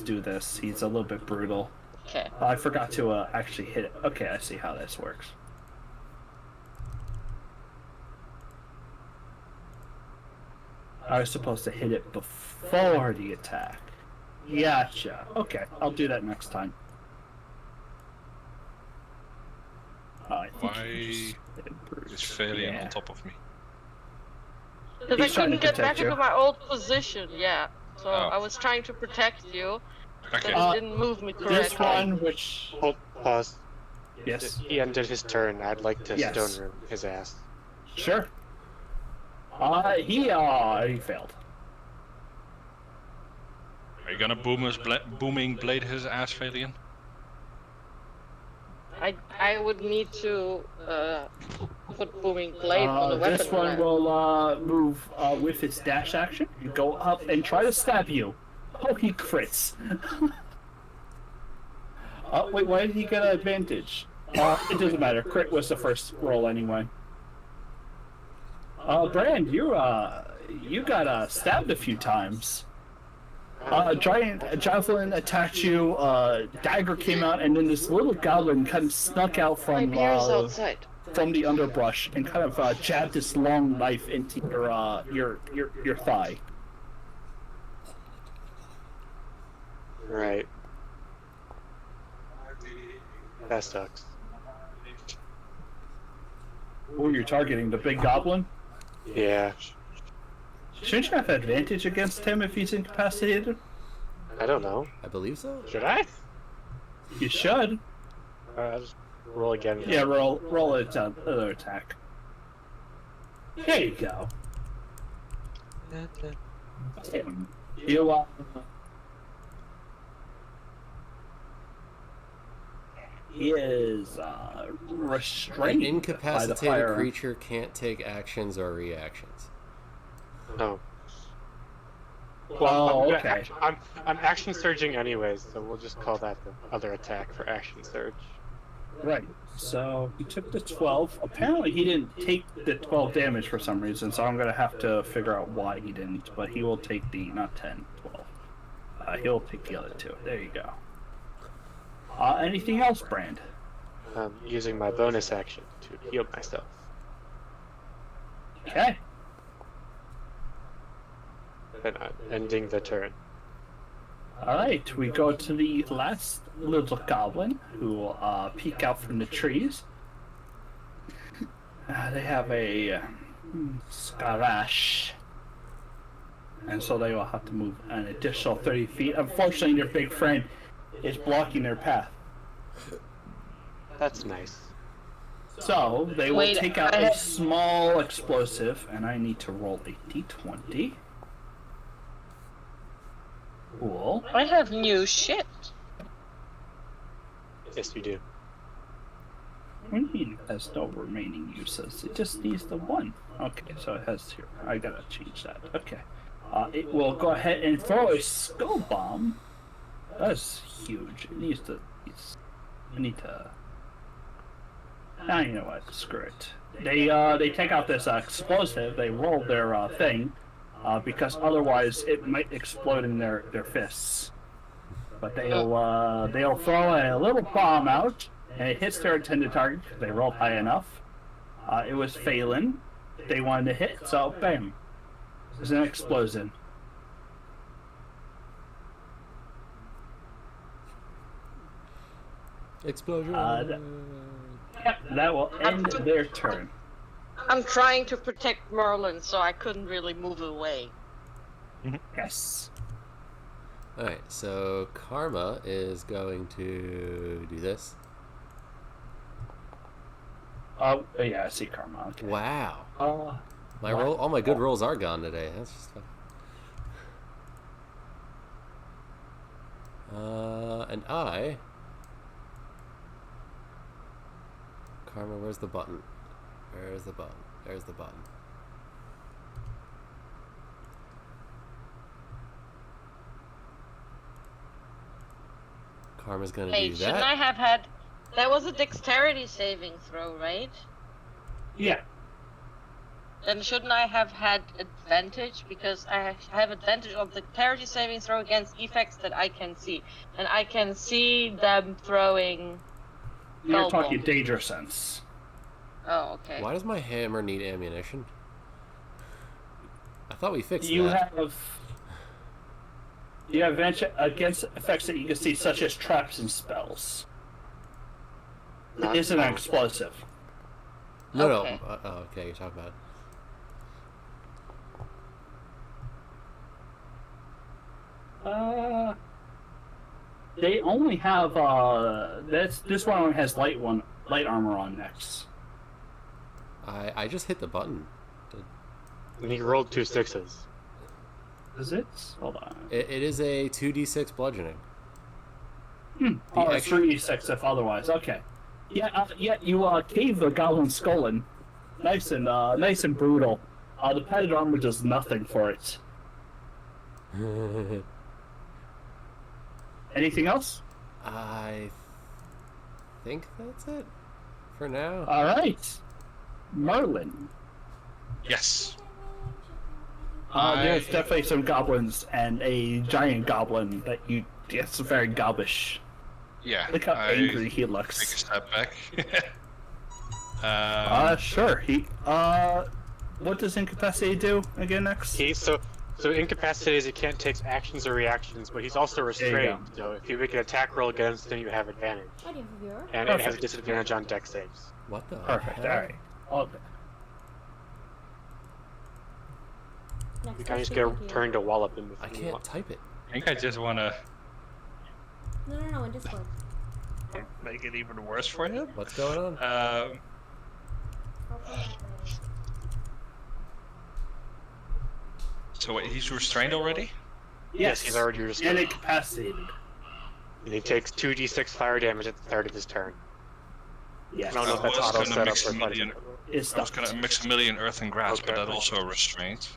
do this. He's a little bit brutal. Okay. I forgot to actually hit it. Okay, I see how this works. I was supposed to hit it before the attack. Gotcha. Okay, I'll do that next time. Why is Valiant on top of me? Because I He's trying to couldn't get back protect you. into my old position, yeah. So Oh. I was trying to protect you, but Okay. it didn't move me correctly. This one, which Hold, pause. yes, He ended his turn. I'd like to Yes. stone room his ass. sure. He failed. Are you gonna booming blade his ass, Valiant? I would need to put booming blade on the weapon. This one rack. will move with its dash action and go up and try to stab you. Oh, he crits. Wait, why did he get an advantage? It doesn't matter. Crit was the first roll anyway. Brand, you got stabbed a few times. Giant javelin attacked you, dagger came out, and then this little goblin kind of snuck out My from beer's outside. from the underbrush and kind of jabbed this long knife into your thigh. Right. That sucks. Oh, you're targeting the big goblin? Yeah. Shouldn't you have advantage against him if he's incapacitated? I don't know. I believe so. Should I? You should. I'll just roll again. Yeah, roll it down, another attack. There you go. You he is An restrained by the incapacitated fire. creature can't take actions or reactions. No. Oh, I'm gonna okay. I'm action surging anyways, so we'll just call that the other attack for action surge. Right. So he took the 12. Apparently, he didn't take the 12 damage for some reason, so I'm going to have to figure out why he didn't. But he will take the, not 10, 12. He'll take the other two. There you go. Anything else, Brand? I'm using my bonus action to heal myself. Okay. And I'm ending the turn. Alright, we go to the last little goblin who will peek out from the trees. They have a Skarash. And so they will have to move an additional 30 feet. Unfortunately, their big friend is blocking their path. That's nice. So they will Wait, take out I a have- small explosive, and I need to roll a d20. Cool. I have new shit. Yes, you do. What do you mean it has no remaining uses? It just needs the one. Okay, so it has here. I gotta change that. Okay. It will go ahead and throw a skull bomb. That's huge. It needs to. I need to. You know what? Screw it. They take out this explosive. They roll their thing, because otherwise it might explode in their fists. But they'll throw a little bomb out, and it hits their intended target because they rolled high enough. It was Phelan. They wanted to hit, so bam. There's an explosion. Explosion. Yep, that will end their turn. I'm trying to protect Merlin, so I couldn't really move away. Yes. Alright, so Karma is going to do this. Oh, yeah, I see Karma. Okay. Wow. My All my good rolls are gone today. That's just fun. And I... Karma, where's the button? Where's the button? There's the button. Karma's gonna Hey, do shouldn't that. I have had... That was a dexterity saving throw, right? Yeah. Then shouldn't I have had advantage? Because I have advantage of the dexterity saving throw against effects that I can see. And I can see them throwing... You're Skull talking bomb. danger sense. Oh, okay. Why does my hammer need ammunition? I thought we fixed You that. have advantage against effects that you can see, such as traps and spells. It isn't an explosive. No, Okay. no. Oh, okay, you're talking about. They only have this one only has light armor on next. I just hit the button. And he rolled 2 6s. Is it? Hold on. It is a 2d6 bludgeoning. Oh, it's extra- 3d6 if otherwise. Okay. Yeah, you cave the goblin skull in. Nice and brutal. The padded armor does nothing for it. Anything else? I think that's it for now. All right, Merlin. Yes. There's definitely some goblins and a giant goblin that you. It's very gobbish. Yeah. Look how I angry he take a looks. step back. Sure. He. What does incapacitate do again next? So incapacitated, he can't take actions or reactions, but he's also There you restrained. So if you make an attack roll against him, you have advantage, I do have a viewer. and it has Perfect. disadvantage on dex saves. What the Perfect. All hell? right. Okay. Next You can just question, get a thank you. turn to wallop him. I If you can't want. type it. I think I just want to No, in Discord. make it even worse for him. What's going on? So wait, he's restrained already? Yes, he's already and restrained. incapacitated. And he takes 2d6 fire damage at the start of his turn. Yes. I don't know if I that's was auto gonna set up mix or a million- It's I was gonna mix a million earth and grass, but Okay. that also restrained.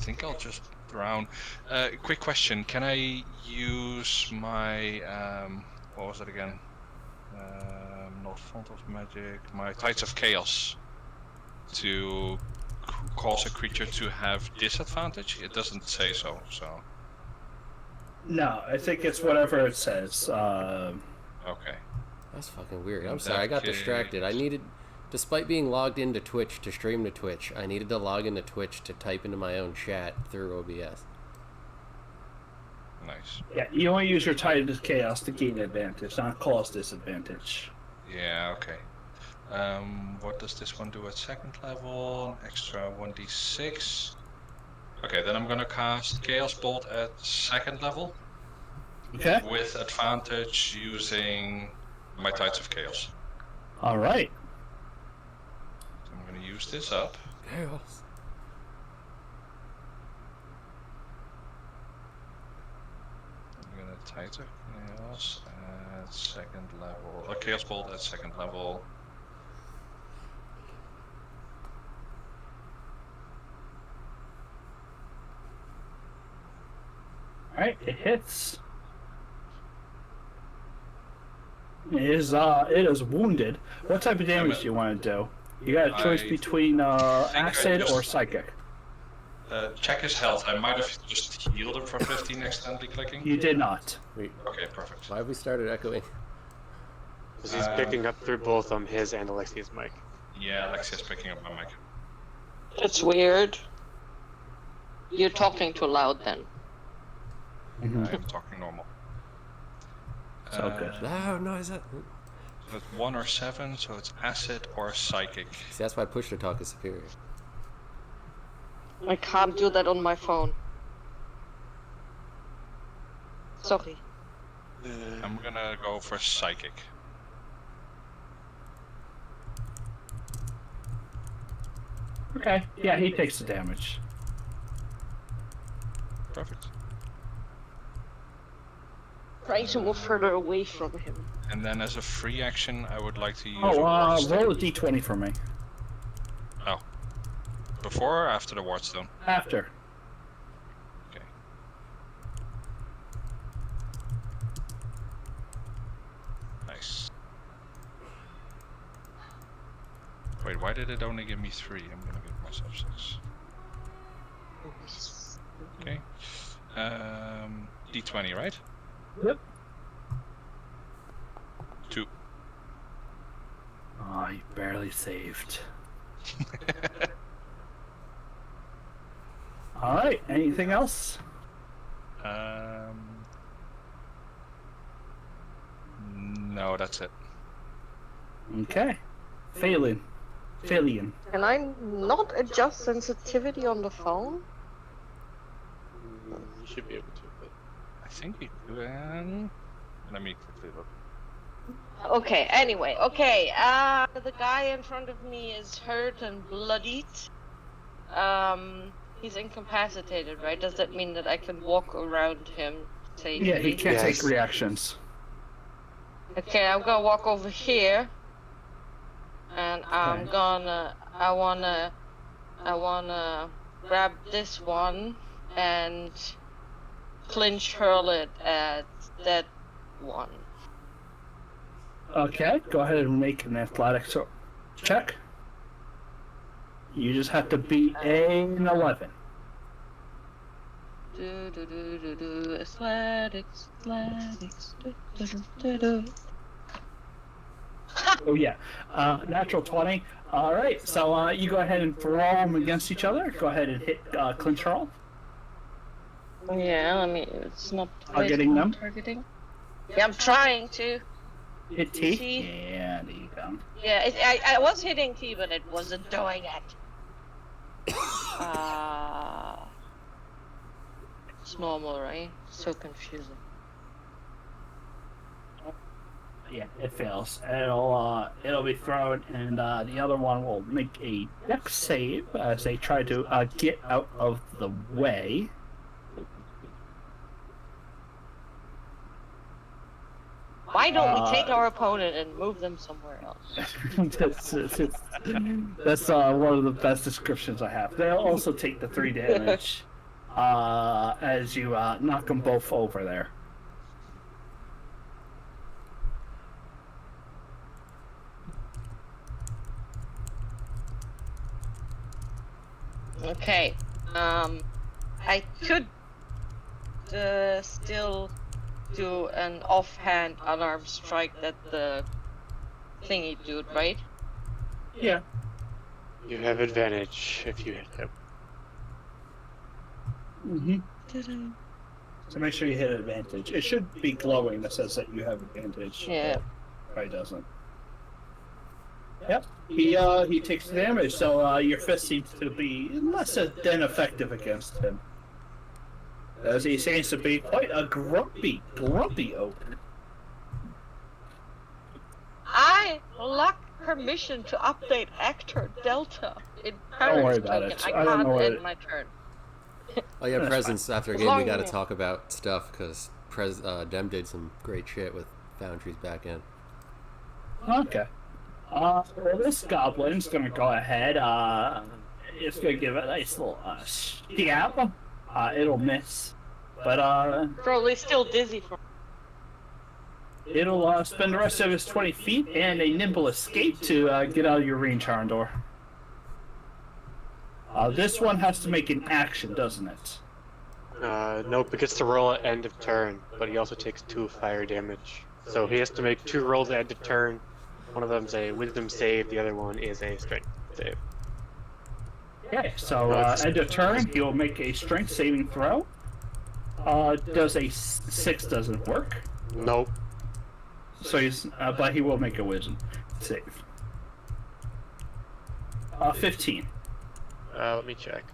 think I'll just drown. Quick question: can I use my what was it again? Not Font of Magic. My Tides of Chaos to cause a creature to have disadvantage? It doesn't say so. So. No, I think it's whatever it says. Okay. That's fucking weird. I'm In sorry, I got that distracted. I needed, despite being logged into Twitch to stream to Twitch, I needed to log into Twitch to type into my own chat through OBS. Nice. Yeah, you only use your Tide of Chaos to gain advantage, not cause disadvantage. Yeah, okay. What does this one do at second level? An extra 1d6. Okay, then I'm gonna cast Chaos Bolt at second level. Okay. With advantage using my Tides of Chaos. All right. So I'm gonna use this up. Chaos. I'm gonna Tides of Chaos at second level. Chaos Bolt at second level. All right, it hits. It is wounded. What type of damage do you want to do? You got a choice between acid or psychic. Check his health. I might have just healed him for 15 accidentally clicking. You did not. Wait, Okay, perfect. why have we started echoing? Because he's picking up through both his and Alexia's mic. Yeah, Alexia's picking up my mic. It's weird. You're talking too loud then. Mm-hmm. I'm talking normal. So good. Loud noise. So it's 1 or 7, so it's acid or psychic. See, that's why push to talk is superior. I can't do that on my phone. Sorry. I'm gonna go for psychic. Okay. Yeah, he takes the damage. Perfect. Trying to move further away from him. And then as a free action, I would like to use Oh, a ward stone. roll a d20 for me. Oh. Before or after the ward stone? After. Okay. Nice. Wait, why did it only give me 3? I'm gonna give myself 6. Okay. D20, right? Yep. 2. Oh, you barely saved. All right. Anything else? No, that's it. Okay. Phalian. Can I not adjust sensitivity on the phone? You should be able to, but I think we can. Let me quickly look. Okay, anyway, the guy in front of me is hurt and bloodied. He's incapacitated, right? Does that mean that I can walk around him safely? Yeah, he can't Yes. take reactions. Okay, I'm gonna walk over here. And I wanna grab this one and clinch hurl it at that one. Okay, go ahead and make an athletics check. You just have to beat an 11. Athletics. Oh yeah, natural 20. All right, so you go ahead and throw them against each other. Go ahead and hit clinch hurl. Yeah, I mean, it's not Targeting them? targeting. Yeah, I'm trying to. Hit T. T. Yeah, there you go. Yeah, I was hitting T, but it wasn't doing it. It's normal, right? So confusing. Yeah, it fails. It'll be thrown, and the other one will make a dex save as they try to get out of the way. Why don't we take our opponent and move them somewhere else? That's one of the best descriptions I have. They'll also take the 3 damage. as you knock them both over there. Okay. I could still do an offhand unarmed strike that the thingy dude, right? Yeah. You have advantage if you hit him. Mm-hmm. So make sure you hit advantage. It should be glowing that says that you have advantage. Yeah. But probably doesn't. Yep. He takes damage, so your fist seems to be less than effective against him. As he seems to be quite a grumpy ogre. I lack permission to update actor Delta in Don't worry Paris about token. it. I I don't can't know what end it- my turn. Oh yeah, That's presents after a As game. We long got to as- talk about stuff because Dem did some great shit with Foundry's back end. Okay. Well, this goblin's gonna go ahead. It's gonna give it a nice little stab. It'll miss, but Probably still dizzy from. it'll spend the rest of its 20 feet and a nimble escape to get out of your range, Harndor. This one has to make an action, doesn't it? Nope, it gets to roll at end of turn, but he also takes 2 fire damage. So he has to make 2 rolls at end of turn. One of them's a wisdom save, the other one is a strength save. Okay, so end of turn, he'll make a strength saving throw. Does a 6 doesn't work? Nope. So he's, but he will make a wisdom save. 15. Let me check.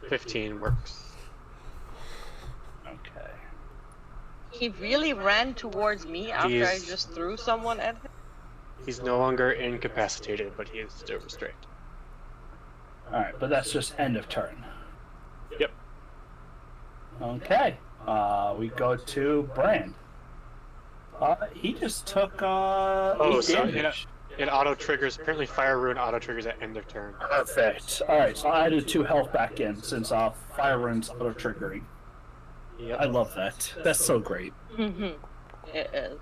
15 works. Okay. He really ran towards me after I He's- just threw someone at him. He's no longer incapacitated, but he is still restrained. Alright, but that's just end of turn. Yep. Okay. We go to Brand. He just took 8 so damage. it auto triggers. Apparently, Fire Rune auto triggers at end of turn. Perfect. Alright, so I added 2 health back in since Fire Rune's auto triggering. Yep. I love that. That's so great. It is.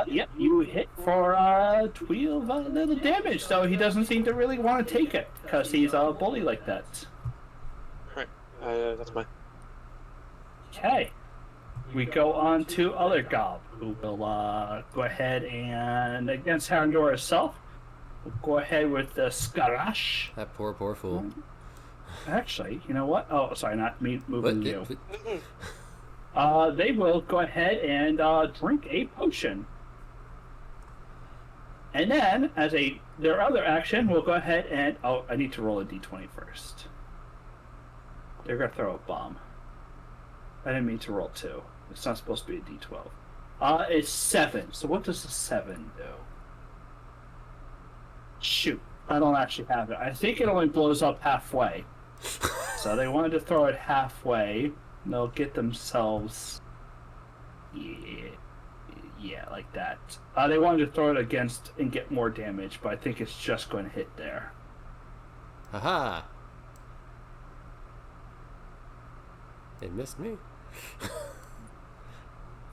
Yep, you hit for 12 little damage, so he doesn't seem to really want to take it because he's a bully like that. That's mine. Okay. We go on to other Gob, who will go ahead and, against Harandor herself, we'll go ahead with the Skarash. That poor fool. Actually, you know what? Oh, sorry, not me moving you. But They will go ahead and drink a potion. And then, as their other action, we'll go ahead and... Oh, I need to roll a d20 first. They're going to throw a bomb. I didn't mean to roll 2. It's not supposed to be a d12. It's 7. So what does the 7 do? Shoot. I don't actually have it. I think it only blows up halfway. So they wanted to throw it halfway. They'll get themselves... Yeah, like that. They wanted to throw it against and get more damage, but I think it's just going to hit there. haha. They missed me.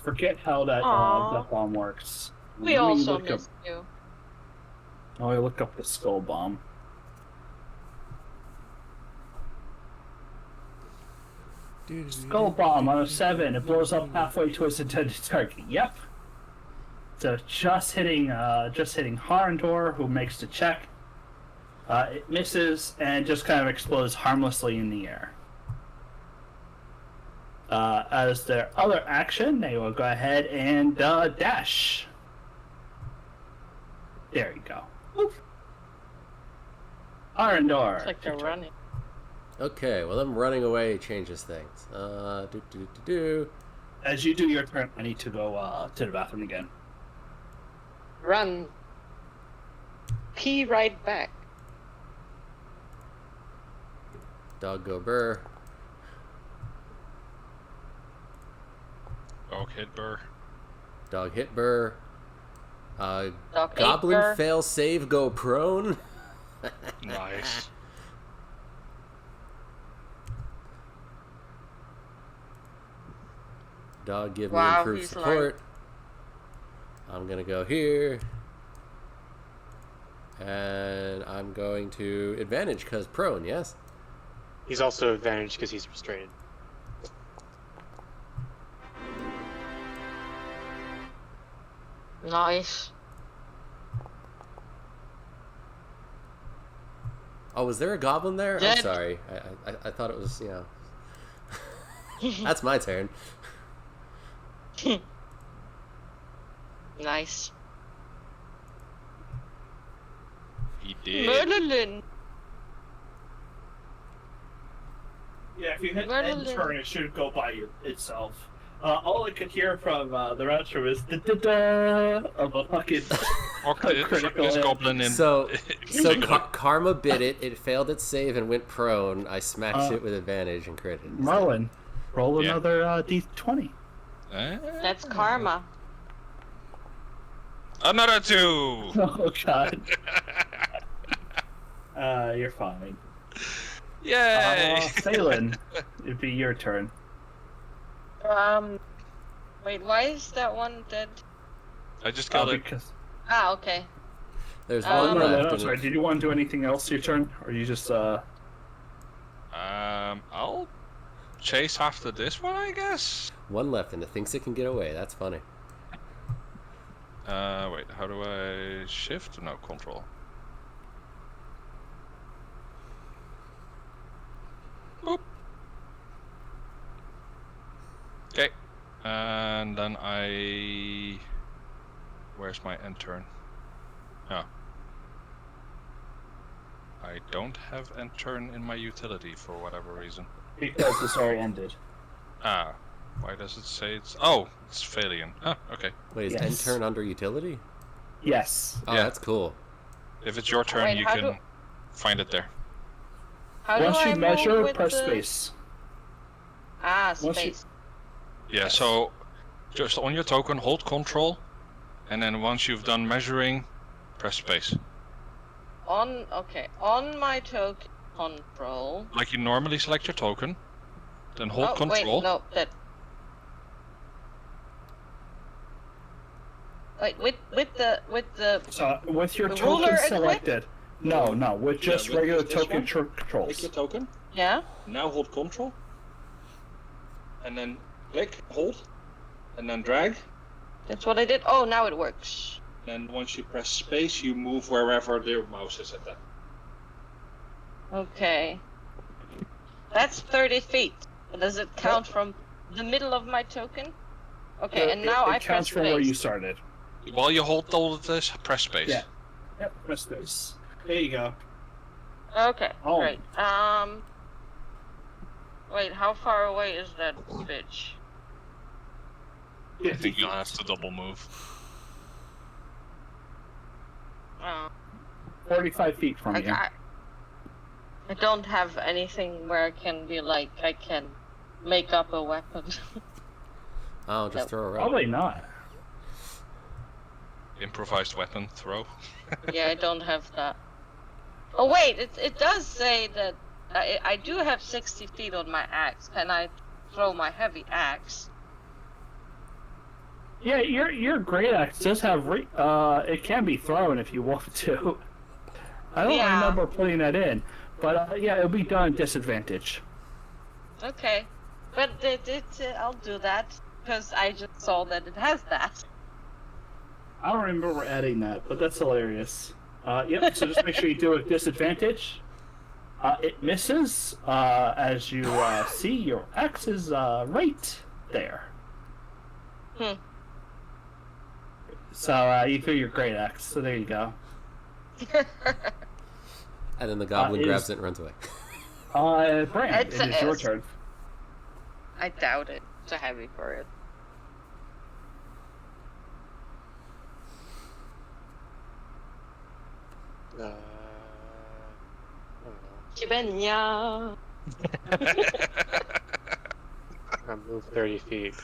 Forget how that bomb works. We Let me also look missed you. Oh, I look up the skull bomb. Skull bomb on a 7. It blows up halfway to its intended target. Yep. So just hitting Harandor, who makes the check. It misses and just kind of explodes harmlessly in the air. As their other action, they will go ahead and dash. There you go. Oof. Arendor. It's like they're running. Okay, well, them running away changes things. As you do your turn, I need to go to the bathroom again. Run. Pee right back. Dog go burr. Dog hit Burr. Dog hit burr. Dog Goblin acre. fail save go prone. Nice. Dog give me Wow, improved he's support. I'm gonna go here. And I'm going to advantage because prone, yes? He's also advantaged because he's restrained. Nice. Oh, was there a goblin there? I'm Dead. sorry. I thought it was, That's my turn. Nice. He did. Merlin. Yeah, if you hit Merlin. end turn, it should go by itself. All I could hear from the rancher was da da da of a fucking Okay, critical this hit. goblin in. So Karma bit it. It failed its save and went prone. I smashed it with advantage and critted. Marlin, roll Yeah. another d20. That's karma. Another 2! Oh god. You're fine. Yay! Phelan, it'd be your turn. Wait, why is that one dead? I just killed it. Because Ah, okay. There's Oh, one no, left. I'm and sorry. Did you want to do anything else your turn, or you just I'll chase after this one, I guess. One left, and it thinks it can get away. That's funny. Wait, how do I shift? No, control. Boop. Okay, and then where's my end turn? Oh. I don't have end turn in my utility for whatever reason. because this already ended? Ah, why does it say it's... Oh, it's Phalian. Ah, okay. Wait, is Yes. end turn under utility? Yes. Oh, Yeah. that's cool. If it's your turn, Wait, you how can do- find it there. How Once do I you measure, move with press the... space. Ah, Once you- space. Yeah, so just on your token, hold control, and then once you've done measuring, press space. On my token control. Like you normally select your token, then hold Oh, control. wait, no, that... Wait, with the... So with your The token ruler equipped? selected. No, with just with regular this token one? controls. Click your token. Yeah? Now hold control. And then click, hold. And then drag. That's what I did. Oh, now it works. Then once you press space, you move wherever the mouse is at that. Okay. That's 30 feet. Does it count from the middle of my token? Okay, and now it I counts press from where you space. started. While you hold all of this, press space. Yeah. Yep, press space. There you go. Okay, Oh. great. Wait, how far away is that bitch? I think you'll have to double move. Oh, 45 feet from you. I don't have anything where I can be like, I can make up a weapon. Oh, just Nope. throw a rope. Probably not. Improvised weapon throw. Yeah, I don't have that. Oh wait, it does say that I do have 60 feet on my axe. Can I throw my heavy axe? Yeah, your great axe does have it can be thrown if you want to. I don't Yeah. remember putting that in, but yeah, it'll be done at disadvantage. Okay, but I'll do that because I just saw that it has that. I don't remember adding that, but that's hilarious. Yep, so just make sure you do it at disadvantage. It misses, as you see your axe is right there. Hmm. So you threw your great axe, so there you go. And then the goblin is- grabs it and runs away. Brand, It's it is your S. turn. I doubt it. Too heavy for it. I don't know. Kibenya. I moved 30 feet.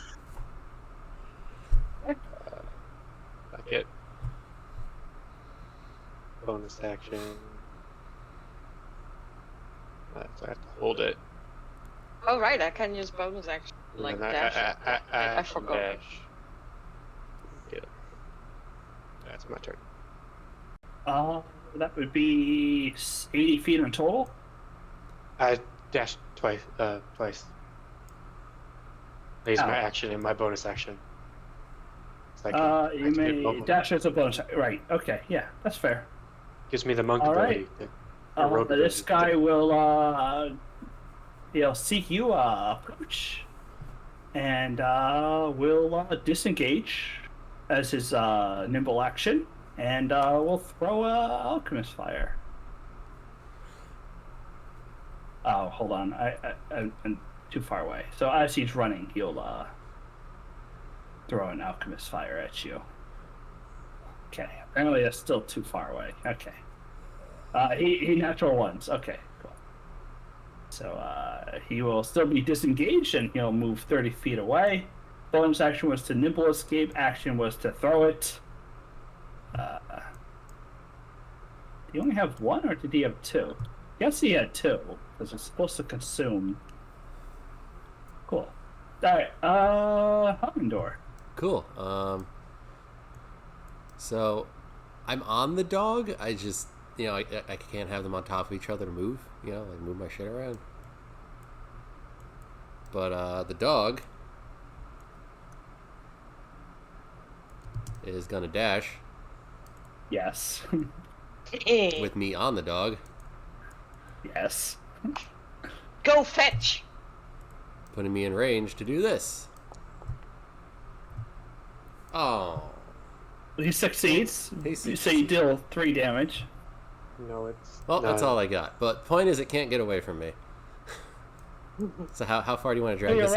it. Bonus action. So I have to hold it. Oh right, I can use bonus action like And then dash. I forgot. Dash. Yeah. That's my turn. That would be 80 feet in total. I dashed twice. Twice. I used my action and my bonus action. So I can You activate may both. dash as a bonus. Right. Okay. Yeah, that's fair. Gives me the monk All ability. right. This guy will seek you approach, and will disengage as his nimble action, and will throw alchemist fire. Oh, hold on. I'm too far away. So as he's running, he'll throw an alchemist fire at you. Okay. Apparently that's still too far away. Okay. He natural ones. Okay, cool. So he will still be disengaged, and he'll move 30 feet away. Bonus action was to nimble escape. Action was to throw it. Did he only have one, or did he have two? Yes, he had two, because it's supposed to consume. Cool. Alright, Hummindoor. Cool. So I'm on the dog. I just, I can't have them on top of each other to move. Like move my shit around. But the dog is gonna dash. Yes. With me on the dog. Yes. Go fetch! Putting me in range to do this. Oh. He succeeds. So you deal 3 damage. No, it's. Well, that's all I got. But point is, it can't get away from me. So how far do you want to drag this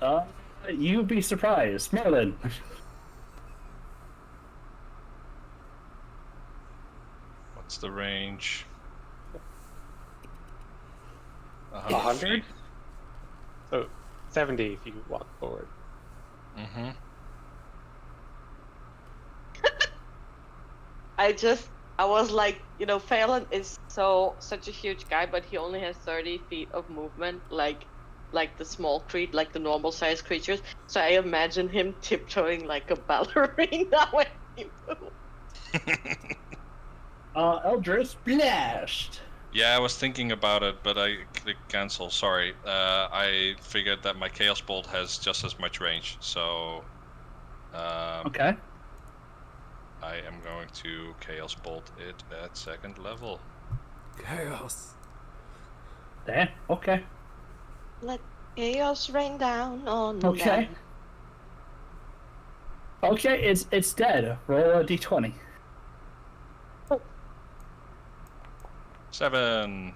right. You'd be surprised. Merlin. What's the range? 100? So 70 if you walk forward. Mm-hmm. I was like, Phelan is such a huge guy, but he only has 30 feet of movement, like the small like the normal sized creatures. So I imagine him tiptoeing like a ballerina when he moves. Eldritch Blast. Yeah, I was thinking about it, but I clicked cancel. Sorry. I figured that my Chaos Bolt has just as much range, so. Okay. I am going to Chaos Bolt it at 2nd level. Chaos. Damn. Okay. Let chaos rain down on Okay. them. Okay, it's dead. Roll a d20. 7.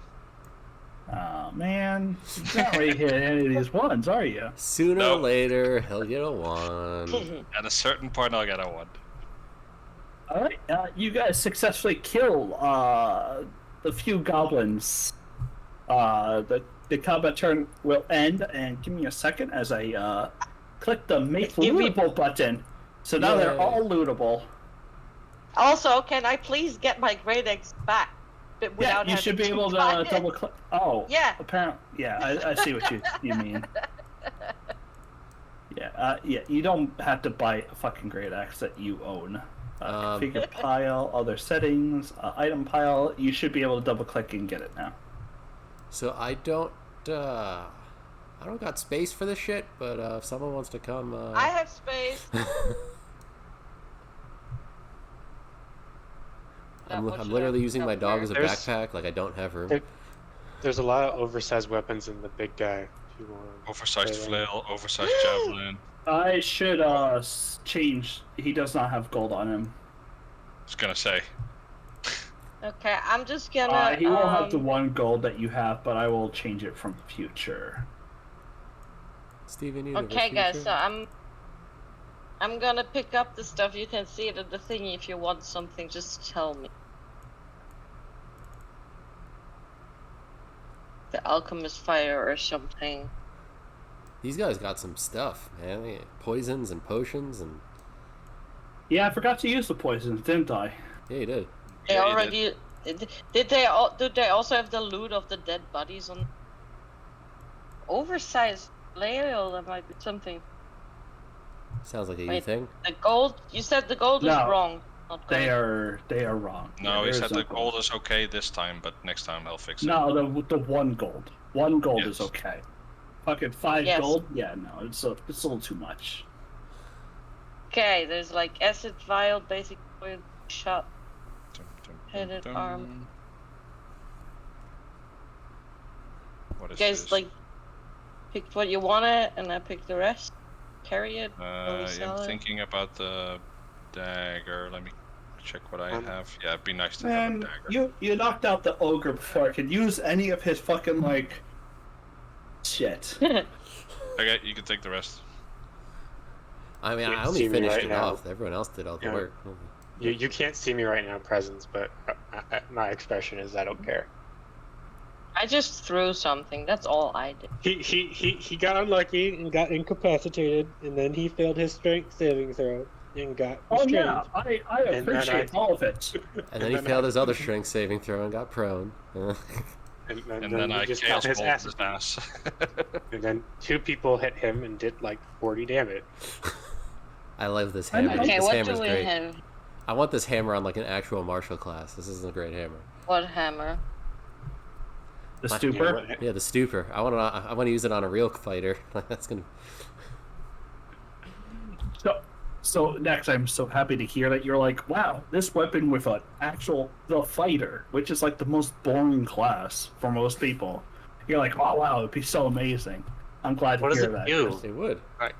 Oh man, you're not ready to hit any of these ones, are you? Sooner No. or later, he'll get a 1. At a certain point, I'll get a 1. All right, you guys successfully kill the few goblins. The combat turn will end, and give me a second as I click the make lootable button. So now they're all lootable. Also, can I please get my great X back? Yeah, you should be able to double click. Oh, yeah. Apparently, yeah, I see what you mean. Yeah, you don't have to buy a fucking great axe that you own. Configure pile, other settings, item pile. You should be able to double click and get it now. So I don't got space for this shit, but if someone wants to come, I have space. I'm literally using my dog as a backpack. Like I don't have room. There's a lot of oversized weapons in the big guy. If you want. Oversized flail, oversized javelin. I should change. He does not have gold on him. I was gonna say. Okay, I'm just gonna. He will have the 1 gold that you have, but I will change it from future. Steven, okay, guys, so I'm gonna pick up the stuff. You can see it at the thingy. If you want something, just tell me. The alchemist fire or something. These guys got some stuff, man. They got poisons and potions and... Yeah, I forgot to use the poisons, didn't I? Yeah, you did. They Yeah, you already did they also have the loot of the dead bodies on oversized flail? That might be something. Sounds like a you Wait. thing. The gold. You said the gold is No. wrong. Not good. They are wrong. No, Yeah, he there said is no the gold is okay this time, but next time they'll fix it. No, the one gold. One gold is Yes. okay. Fucking 5 Yes. gold? Yeah, no, it's a little too much. Okay, there's like acid vial, basic point, shot. Dun, dun, Headed dun. arm. What is You guys this? like picked what you wanted, and I picked the rest. Carry it. I'm sell it. thinking about the dagger. Let me check what I have. Yeah, it'd be nice to have a Man, dagger. you knocked out the ogre before I could use any of his fucking, like... Shit. Okay, you can take the rest. I mean, Can't I only see me finished right it now. off. Everyone else did all the Yeah. work. You can't see me right now, presents, but my expression is I don't care. I just threw something. That's all I did. He got unlucky and got incapacitated, and then he failed his strength saving throw and got Oh restrained. yeah, I And then appreciate all of it. And then he failed his other strength saving throw and got prone. And And then he I just chaos got his bolted ass. his ass. And then 2 people hit him and did like 40 damage. I love this I know. hammer. Okay, This what hammer's do we great. have? I want this hammer on like an actual martial class. This is a great hammer. What hammer? The My- stupor. Yeah, the stupor. I want to use it on a real fighter. That's gonna. So next, I'm so happy to hear that you're like, wow, this weapon with an actual the fighter, which is like the most boring class for most people. You're like, oh wow, it'd be so amazing. I'm glad What to does hear it that. do? It would. I,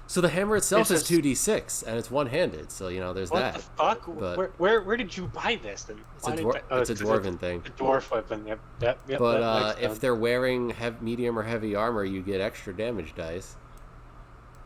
So the hammer itself It's is a- 2d6 and it's one-handed. So you know, there's what that. the fuck? But- Where did you buy this? And It's a why did dwar- I- oh, it's a 'cause dwarven thing. A dwarf weapon. Yep. But that makes if sense. they're wearing medium or heavy armor, you get extra damage dice.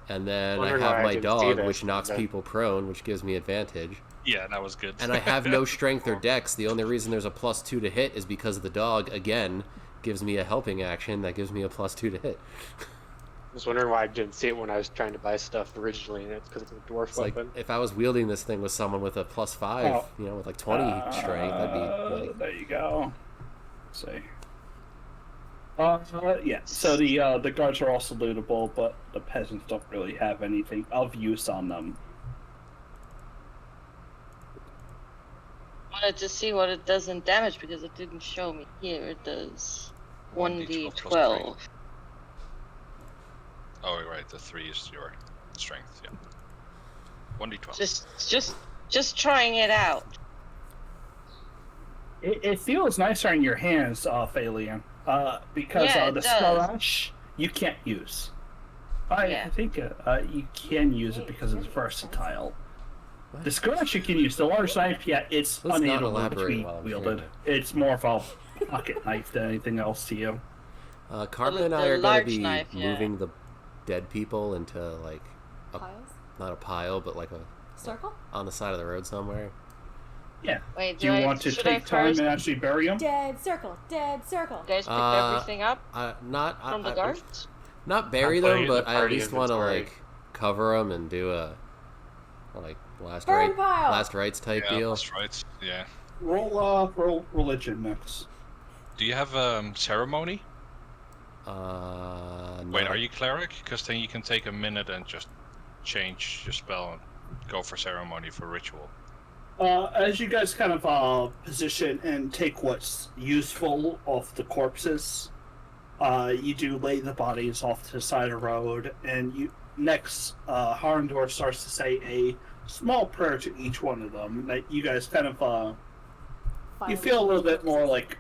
And then I Wondering why have I my didn't see dog, this, which knocks but- people prone, which gives me advantage. Yeah, that was good. And I have no strength or dex. The only reason there's a +2 to hit is because the dog, again, gives me a helping action that gives me a +2 to hit. I was wondering why I didn't see it when I was trying to buy stuff originally, and it's because it's a dwarf It's like weapon. if I was wielding this thing with someone with a +5, Oh. you know, with like 20 strength, that'd be like There you go. Let's see. Yeah. So the guards are also lootable, but the peasants don't really have anything of use on them. Wanted to see what it does in damage because it didn't show me. Here it does 1d12. Oh, right, the 3 is your strength, yeah. 1d12. Just trying it out. It feels nicer in your hands, Phalian, because Yeah, the it does. Skarash you can't use. Yeah. I think you can use it because it's versatile. The Skarash you can use. The large knife, yeah, it's Let's not unable to elaborate be while I'm wielded. sharing It's more of a pocket knife than anything else to you. Carmen and the I are going to large be knife, yeah. moving the dead people into like Piles? not a pile, but like a Circle? on the side of the road somewhere. Yeah. Wait, Do you want to should I take time first and actually bury them? Dead circle. Dead circle. You guys pick Uh, everything up Not from the guards? not bury I'm them, putting it in but the I at party least want to inventory. like cover them and do a like Burn pile! last rites type Yeah, deal. that's right, yeah. Roll religion next. Do you have ceremony? No. Wait, are you cleric? Because then you can take a minute and just change your spell and go for ceremony for ritual. As you guys kind of position and take what's useful off the corpses, you do lay the bodies off to the side of the road, and you next Harndor starts to say a small prayer to each one of them. That you guys kind of you feel a little bit more like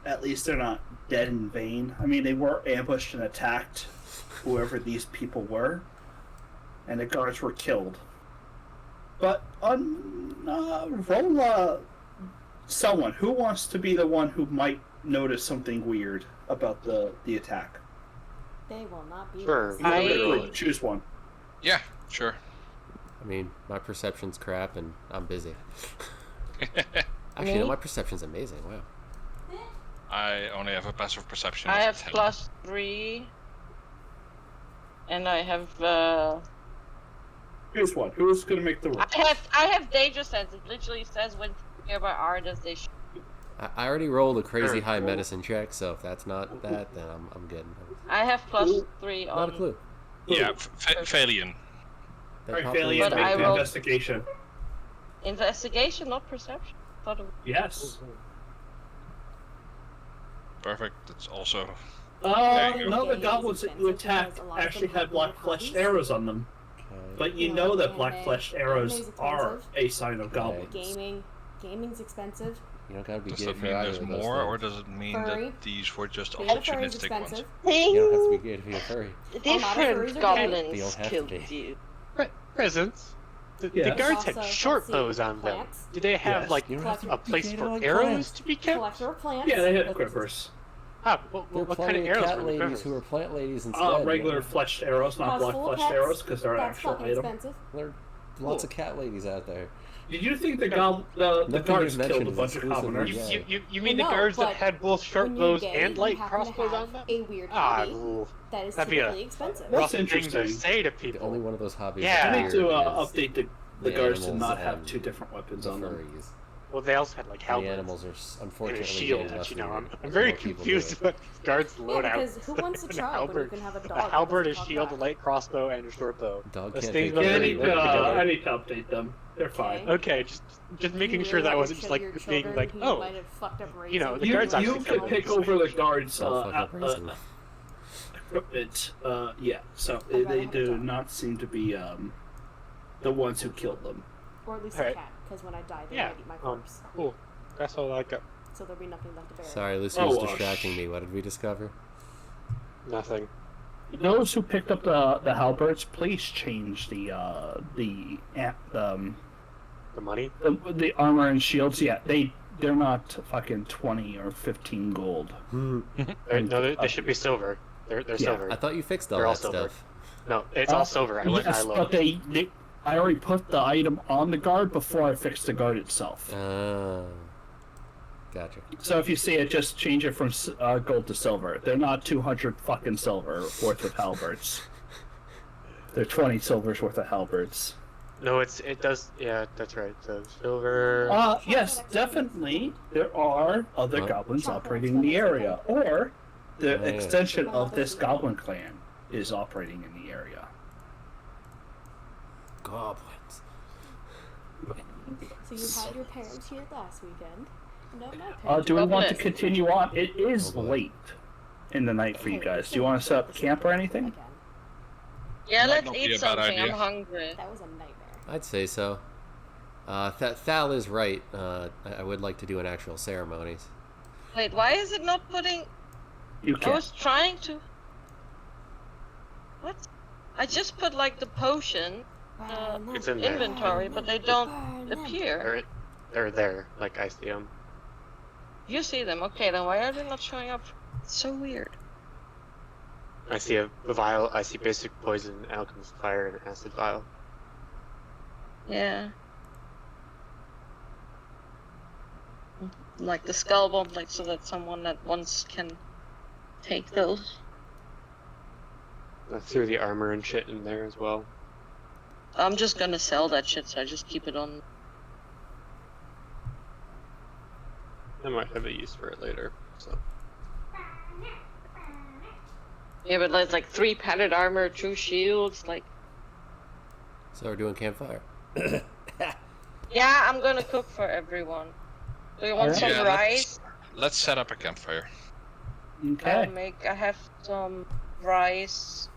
at least they're not dead in vain. I mean, they were ambushed and attacked, whoever these people were, and the guards were killed. But roll someone who wants to be the one who might notice something weird about the attack. They will not be. Sure. listening. I- Choose one. Yeah, sure. I mean, my perception's crap and I'm busy. Actually, no, Me? my perception's amazing. Wow. I only have a passive perception. I of have 10. +3. And I have Here's one. Who's gonna make the roll? I have danger sense. It literally says when nearby are does they shoot. I already rolled a crazy Sure. high medicine check, so if that's not that, then I'm good. I have +3 on. Not a clue. Yeah, Phalian. That Alright, probably Phalian, is But make I the rolled- investigation. Investigation, not perception. Thought it was... Yes. Perfect. That's also. There you go. No, the goblins that you attacked actually had black-fleshed arrows on them. Okay. But you know that black-fleshed arrows are a sign of goblins. Gaming's expensive. You don't gotta be Does good that for mean either there's of those more, or things. does it mean Furry. that these were just Being a furry is opportunistic ones? expensive. You don't have to be good to be a furry. A lot of furries are Different good. You goblins don't have to killed be. you. Presents. The Yes. guards had Also, short let's see, bows on them. plants. Did they have Yes. like You don't have to a place be for like arrows plants. to be kept? Collector of plants. Yeah, they had Let's- quivers. Ah, There are what kind of plenty arrows cat were in the ladies quivers? who are plant ladies instead. Regular fleshed arrows, not House full of black-fleshed pets. arrows, because they're an That's actual fucking item. expensive. There are lots of cat ladies out there. Did you think the Nothing guards you've mentioned killed a is bunch of exclusively commoners? gay. You mean No, the guards that but had both short when you're bows gay, and you light happen to crossbows have on them? a weird Ah, hobby ooh, that is that'd be a typically expensive. That's rough thing to interesting. say to The people. only one of those hobbies. Yeah. I that's need to weird is update the the guards to animals not have and two different weapons the on them. furries. Well, they also had like The halberds animals are and unfortunately a shield. getting less You know, weird I'm as very more people do confused it. about guards Yeah, load out. because who wants to An try when you halberd, can have a dog? a that halberd, a doesn't talk shield, a back? light crossbow, and a short bow. Dog Those can't things take must Yeah, I care really need, of work you. together. I need to update them. They're fine. Okay, just making You sure really that want wasn't just like your being children like, who oh, might have fucked up you know, the raising guards you actually You killed can them. pick over the guards' Don't fuck up racing. equipment. Yeah, so I'd rather they have a do dog. not seem to be the ones who killed them. Or at least Alright. a cat, because when I die, they Yeah, might eat my corpse. Cool. That's all I got. So there'll be nothing left to bury. Sorry, Lucy Oh, was distracting me. What did we discover? Nothing. Those who picked up the halberds, please change the The money? the armor and shields. Yeah, they're not fucking 20 or 15 gold. No, they should be silver. They're Yeah, silver. I thought you fixed all They're all that silver. stuff. No, it's all silver. I went Yes, high low. but I already put the item on the guard before I fixed the guard itself. Gotcha. So if you see it, just change it from gold to silver. They're not 200 fucking silver worth of halberds. They're 20 silvers worth of halberds. No, it does. Yeah, that's right. So silver. Yes, definitely. There are other Huh? goblins operating in the area, or the Yeah. extension of this goblin clan is operating in the area. Goblins. So you had your parents here last weekend. No, my parents. Do we want to Goblins. continue on? It is Oh, boy. late in the night for you Okay, guys. so Do you want to set up camp or anything? Again. Yeah, Might let's not be eat a bad something. I'm idea. hungry. That was a nightmare. I'd say so. Thal is right. I would like to do an actual ceremonies. Wait, why is it not putting? You I can. was trying to. What? I just put like the potion It's in there. inventory, but they don't appear. They're there. Like I see them. You see them, okay? Then why are they not showing up? It's so weird. I see a vial. I see basic poison, alchemist fire, and acid vial. Yeah. Like the skull bomb, like so that someone at once can take those. I threw the armor and shit in there as well. I'm just gonna sell that shit, so I just keep it on. I might have a use for it later. So Yeah, but there's like 3 padded armor, 2 shields, like. So we're doing campfire. Yeah, I'm gonna cook for everyone. Do you want Alright. some Yeah, rice? let's set up a campfire. Okay. I have some rice.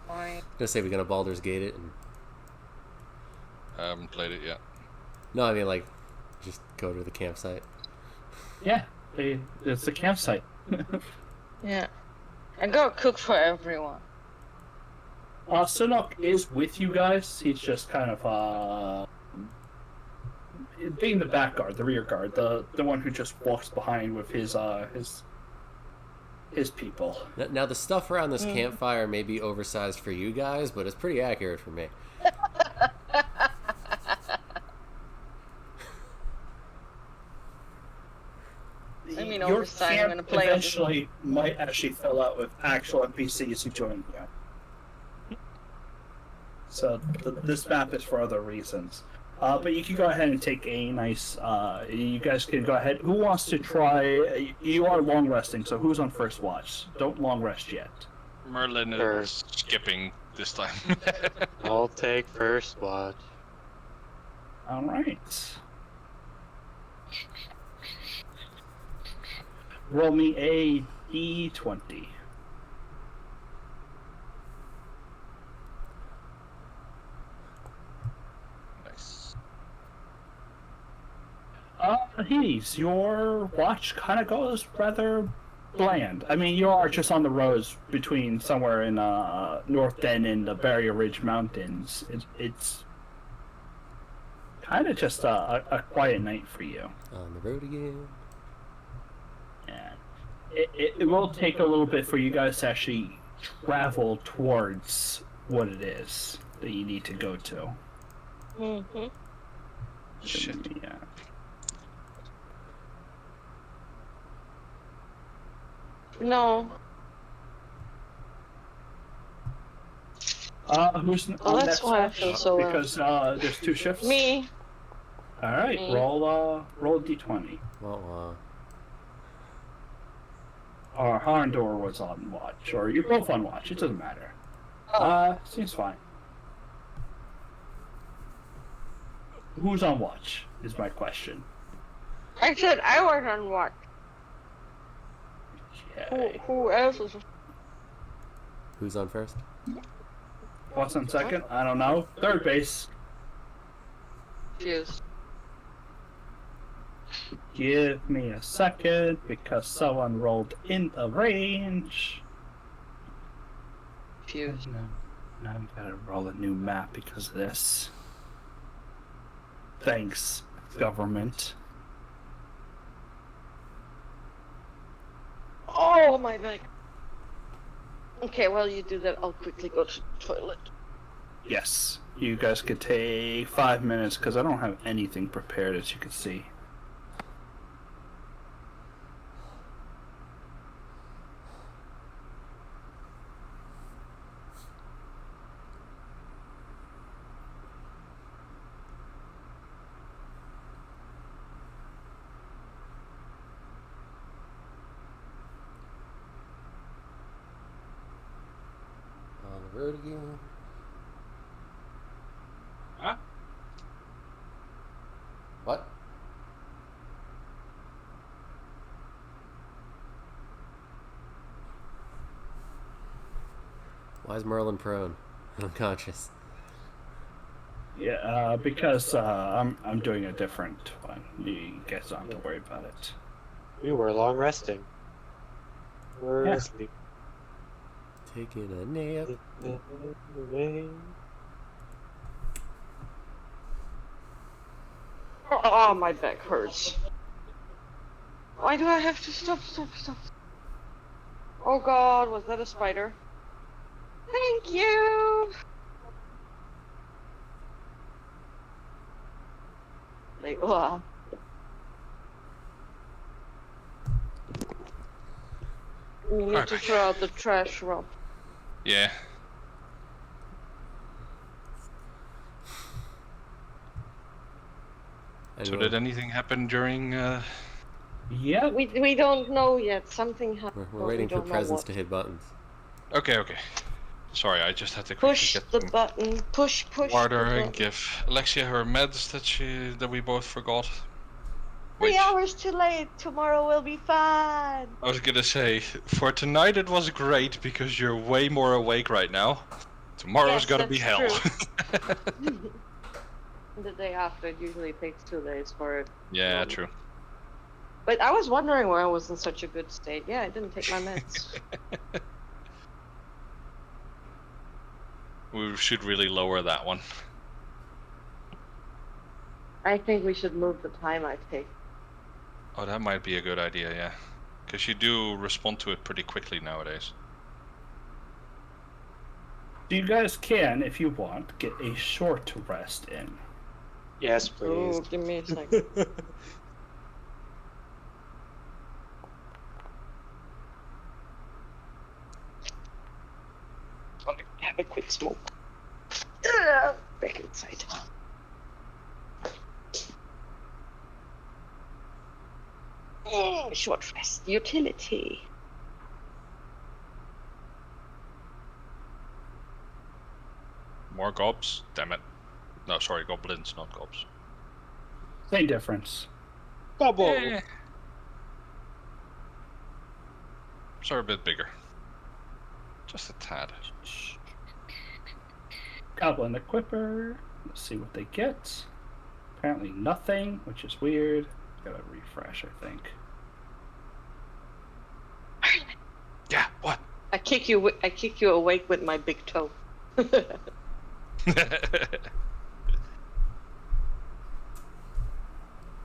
Fine. Gonna say we're gonna Baldur's Gate it. And... I haven't played it yet. No, I mean like, just go to the campsite. Yeah, it's a campsite. Yeah. I'm gonna cook for everyone. Sinnock is with you guys. He's just kind of being the back guard, the rear guard, the one who just walks behind with his people. Now the stuff around this campfire may be oversized for you guys, but it's pretty accurate for me. I mean, Your your first time I'm camp gonna play on this. eventually might actually fill out with actual NPCs who join you. So this map is for other reasons. But you can go ahead and take a nice. You guys can go ahead. Who wants to try? You are long resting, so who's on first watch? Don't long rest yet. Merlin Sure. is skipping this time. I'll take first watch. All right. Roll me a d20. Nice. Hades, your watch kind of goes rather bland. I mean, you are just on the roads between somewhere in North Den and the Barrier Ridge Mountains. It's kind of just a quiet night for you. On the road again. Yeah. It will take a little bit for you guys to actually travel towards what it is that you need to go to. Mm-hmm. Shit. Yeah. No. Who's Well, on that's next why I watch? feel so Because there's two shifts. Me. All right, Me. roll d20. Wah-wah. Or Harndor was on watch, or you're both on watch. It doesn't matter. Seems fine. Who's on watch? Is my question. I said I was on watch. Okay. Who else is? Who's on first? What's on second? I don't know. Third base. Yes. Give me a second because someone rolled in the range. Fuse. Now I'm gotta roll a new map because of this. Thanks, government. Oh my back. Okay, while you do that, I'll quickly go to the toilet. Yes, you guys could take 5 minutes because I don't have anything prepared, as you can see. On the road again. Huh? What? Why is Merlin prone? Unconscious. Yeah, because I'm doing a different one. You guys don't have to worry about it. We were long resting. We're Yeah. asleep. Taking a nap. Oh, my back hurts. Why do I have to stop? Oh god, was that a spider? Thank you! Like, wow. You need to throw out the trash, Rob. Yeah. So did anything happen during? Yep. We don't know yet. Something happened. We're waiting for presents to hit buttons. Okay. Sorry, I just had to quickly Push get the some button. Push water the and button. give Alexia her meds that we both forgot. 3 Which hours too late. Tomorrow will be fine. I was gonna say, for tonight it was great because you're way more awake right now. Tomorrow's Yes, gonna be hell. that's The day after, it usually takes 2 days for it. Yeah, true. But I was wondering why I was in such a good state. Yeah, I didn't take my meds. We should really lower that one. I think we should move the time I take. Oh, that might be a good idea, yeah. Because you do respond to it pretty quickly nowadays. You guys can, if you want, get a short rest in. Yes, please. Oh, give me a second. a quick smoke. Back inside. Short rest. Utility. More gobs? Damn it. No, sorry, goblins, not gobs. Same difference. Double. Eh. Sorry, a bit bigger. Just a tad. Goblin Equipper. Let's see what they get. Apparently nothing, which is weird. Gotta refresh, I think. Yeah, what? I kick you awake with my big toe.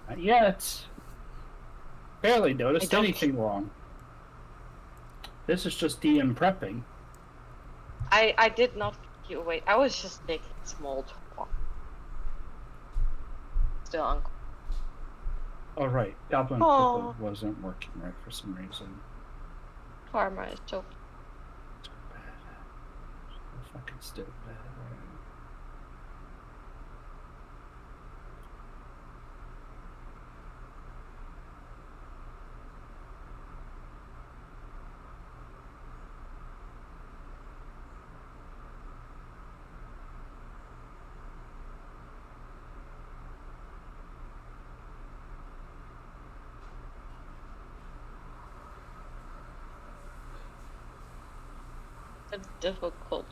Not yet. Barely noticed I don't- anything wrong. This is just DM prepping. I did not kick you awake. I was just making small talk. Still uncle. Oh right, Goblin Aw. Equipper wasn't working right for some reason. Karma is so. Stupid. So fucking stupid. It's difficult.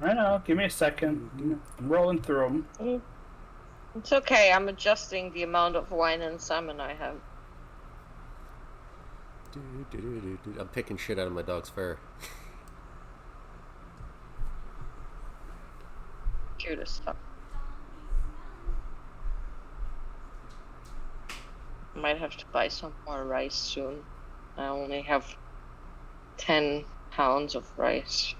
I know, give me a second. I'm rolling through them. It's okay. I'm adjusting the amount of wine and salmon I have. I'm picking shit out of my dog's fur. Cute as fuck. Might have to buy some more rice soon. I only have 10 pounds of rice.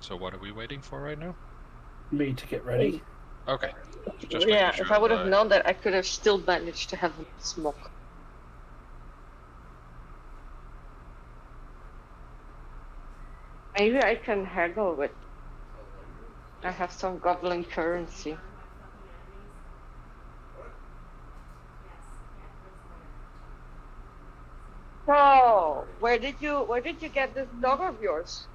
So what are we waiting for right now? Me to get ready. Okay. Just Yeah, making if sure I would have that known that, I could have still managed to have a smoke. Maybe I can haggle with. I have some goblin currency. So, where did you get this dog of yours?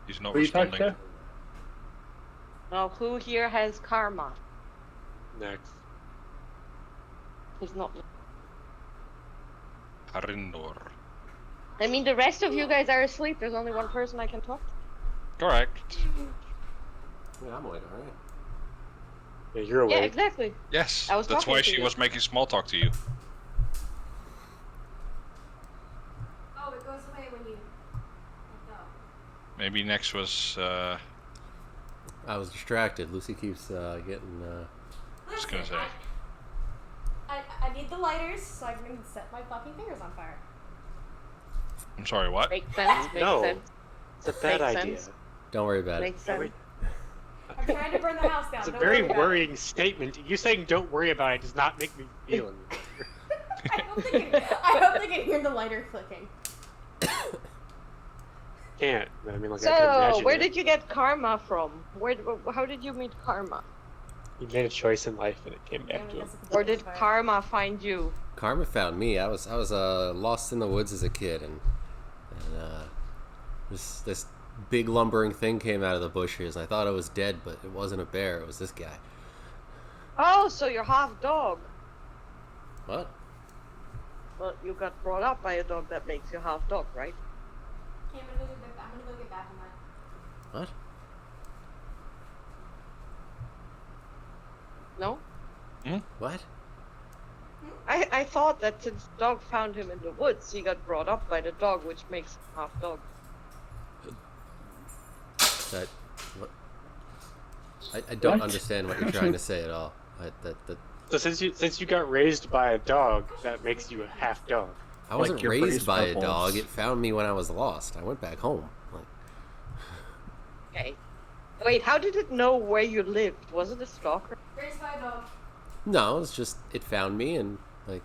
he's not Who are you talking responding. to? Now, who here has karma? Next. He's not. Harindor. I mean, the rest of you guys are asleep. There's only one person I can talk to. Correct. Yeah, I'm awake, alright. Yeah, you're awake. Yeah, exactly. Yes, I was that's talking why to she you. was making small talk to you. Oh, it goes away when you go. Maybe next was, I was distracted. Lucy keeps getting. just gonna say. I need the lighters so I can set my fucking fingers on fire. I'm sorry, what? Makes sense. Makes No. sense. It's a bad Makes idea. sense. Don't worry about it. Makes sense. I'm trying to burn the house down. It's a Don't very worry about worrying statement. You saying "don't worry about it" does not make me feel anything. I hope they can hear the lighter clicking. Can't. I mean, like I can So, imagine. where it. did you get karma from? How did you meet karma? He made a choice in life and it came Yeah, back I to him. guess it's Or did fire. karma find you? Karma found me. I was lost in the woods as a kid, and this big lumbering thing came out of the bushes. I thought it was dead, but it wasn't a bear. It was this guy. Oh, so you're half dog. What? Well, you got brought up by a dog that makes you half dog, right? Okay, I'm gonna go get back on that. What? No? What? I thought that since the dog found him in the woods, he got brought up by the dog, which makes him half dog. That. What? I don't What? understand what you're trying to say at all. So since you got raised by a dog, that makes you a half dog. I wasn't Like your raised raised by a bubbles. dog. It found me when I was lost. I went back home. Like, Okay. Wait, how did it know where you lived? Was it a stalker? Raised by a dog. no, it's just it found me, and like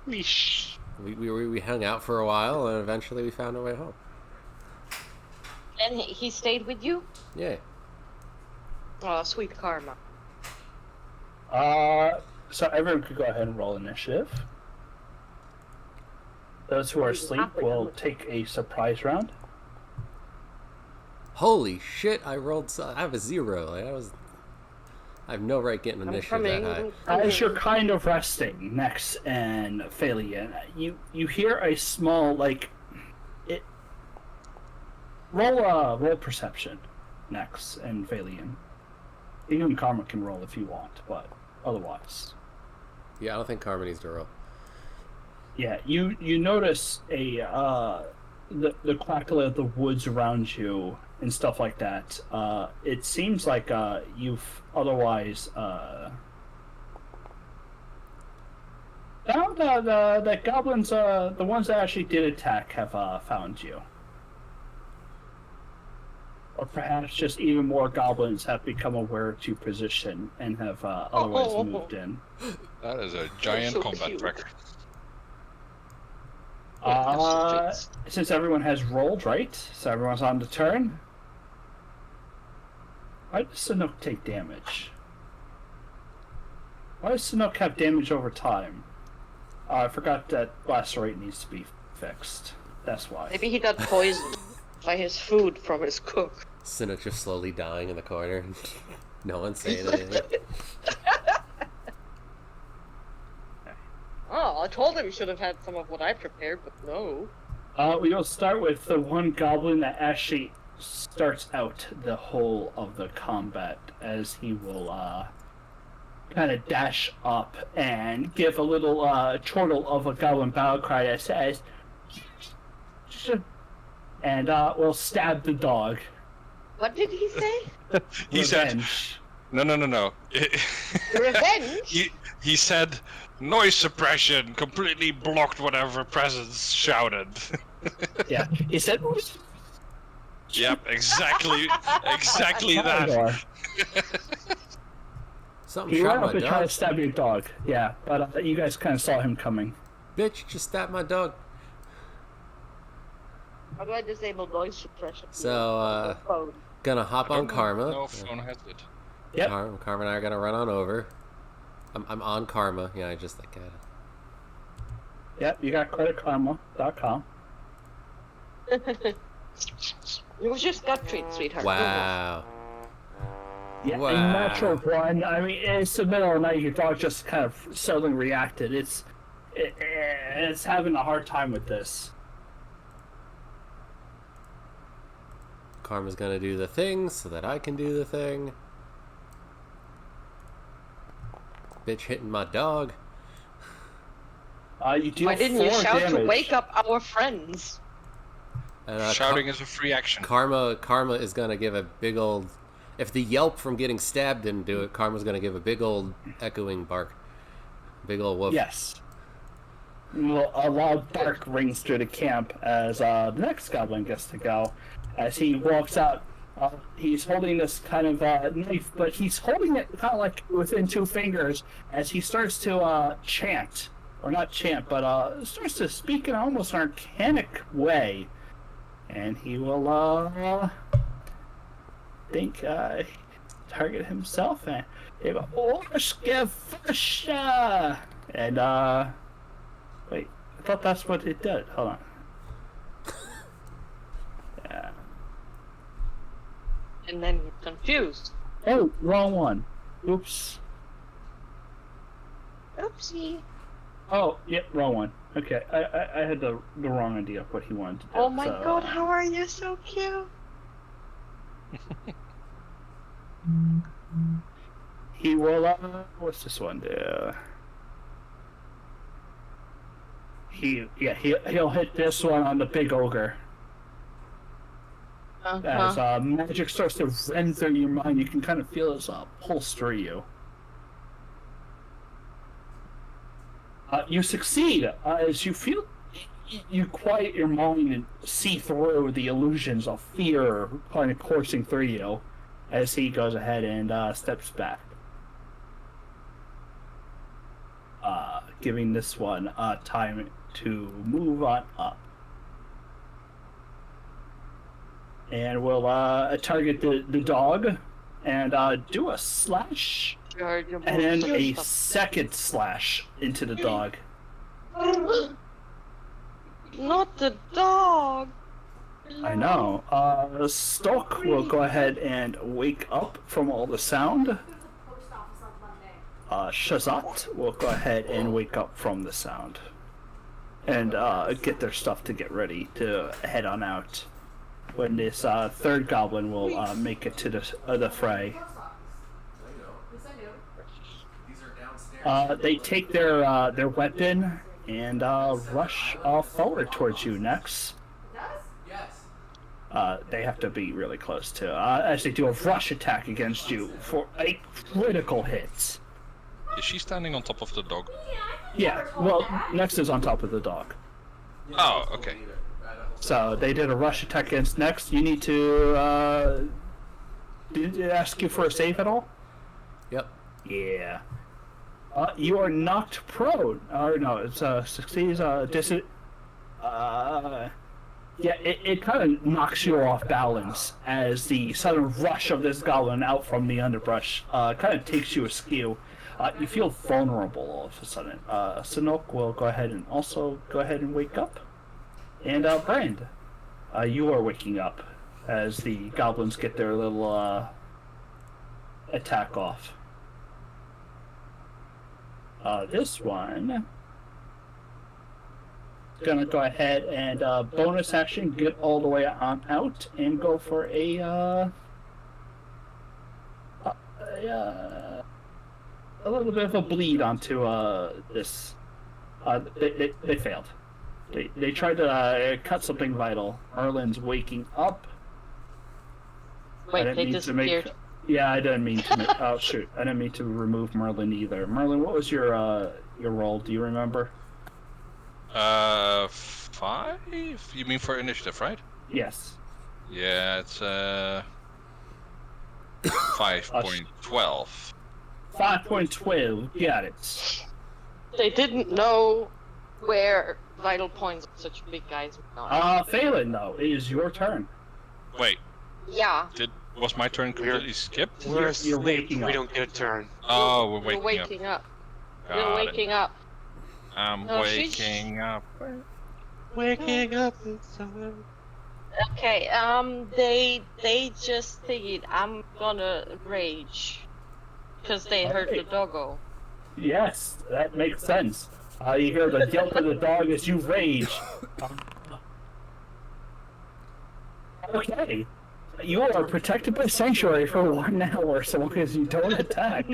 Leash. we hung out for a while, and eventually we found our way home. And he stayed with you? Yeah. Oh, sweet karma. So everyone could go ahead and roll initiative. Those who are asleep will take a surprise round. Holy shit! I rolled. I have a 0. Like, I have no right getting initiative that high. As you're kind of resting, Nex and Phalian, you hear a small roll perception, Nex and Phalian. Even Karma can roll if you want, but otherwise. Yeah, I don't think Karma needs to roll. Yeah, you notice the crackle of the woods around you and stuff like that. It seems like you've otherwise found the goblins. The ones that actually did attack have found you, or perhaps just even more goblins have become aware of your position and have otherwise moved in. That is a giant so combat cute. tracker. Since everyone has rolled, right? So everyone's on the turn. Why does Sanook take damage? Why does Sanook have damage over time? I forgot that lacerate needs to be fixed. That's why. Maybe he got poisoned by his food from his cook. Sinnoh just slowly dying in the corner. No one's saying anything. Oh, I told him he should have had some of what I prepared, but no. We'll start with the one goblin that actually starts out the whole of the combat, as he will kind of dash up and give a little chortle of a goblin battle cry that says, and will stab the dog. What did he say? He said, Revenge. no. Revenge? He said, noise suppression completely blocked whatever presence shouted. Yeah, he said. Yep, exactly that. Or Something he shot ran up my and tried dog. to stab your dog. Yeah, but you guys kind of saw him coming. Bitch, just stabbed my dog. How do I disable noise suppression? So, Phone. gonna hop on Karma. No phone has it. Yep. Karma and I are gonna run on over. I'm on Karma. Yeah, I just like Yep, you got creditkarma.com. It was just gut treat, sweetheart. wow. Yeah, Wow. a natural one. I mean, it's the middle of the night. Your dog just kind of suddenly reacted. It's having a hard time with this. Karma's gonna do the thing so that I can do the thing. Bitch hitting my dog. You deal Why didn't you 4 shout damage. to wake up our friends? And, Shouting is a free action. Karma is gonna give a big old. If the yelp from getting stabbed didn't do it, Karma's gonna give a big old echoing bark. Big old woof. Yes. Well, a loud bark rings through the camp as the next goblin gets to go. As he walks out, he's holding this kind of knife, but he's holding it kind of like within 2 fingers as he starts to chant. Or not chant, but starts to speak in almost an arcanic way. And he will, target himself and he will, and thought that's what it did. Hold on. Yeah. And then you're confused. Oh, wrong one. Oops. Oopsie. Oh, yep, wrong one. Okay, I had the wrong idea of what he wanted to do. Oh my so, god, how are you so cute? He will, what's this one do? He'll hit this one on the big ogre. As magic starts to rend through your mind, you can kind of feel his pulse through you. You succeed as you feel you quiet your mind and see through the illusions of fear kind of coursing through you as he goes ahead and steps back. Giving this one time to move on up. And we'll target the dog and do a slash. And then a second slash into the dog. Not the dog! I know. Stock will go ahead and wake up from all the sound. Shazat will go ahead and wake up from the sound. And get their stuff to get ready to head on out. When this third goblin will make it to the fray. They take their weapon and rush forward towards you next. They have to be really close to as they do a rush attack against you for a critical hit. Is she standing on top of the dog? Yeah, well, Next is on top of the dog. Oh, okay. So they did a rush attack against Next. You need to did it ask you for a save at all? Yep. Yeah. You are knocked prone. Or no, it's succeeds yeah, it kind of knocks you off balance as the sudden rush of this goblin out from the underbrush kind of takes you askew. You feel vulnerable all of a sudden. Sanok will go ahead and wake up. And Brand, you are waking up as the goblins get their little attack off. This one gonna go ahead and bonus action, get all the way on out and go for a little bit of a bleed onto this. They failed. They tried to cut something vital. Merlin's waking up. Wait, they disappeared. Yeah, I didn't mean to. Oh shoot, I didn't mean to remove Merlin either. Merlin, what was your roll? Do you remember? 5? You mean for initiative, right? Yes. Yeah, it's 5.12. 5.12. Got it. They didn't know where vital points of such big guys were going. Phelan, though, it is your turn. Wait. Yeah. Was my turn completely skipped? We're You're asleep. waking up. We don't get a turn. Oh, we're We're waking up. We're Got it. waking up. I'm No, waking up. Waking up inside. Okay, they just figured I'm gonna rage. Because they heard the doggo. Yes, that makes sense. You hear the yelp of the dog as you rage. Okay. You are protected by Sanctuary for 1 hour so long as you don't attack.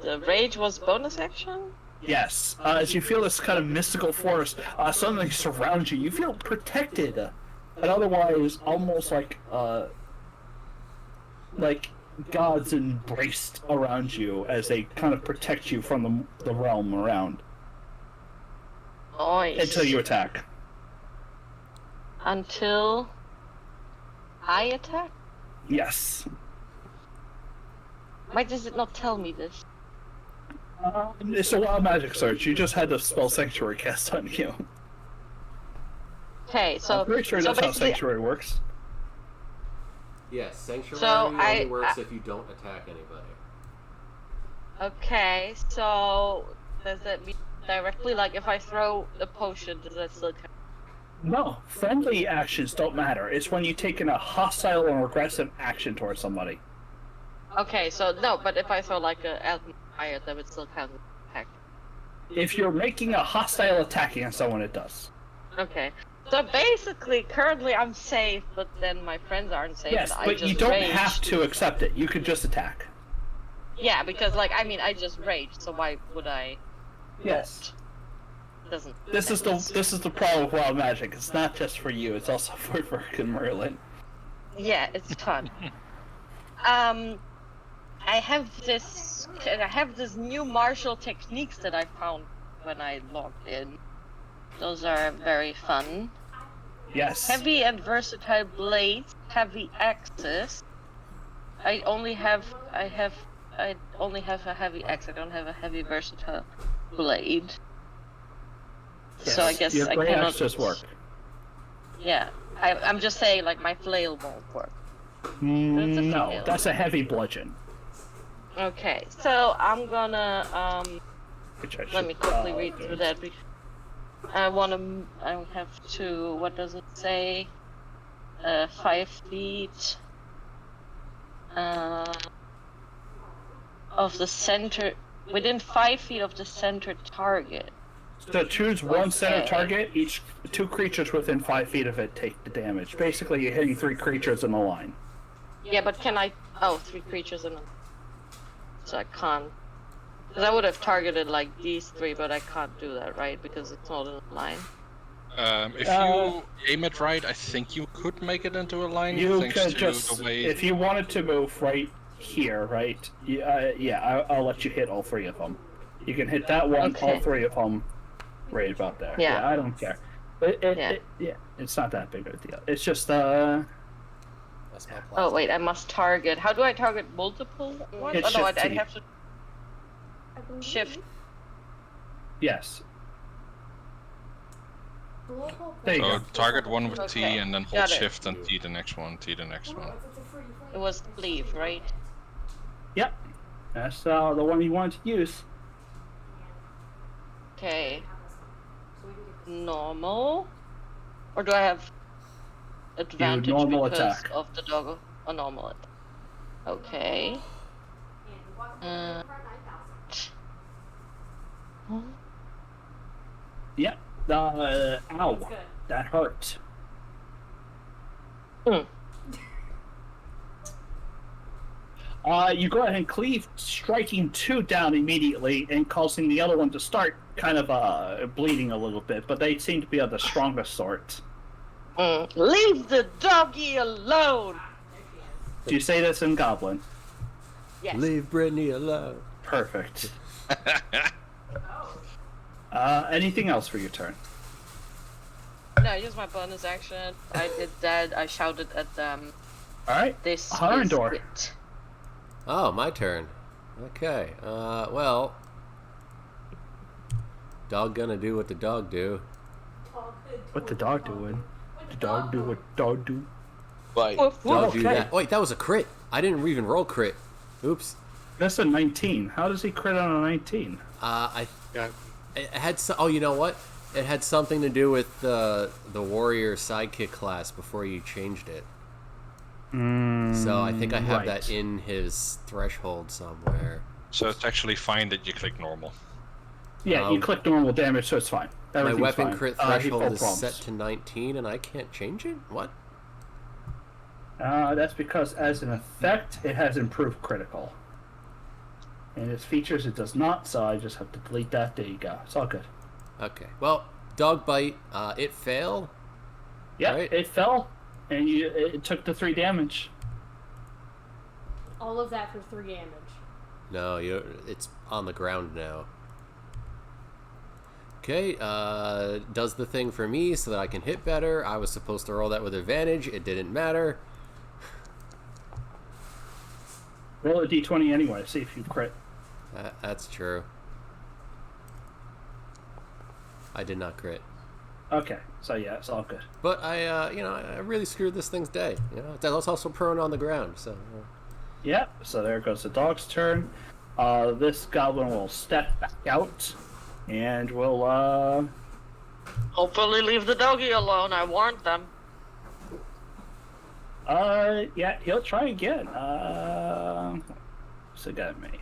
The rage was bonus action? Yes. As you feel this kind of mystical force suddenly surround you, you feel protected. And otherwise, almost like gods embraced around you as they kind of protect you from the realm around. Nice. Until you attack. Until I attack? Yes. Why does it not tell me this? It's a wild magic search. You just had the spell Sanctuary cast on you. Okay, so I'm pretty sure so that's how basically, Sanctuary works. Yes, Sanctuary So only works if you don't attack anybody. Okay, so does that mean directly, like, if I throw a potion, does that still count? No, friendly actions don't matter. It's when you take in a hostile or aggressive action towards somebody. Okay, so no, but if I throw like a alchemy fire, that would still count as attack. If you're making a hostile attack against someone, it does. Okay. So basically, currently I'm safe, but then my friends aren't safe. Yes, and I but just you don't raged. have to accept it. You could just attack. Yeah, because like I mean, I just raged, so why would I? Yes. Doesn't. This is the problem with wild magic. It's not just for you. It's also for Burke and Merlin. Yeah, it's fun. I have this new martial techniques that I found when I logged in. Those are very fun. Yes. Heavy and versatile blades, heavy axes. I only have a heavy axe. I don't have a heavy versatile blade. Yes. So I guess your I great cannot axe just work. Yeah, I'm just saying like my flail won't work. No, female. that's a heavy bludgeon. Okay, so I'm gonna Which I let me should quickly read do. through that. I have to, what does it say? 5 feet of the center, within 5 feet of the center target. So choose one center Okay. target. Each 2 creatures within 5 feet of it take the damage. Basically, you're hitting 3 creatures in a line. Yeah, but can I? Oh, 3 creatures in a. So I can't. Because I would have targeted like these 3, but I can't do that, right? Because it's not in a line. If you aim it right, I think you could make it into a line. You thanks could to just, the way. if you wanted to move right here, right? I'll let you hit all 3 of them. You can hit that one, Okay. all 3 of them, right about there. Yeah. I don't care. It's not that big of a deal. It's just That's my plan. Oh wait, I must target. How do I target multiple ones? Hit Oh no, I Shift T. have to I believe shift. yes. global There you So go. target one with T Okay, and then hold got it. shift and T the next one, T the next one. It was leave, right? Yep. That's the one you wanted to use. Okay. Normal. Or do I have advantage normal because attack. of the dog? A normal attack. Okay. Yep. Ow. That hurt. Hmm. You go ahead and cleave, striking 2 down immediately and causing the other one to start kind of bleeding a little bit, but they seem to be of the strongest sort. Leave the doggy alone! Do you say this in Goblin? Yes. Leave Brittany alone. Perfect. Anything else for your turn? No, use my bonus action. I did that. I shouted at them. Alright. This Harendor. is it. Oh, my turn. Okay. Well, dog gonna do what the dog do. What the dog doing? The dog do what dog do? Bite. Woof, woof. Dog do Okay. that. Wait, that was a crit. I didn't even roll crit. Oops. That's a 19. How does he crit on a 19? Yeah. It had oh, you know what? It had something to do with the warrior sidekick class before you changed it. So I think I have that in his threshold somewhere. So it's actually fine that you click normal. Yeah, you click normal damage, so it's fine. My Everything's weapon fine. crit He threshold full is prompts. set to 19, and I can't change it? What? That's because as an effect, it has improved critical. In its features, it does not, so I just have to delete that. There you go. It's all good. Okay. Well, dog bite. It failed. Yeah, Right. it fell, and it took the 3 damage. All of that for 3 damage. No, it's on the ground now. Okay, does the thing for me so that I can hit better. I was supposed to roll that with advantage. It didn't matter. Roll a d20 anyway, see if you crit. That's true. I did not crit. Okay, so yeah, it's all good. But I really screwed this thing's day. That was also prone on the ground. So. Yep. So there goes the dog's turn. This goblin will step back out, and will Hopefully leave the doggy alone. I warned them. yeah, he'll try again. What's it gotta make?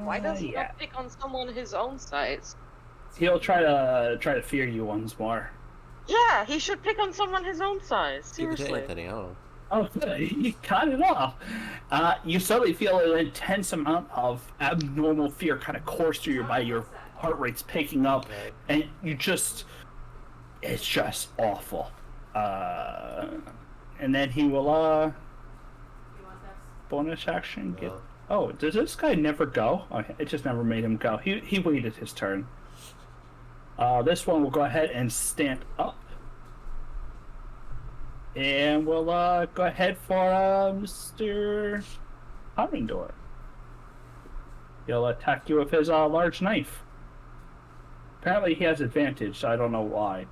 Why does he yeah. not pick on someone his own size? He'll try to fear you once more. Yeah, he should pick on someone his own size. Give it to Seriously. Anthony. I don't know. Oh, good. He cut it off. You suddenly feel an intense amount of abnormal fear kind of course through your body. Your heart rate's picking up, and it's just awful. And then he will, bonus action get. Oh, does this guy never go? Oh, it just never made him go. He waited his turn. This one will go ahead and stand up. And we'll go ahead for Mr. Hummindoor. He'll attack you with his large knife. Apparently he has advantage, so I don't know why.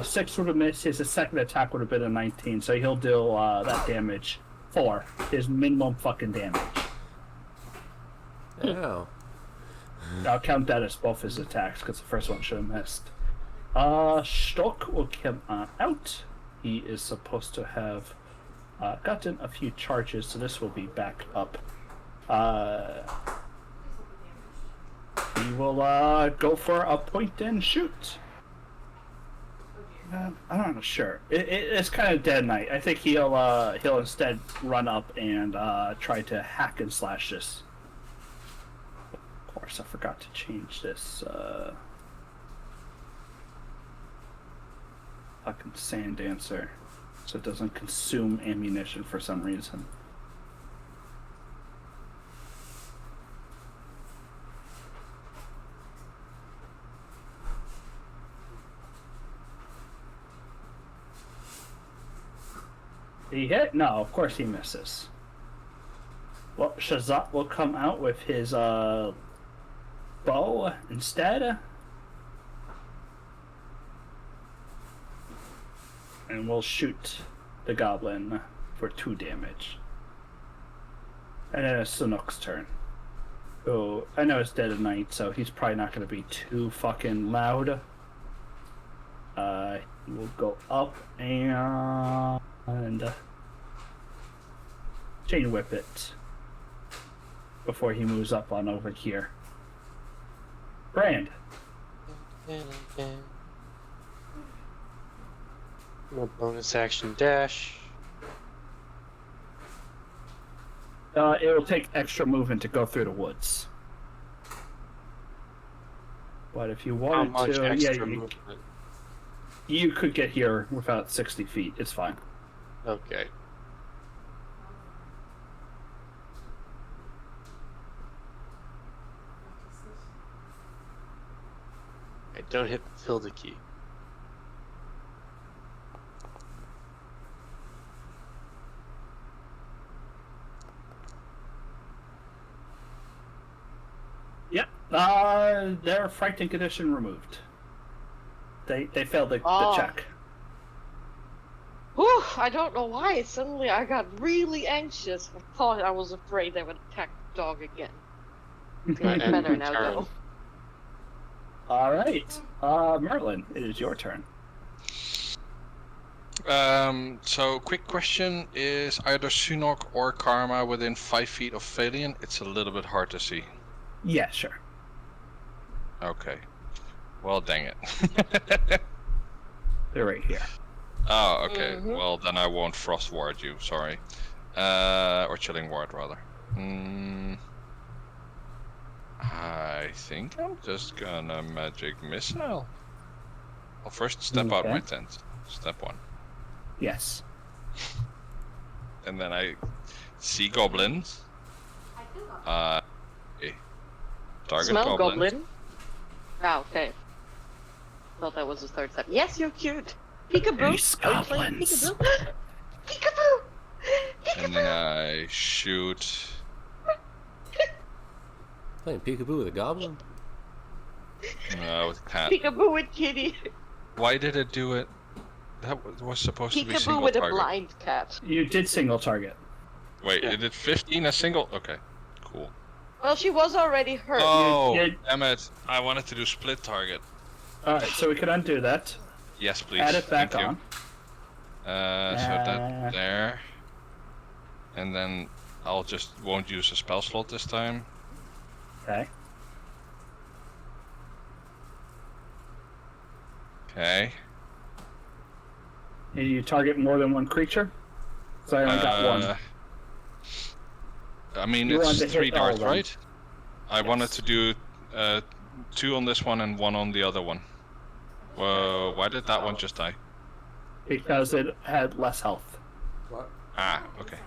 6 would have missed. His second attack would have been a 19, so he'll do that damage. 4. His minimum fucking damage. Oh. I'll count that as both his attacks, because the first one should have missed. Stock will come out. He is supposed to have gotten a few charges, so this will be back up. He will go for a point and shoot. I'm not sure. It's kind of dead night. I think he'll instead run up and try to hack and slash this. Of course, I forgot to change this. Fucking sand dancer, so it doesn't consume ammunition for some reason. Did he hit? No, of course he misses. Well, Shazat will come out with his bow instead. And we'll shoot the goblin for 2 damage. And then it's Sanuk's turn. Oh, I know it's dead of night, so he's probably not going to be too fucking loud. He will go up and chain whip it before he moves up on over here. Brand. No bonus action dash. It will take extra movement to go through the woods. But if you How wanted much to, extra yeah, movement? you could get here without 60 feet. It's fine. Okay. I don't hit the tilde key. Yep. Their frightened condition removed. They failed the check. Whew, I don't know why. Suddenly I got really anxious. I thought I was afraid they would attack the dog again. Feeling better now, though. All right, Merlin, it is your turn. So quick question, is either Sunok or Karma within 5 feet of Valiant? It's a little bit hard to see. Yeah, sure. Okay. Well, dang it. They're right here. Oh, okay. Well, then I won't Frost Ward you, sorry. Or Chilling Ward, rather. I think I'm just gonna Magic Missile. Well, first step out my tent. Step 1. Yes. And then I see goblins. Target Smell goblin. goblin? Ah, okay. Thought that was the third step. Yes, you're cute. Peekaboo. Ace Are you playing goblins. peekaboo? Peekaboo. And then I shoot Playing peekaboo with a goblin? No, with cat. Peekaboo with kitty. Why did it do it? That was supposed to be Peekaboo single with a target. blind cat. You did single target. Wait, it did 15 a single? Okay, cool. Well, she was already hurt. Oh, you- damn it. I wanted to do split target. Alright, so we can undo that. Yes, please. Add it back Thank you. on. So that there. And then I'll just won't use a spell slot this time. Okay. Okay. And you target more than one creature? So I only got one. I mean, You want to it's hit 3 all darts, of them. right? I wanted to do 2 on this one and 1 on the other one. Whoa, why did that one just die? Because it had less health. What? Ah, okay.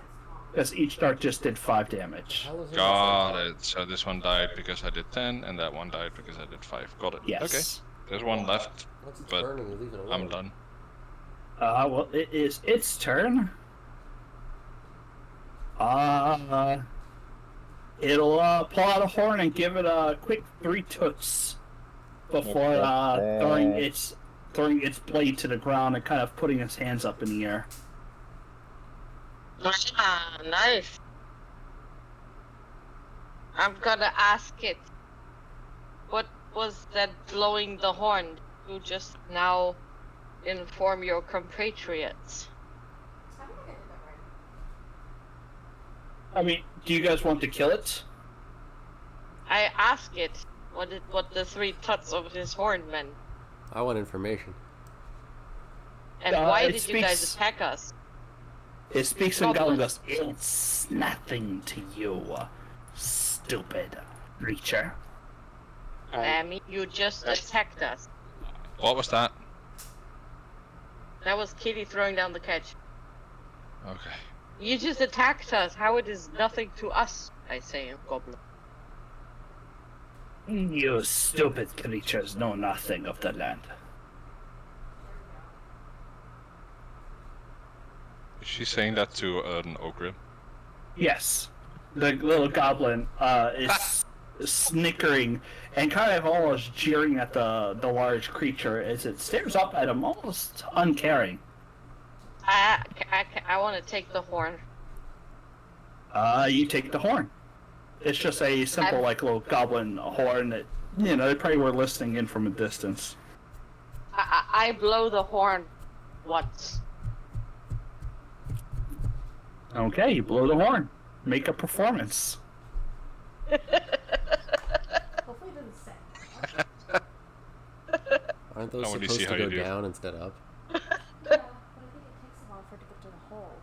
Because each dart just did 5 damage. How is it? Got it. So this one died because I did 10, and that one died because I did 5. Got it. Yes. Okay. There's one left, Once it's but burning, you leave it alone. I'm done. Well, it is its turn. It'll pull out a horn and give it a quick 3 toots before throwing its blade to the ground and kind of putting its hands up in the air. Ah, nice. I'm gonna ask it. What was that blowing the horn? You just now inform your compatriots. I don't think I did that right. I mean, do you guys want to kill it? I ask it what the 3 tuts of his horn meant. I want information. And Uh, why it did you guys speaks- attack us? It speaks in Goblin. Goblin goes, "It's nothing to you, stupid creature." I mean, you just attacked us. What was that? That was Kitty throwing down the catch. Okay. You just attacked us. How it is nothing to us, I say in Goblin. You stupid creatures know nothing of the land. Is she saying that to an ogre? Yes. The little goblin is snickering and kind of almost jeering at the large creature as it stares up at him, almost uncaring. I want to take the horn. You take the horn. It's just a simple, like, little goblin horn that, you know, they probably were listening in from a distance. I blow the horn once. Okay, you blow the horn. Make a performance. Hopefully it doesn't say. Aren't those I wanna supposed see to how go you do. down instead of up? Yeah, but I think it takes a while for it to get to the hole.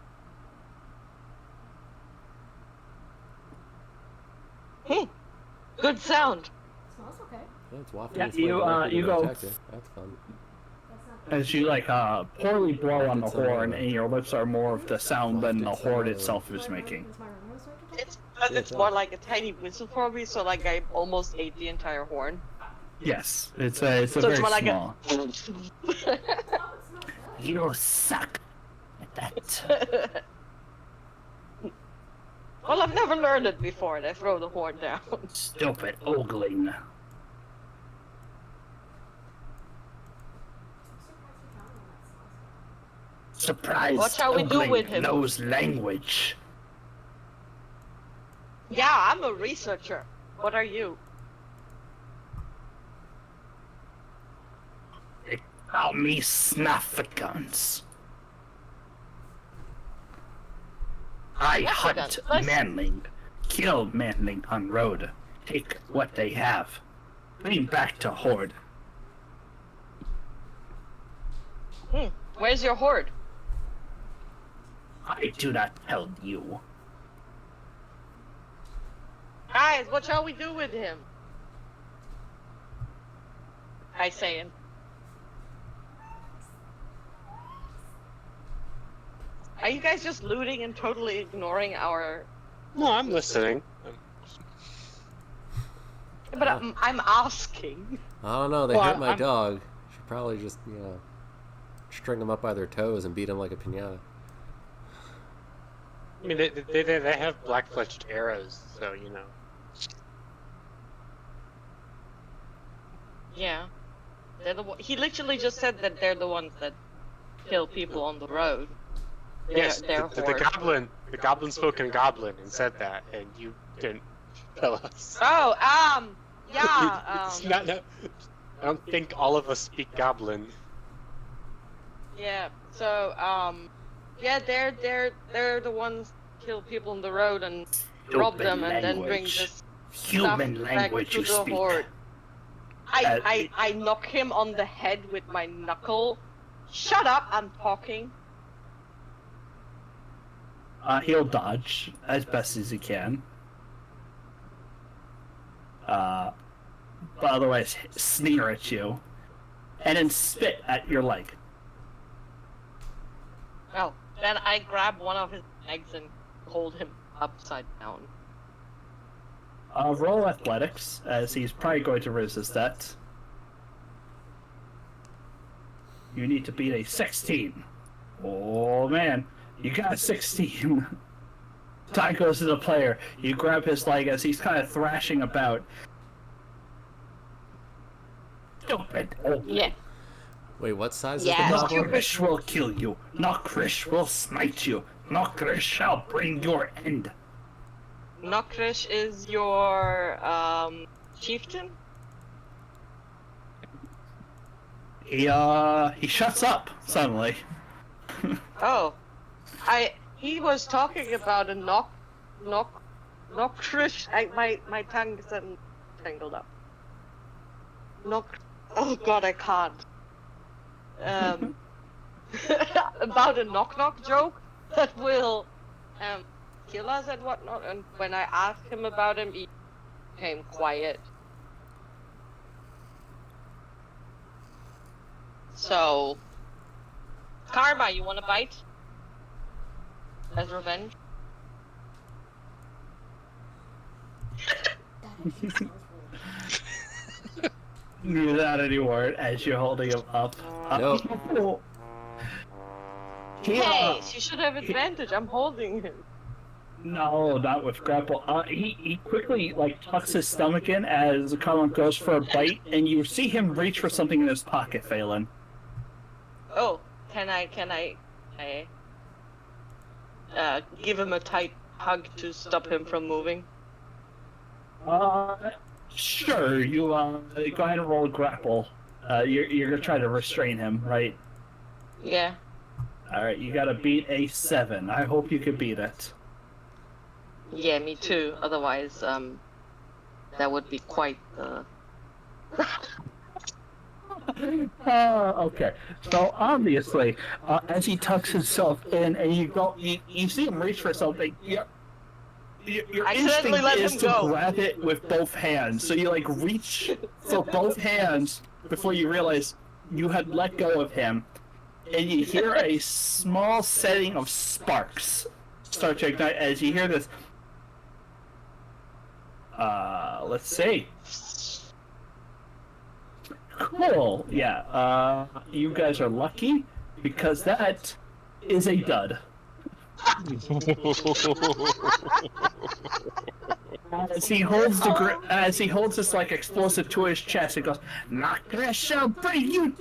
Good sound. Smells okay. Yeah, it's wafting Yeah, its way you, directly you to the go- detector. That's fun. That's not As you, like, poorly blow on the It's, horn, and your lips are more of the sound than the horn itself is making. Is my room gonna start to It's tickle? it's more like a tiny whistle for me, so like I almost ate the entire horn. Yes, it's a So very it's more like small. Oh, it smells good. You suck at that. Well, I've never learned it before, and I throw the horn down. Stupid ogling. I'm surprised we found one that smells good. Surprised What shall we do ogling with him? knows language. Yeah, I'm a researcher. What are you? They call me Snufficons. I hunt Snufficons, nice. manling, kill manling on road, take what they have, bring back to horde. Where's your horde? I do not tell you. Guys, what shall we do with him? I say him. Are you guys just looting and totally ignoring our... No, I'm listening. But I'm asking. I don't know. They Well, hurt my I'm- dog. Should probably just, you know, string them up by their toes and beat them like a piñata. I mean, they have black-fletched arrows, so you know. Yeah. They're the he literally just said that they're the ones that kill people on the road. Yes, They're the goblin spoke in goblin and said that, and you didn't tell us. Oh, yeah, It's not, I don't think all of us speak goblin. yeah. So, yeah, they're the ones kill people on the road and rob them and then bring this Human stuff language back to you the speak. horde. I knock him on the head with my knuckle. Shut up! I'm talking. He'll dodge as best as he can. But otherwise, sneer at you, and then spit at your leg. Oh, then I grab one of his legs and hold him upside down. Roll athletics, as he's probably going to resist that. You need to beat a 16. Oh man, you got a 16. Time goes to the player. You grab his leg as he's kind of thrashing about. Stupid old Yeah. Wait, what size Yeah, is the goblin? Nokrish will kill you. Nokrish will smite you. Nokrish shall bring your end. Nokrish is your chieftain? He shuts up suddenly. Oh, he was talking about a Nokrish. My tongue is tangled up. Oh god, I can't. About a knock joke that will kill us and whatnot. And when I asked him about him, he became quiet. So, Karma, you want to bite? As revenge? Without any word, as you're holding him up. Nope. Hey, she should have advantage. I'm holding him. No, not with grapple. He quickly tucks his stomach in as Colin goes for a bite, and you see him reach for something in his pocket, Phelan. Oh, can I give him a tight hug to stop him from moving? Sure. You go ahead and roll a grapple. You're gonna try to restrain him, right? Yeah. All right. You gotta beat a 7. I hope you can beat it. Yeah, me too. Otherwise, that would be quite Okay. So obviously, as he tucks himself in, and you see him reach for something. Your accidentally instinct let is him to go. grab it with both hands. So you reach for both hands before you realize you had let go of him, and you hear a small setting of sparks start to ignite as you hear this. Let's see. Cool. Yeah. You guys are lucky because that is a dud. As he holds this explosive to his chest, he goes, "Nokrish shall bring you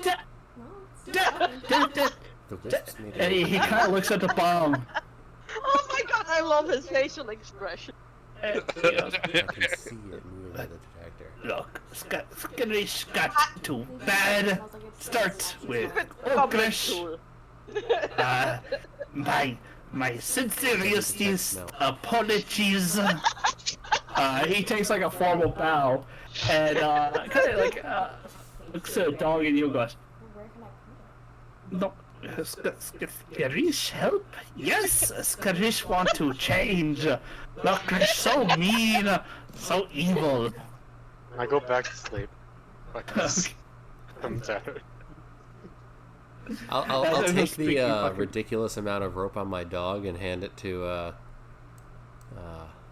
down." The wisps made And he kind of looks at the bomb. Oh my god, I love his facial expression. I can see it moving by the detector. Look, Skarish got too bad. Start with Nokrish. My sincerest apologies. He takes a formal bow and kind of looks at the dog and you goes, Where can I put it? "No, Skarish help? Yes, Skarish want to change. Nokrish so mean, so evil." I go back to sleep. I'm tired. I'll That's take just the speaking fucking- ridiculous amount of rope on my dog and hand it to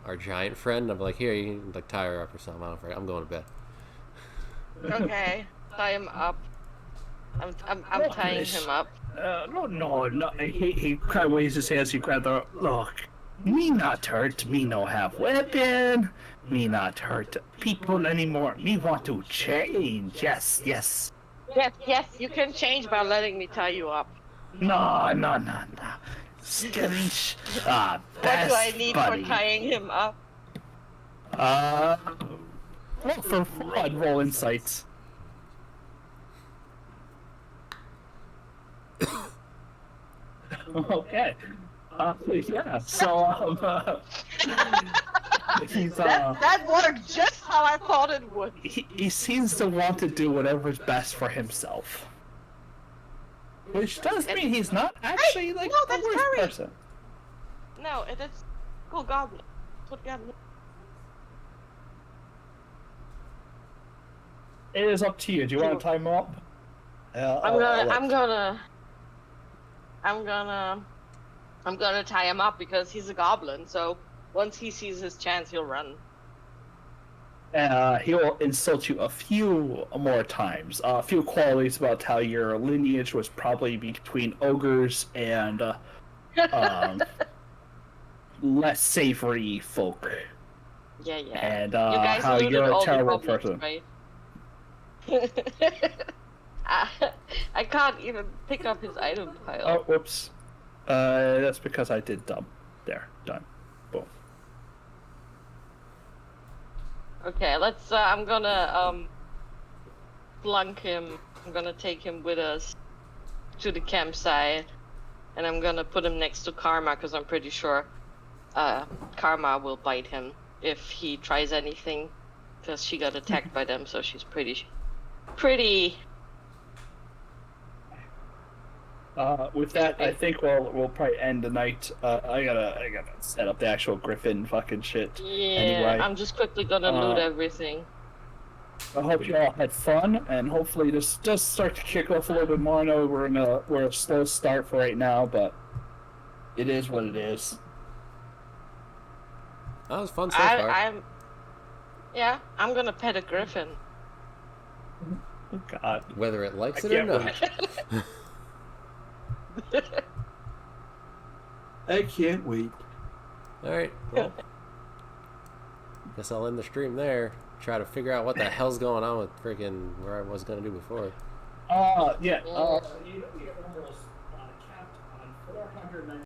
our giant friend. I'm like, here, you can tie her up or something. I don't know. I'm going to bed. Okay, tie him up. I'm tying him up. No. He kind of waves his hands. You grab the look. Me not hurt, me no have weapon. Me not hurt people anymore. Me want to change. Yes, yes. Yes, you can change by letting me tie you up. No. Skittish. What do I Best need buddy. for tying him up? Roll for fun, roll insights. Okay. Yeah, so, he's, That worked just how I thought it would. he seems to want to do whatever's best for himself. Which does mean he's not actually, like, no, the that's worst Harry. person. No, it's cool goblin. That's what goblin. It is up to you. Do you want to time him up? I'm gonna tie him up because he's a goblin. So once he sees his chance, he'll run. He will insult you a few more times. A few qualities about how your lineage was probably between ogres and less savory folk. Yeah. And You guys how looted you're a all the terrible goblins, person. right? I can't even pick up his item pile. Oh, whoops. That's because I did dumb. There, done. Boom. Okay, let's. I'm gonna flunk him. I'm gonna take him with us to the campsite, and I'm gonna put him next to Karma because I'm pretty sure Karma will bite him if he tries anything, because she got attacked by them, so she's pretty. With that, I think we'll probably end the night. I gotta set up the actual Griffin fucking shit. Yeah, Anyway, I'm just quickly gonna loot everything. I hope you all had fun, and hopefully this does start to kick off a little bit more. I know we're a slow start for right now, but it is what it is. That was fun so far. I'm gonna pet a griffin. Oh God. Whether it likes it or not. I can't wait. Alright, well. Guess I'll end the stream there. Try to figure out what the hell's going on with freaking where I was gonna do before. Yeah. You almost capped on 490.